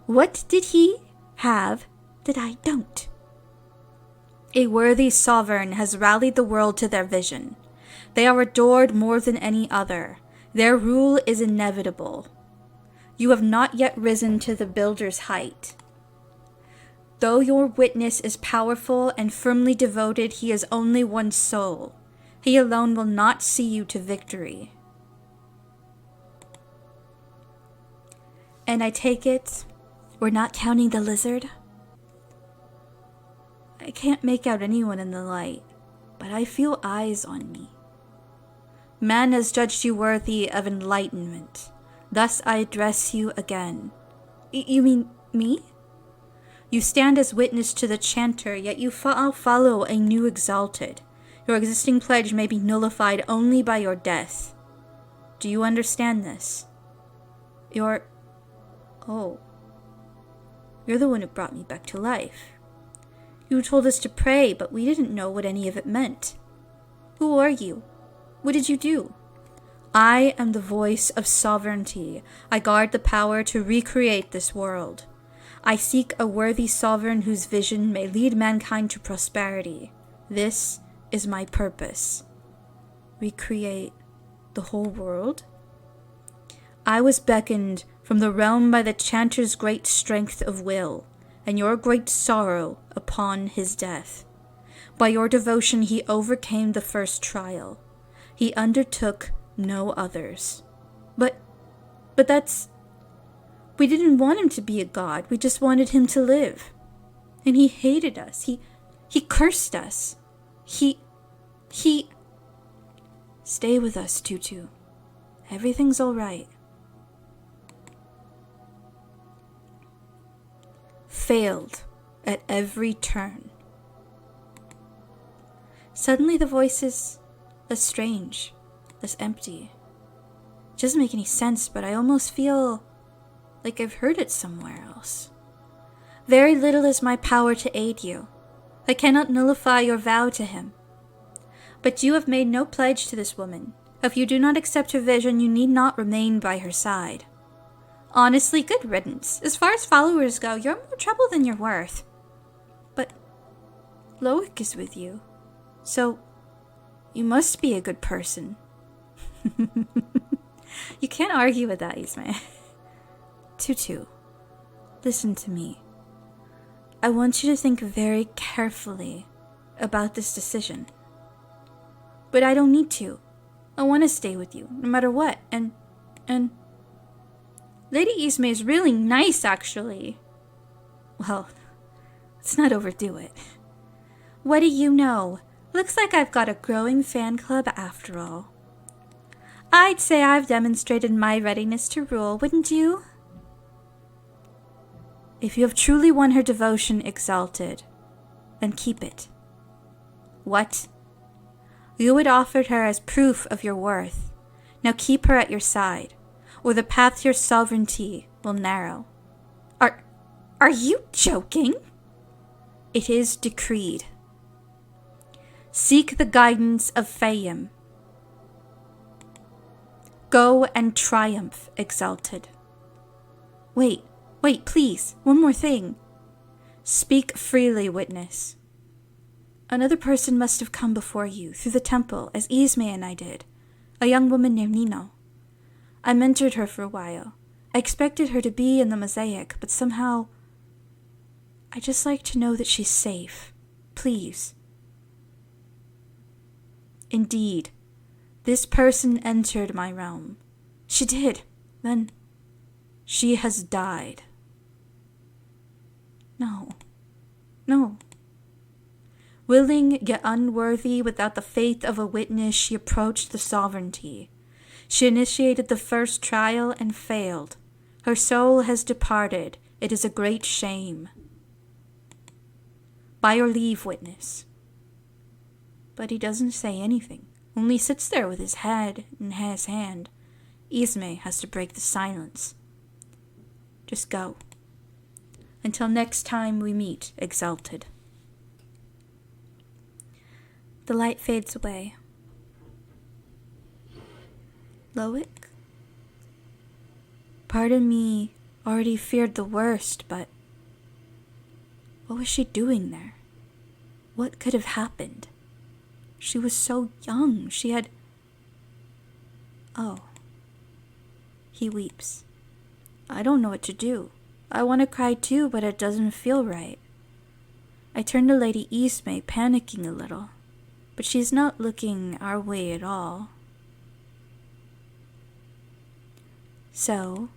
What did he have that I don't? A worthy sovereign has rallied the world to their vision. They are adored more than any other. Their rule is inevitable. You have not yet risen to the builder's height. Though your witness is powerful and firmly devoted, he is only one soul. He alone will not see you to victory. And I take it, we're not counting the lizard? I can't make out anyone in the light, but I feel eyes on me. Man has judged you worthy of enlightenment. Thus I address you again. You mean me? You stand as witness to the chanter, yet you follow a new Exalted. Your existing pledge may be nullified only by your death. Do you understand this? Oh. You're the one who brought me back to life. You told us to pray, but we didn't know what any of it meant. Who are you? What did you do? I am the voice of sovereignty. I guard the power to recreate this world. I seek a worthy sovereign whose vision may lead mankind to prosperity. This is my purpose. Recreate the whole world? I was beckoned from the realm by the chanter's great strength of will, and your great sorrow upon his death. By your devotion he overcame the first trial. He undertook no others. But that's... We didn't want him to be a god. We just wanted him to live. And he hated us. He cursed us. He... Stay with us, Tutu. Everything's all right. Failed at every turn. Suddenly the voice is less strange, less empty. It doesn't make any sense, but I almost feel like I've heard it somewhere else. Very little is my power to aid you. I cannot nullify your vow to him. But you have made no pledge to this woman. If you do not accept her vision, you need not remain by her side. Honestly, good riddance. As far as followers go, you're more trouble than you're worth. But Loic is with you, so you must be a good person. You can't argue with that, Ismay. Tutu, listen to me. I want you to think very carefully about this decision. But I don't need to. I want to stay with you, no matter what. And Lady Isme is really nice, actually. Well, let's not overdo it. What do you know? Looks like I've got a growing fan club after all. I'd say I've demonstrated my readiness to rule, wouldn't you? If you have truly won her devotion, Exalted, then keep it. What? You had offered her as proof of your worth. Now keep her at your side, or the path to your sovereignty will narrow. Are you joking? It is decreed. Seek the guidance of Fayim. Go and triumph, Exalted. Wait, please, one more thing. Speak freely, witness. Another person must have come before you, through the temple, as Isme and I did. A young woman named Nino. I mentored her for a while. I expected her to be in the mosaic, but somehow... I'd just like to know that she's safe. Please. Indeed, this person entered my realm. She did. Then she has died. No. Willing yet unworthy, without the faith of a witness, she approached the sovereignty. She initiated the first trial and failed. Her soul has departed. It is a great shame. By your leave, witness. But he doesn't say anything, only sits there with his head in his hand. Isme has to break the silence. Just go. Until next time we meet, Exalted. The light fades away. Loic? Part of me already feared the worst, but what was she doing there? What could have happened? She was so young. She had... Oh. He weeps. I don't know what to do. I want to cry too, but it doesn't feel right. I turn to Lady Isme, panicking a little, but she's not looking our way at all. So,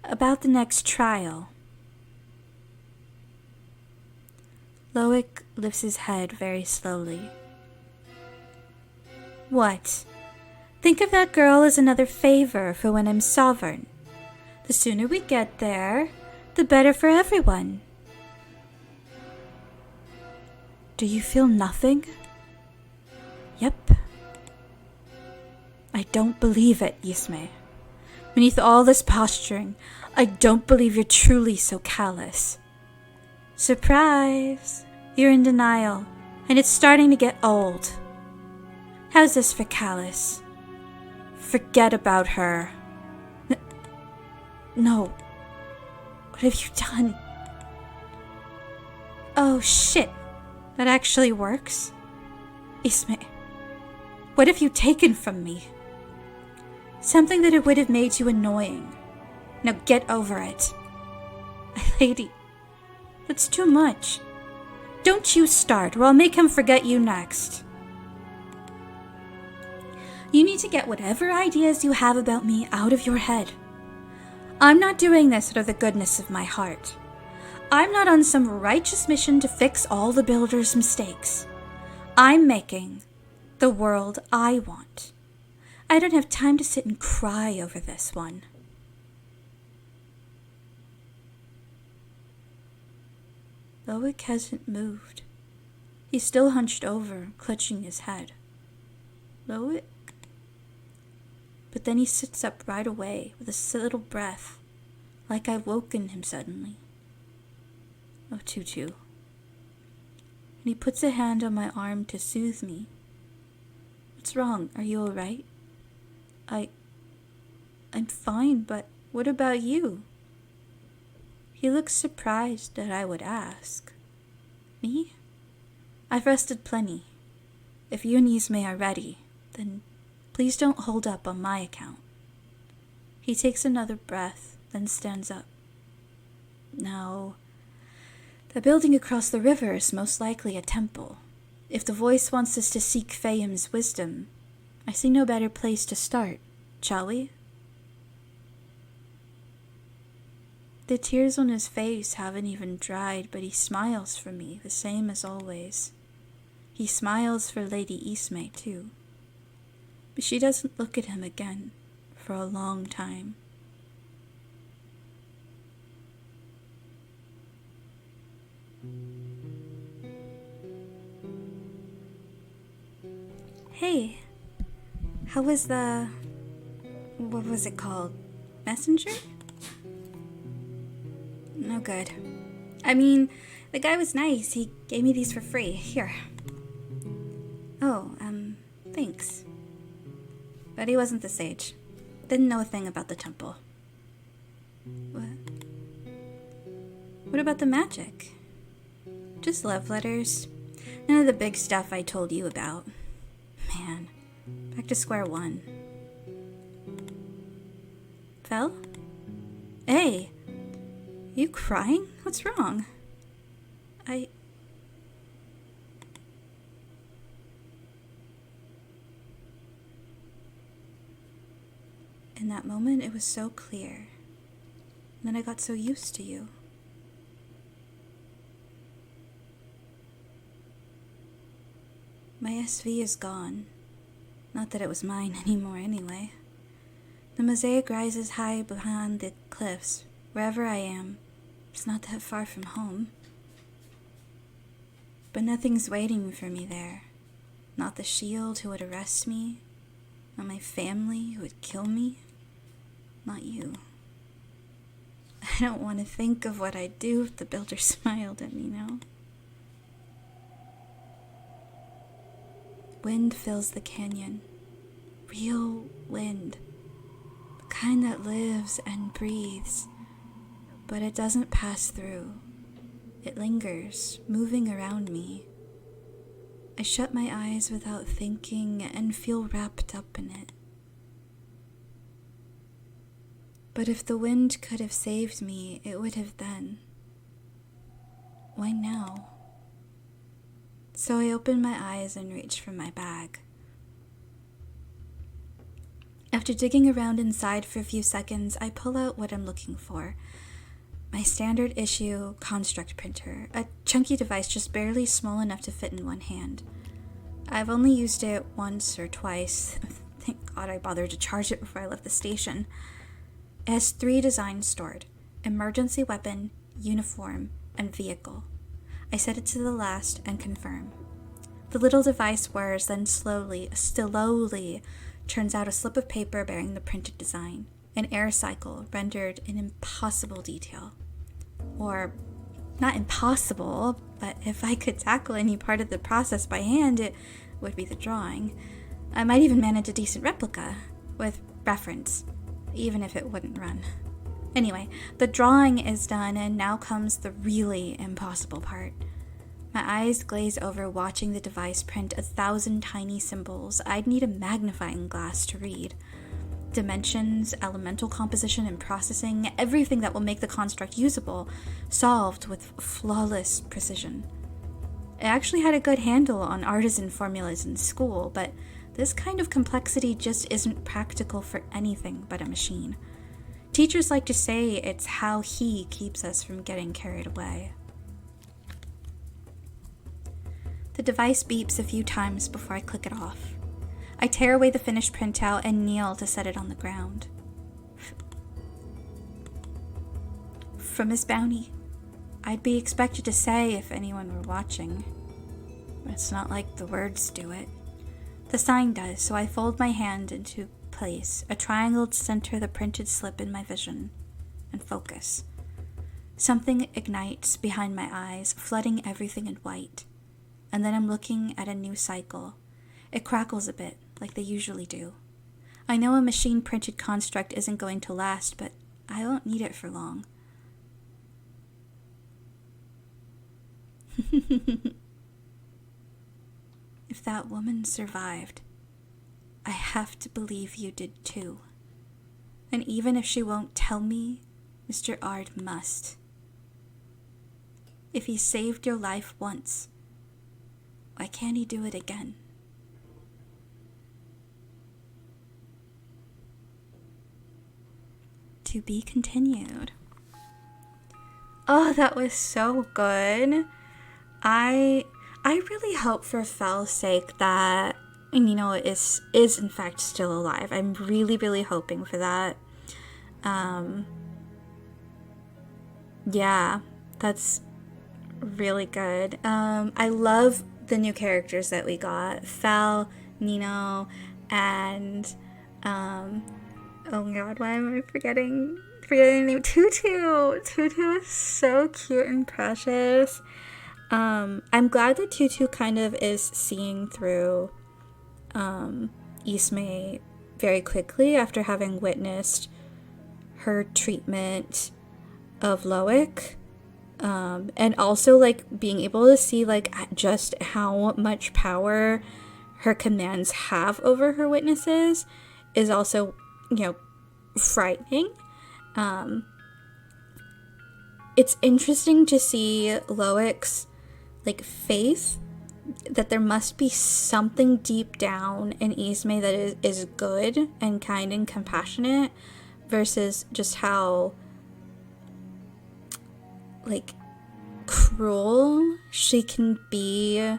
about the next trial. Loic lifts his head very slowly. What? Think of that girl as another favor for when I'm sovereign. The sooner we get there, the better for everyone. Do you feel nothing? Yep. I don't believe it, Isme. Beneath all this posturing, I don't believe you're truly so callous. Surprise! You're in denial, and it's starting to get old. How's this for callous? Forget about her. No. What have you done? Oh, shit. That actually works? Isme, what have you taken from me? Something that it would have made you annoying. Now get over it. Lady, that's too much. Don't you start, or I'll make him forget you next. You need to get whatever ideas you have about me out of your head. I'm not doing this out of the goodness of my heart. I'm not on some righteous mission to fix all the builder's mistakes. I'm making the world I want. I don't have time to sit and cry over this one. Loic hasn't moved. He's still hunched over, clutching his head. Loic? But then he sits up right away with a little breath, like I've woken him suddenly. Oh, Tutu. And he puts a hand on my arm to soothe me. What's wrong? Are you all right? I'm fine, but what about you? He looks surprised that I would ask. Me? I've rested plenty. If you and Isme are ready, then please don't hold up on my account. He takes another breath, then stands up. Now, the building across the river is most likely a temple. If the voice wants us to seek Fayum's wisdom, I see no better place to start, shall we? The tears on his face haven't even dried, but he smiles for me, the same as always. He smiles for Lady Ismay, too. But she doesn't look at him again for a long time. Hey, how was what was it called? Messenger? No good. I mean, the guy was nice. He gave me these for free. Here. Oh, thanks. But he wasn't the sage. Didn't know a thing about the temple. What about the magic? Just love letters. None of the big stuff I told you about. Man, back to square one. Fel? Hey! You crying? What's wrong? In that moment, it was so clear. And then I got so used to you. My SV is gone. Not that it was mine anymore anyway. The mosaic rises high behind the cliffs. Wherever I am, it's not that far from home. But nothing's waiting for me there. Not the shield who would arrest me. Not my family who would kill me. Not you. I don't want to think of what I'd do if the builder smiled at me now. Wind fills the canyon. Real wind. The kind that lives and breathes. But it doesn't pass through. It lingers, moving around me. I shut my eyes without thinking and feel wrapped up in it. But if the wind could have saved me, it would have then. Why now? So I open my eyes and reach for my bag. After digging around inside for a few seconds, I pull out what I'm looking for. My standard issue construct printer, a chunky device just barely small enough to fit in one hand. I've only used it once or twice. Thank God I bothered to charge it before I left the station. It has 3 designs stored: emergency weapon, uniform, and vehicle. I set it to the last and confirm. The little device whirs, then slowly turns out a slip of paper bearing the printed design, an air cycle rendered in impossible detail. Or, not impossible, but if I could tackle any part of the process by hand, it would be the drawing. I might even manage a decent replica, with reference, even if it wouldn't run. Anyway, the drawing is done, and now comes the really impossible part. My eyes glaze over watching the device print 1,000 tiny symbols I'd need a magnifying glass to read. Dimensions, elemental composition and processing, everything that will make the construct usable, solved with flawless precision. I actually had a good handle on artisan formulas in school, but this kind of complexity just isn't practical for anything but a machine. Teachers like to say it's how he keeps us from getting carried away. The device beeps a few times before I click it off. I tear away the finished printout and kneel to set it on the ground. From Miss Bounty, I'd be expected to say if anyone were watching. But it's not like the words do it. The sign does, so I fold my hand into place, a triangle to center the printed slip in my vision, and focus. Something ignites behind my eyes, flooding everything in white. And then I'm looking at a new cycle. It crackles a bit, like they usually do. I know a machine-printed construct isn't going to last, but I won't need it for long. If that woman survived, I have to believe you did too. And even if she won't tell me, Mr. Ard must. If he saved your life once, Why can't he do it again? To be continued. Oh, that was so good. I really hope for Fel's sake that Nino is in fact still alive. I'm really, really hoping for that. Yeah, that's really good. I love the new characters that we got. Fel, Nino, and oh my god, why am I forgetting the name? Tutu. Tutu is so cute and precious. I'm glad that Tutu kind of is seeing through Ismay very quickly after having witnessed her treatment of Loic. And also like being able to see like just how much power her commands have over her witnesses is also, frightening. It's interesting to see Loic's like faith that there must be something deep down in Ismay that is good and kind and compassionate versus just how like cruel she can be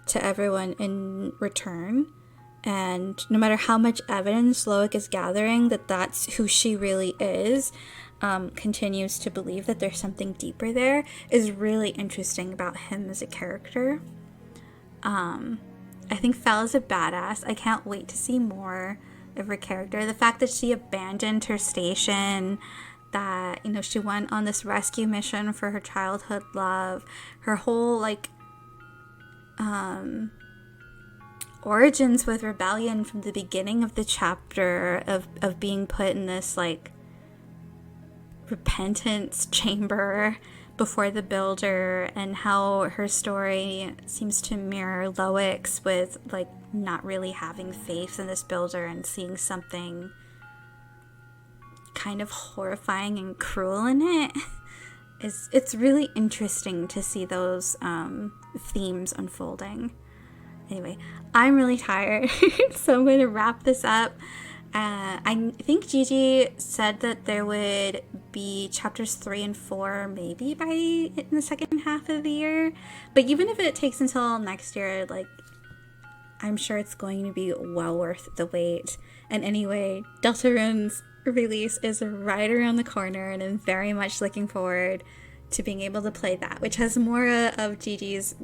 to everyone in return. And no matter how much evidence Loic is gathering that that's who she really is, continues to believe that there's something deeper there, is really interesting about him as a character. I think Fel is a badass. I can't wait to see more of her character. The fact that she abandoned her station, that, she went on this rescue mission for her childhood love, her whole, like, origins with rebellion from the beginning of the chapter of being put in this, like, repentance chamber before the builder, and how her story seems to mirror Loic's with, like, not really having faith in this builder and seeing something kind of horrifying and cruel in it. It's really interesting to see those themes unfolding. Anyway, I'm really tired, so I'm going to wrap this up. I think Gigi said that there would be chapters 3 and 4 maybe in the second half of the year. But even if it takes until next year, like, I'm sure it's going to be well worth the wait. And anyway, Deltarune's release is right around the corner, and I'm very much looking forward to being able to play that, which has more of Gigi's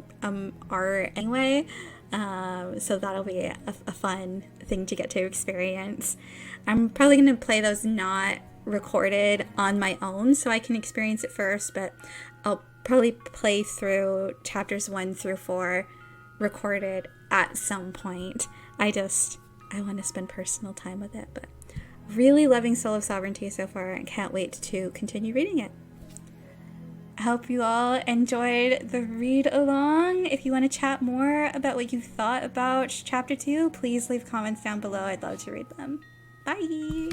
art anyway. So that'll be a fun thing to get to experience. I'm probably going to play those not recorded on my own so I can experience it first, but I'll probably play through chapters 1 through 4 recorded at some point. I want to spend personal time with it, but really loving Soul of Sovereignty so far and can't wait to continue reading it. I hope you all enjoyed the read along. If you want to chat more about what you thought about chapter 2, please leave comments down below. I'd love to read them. Bye!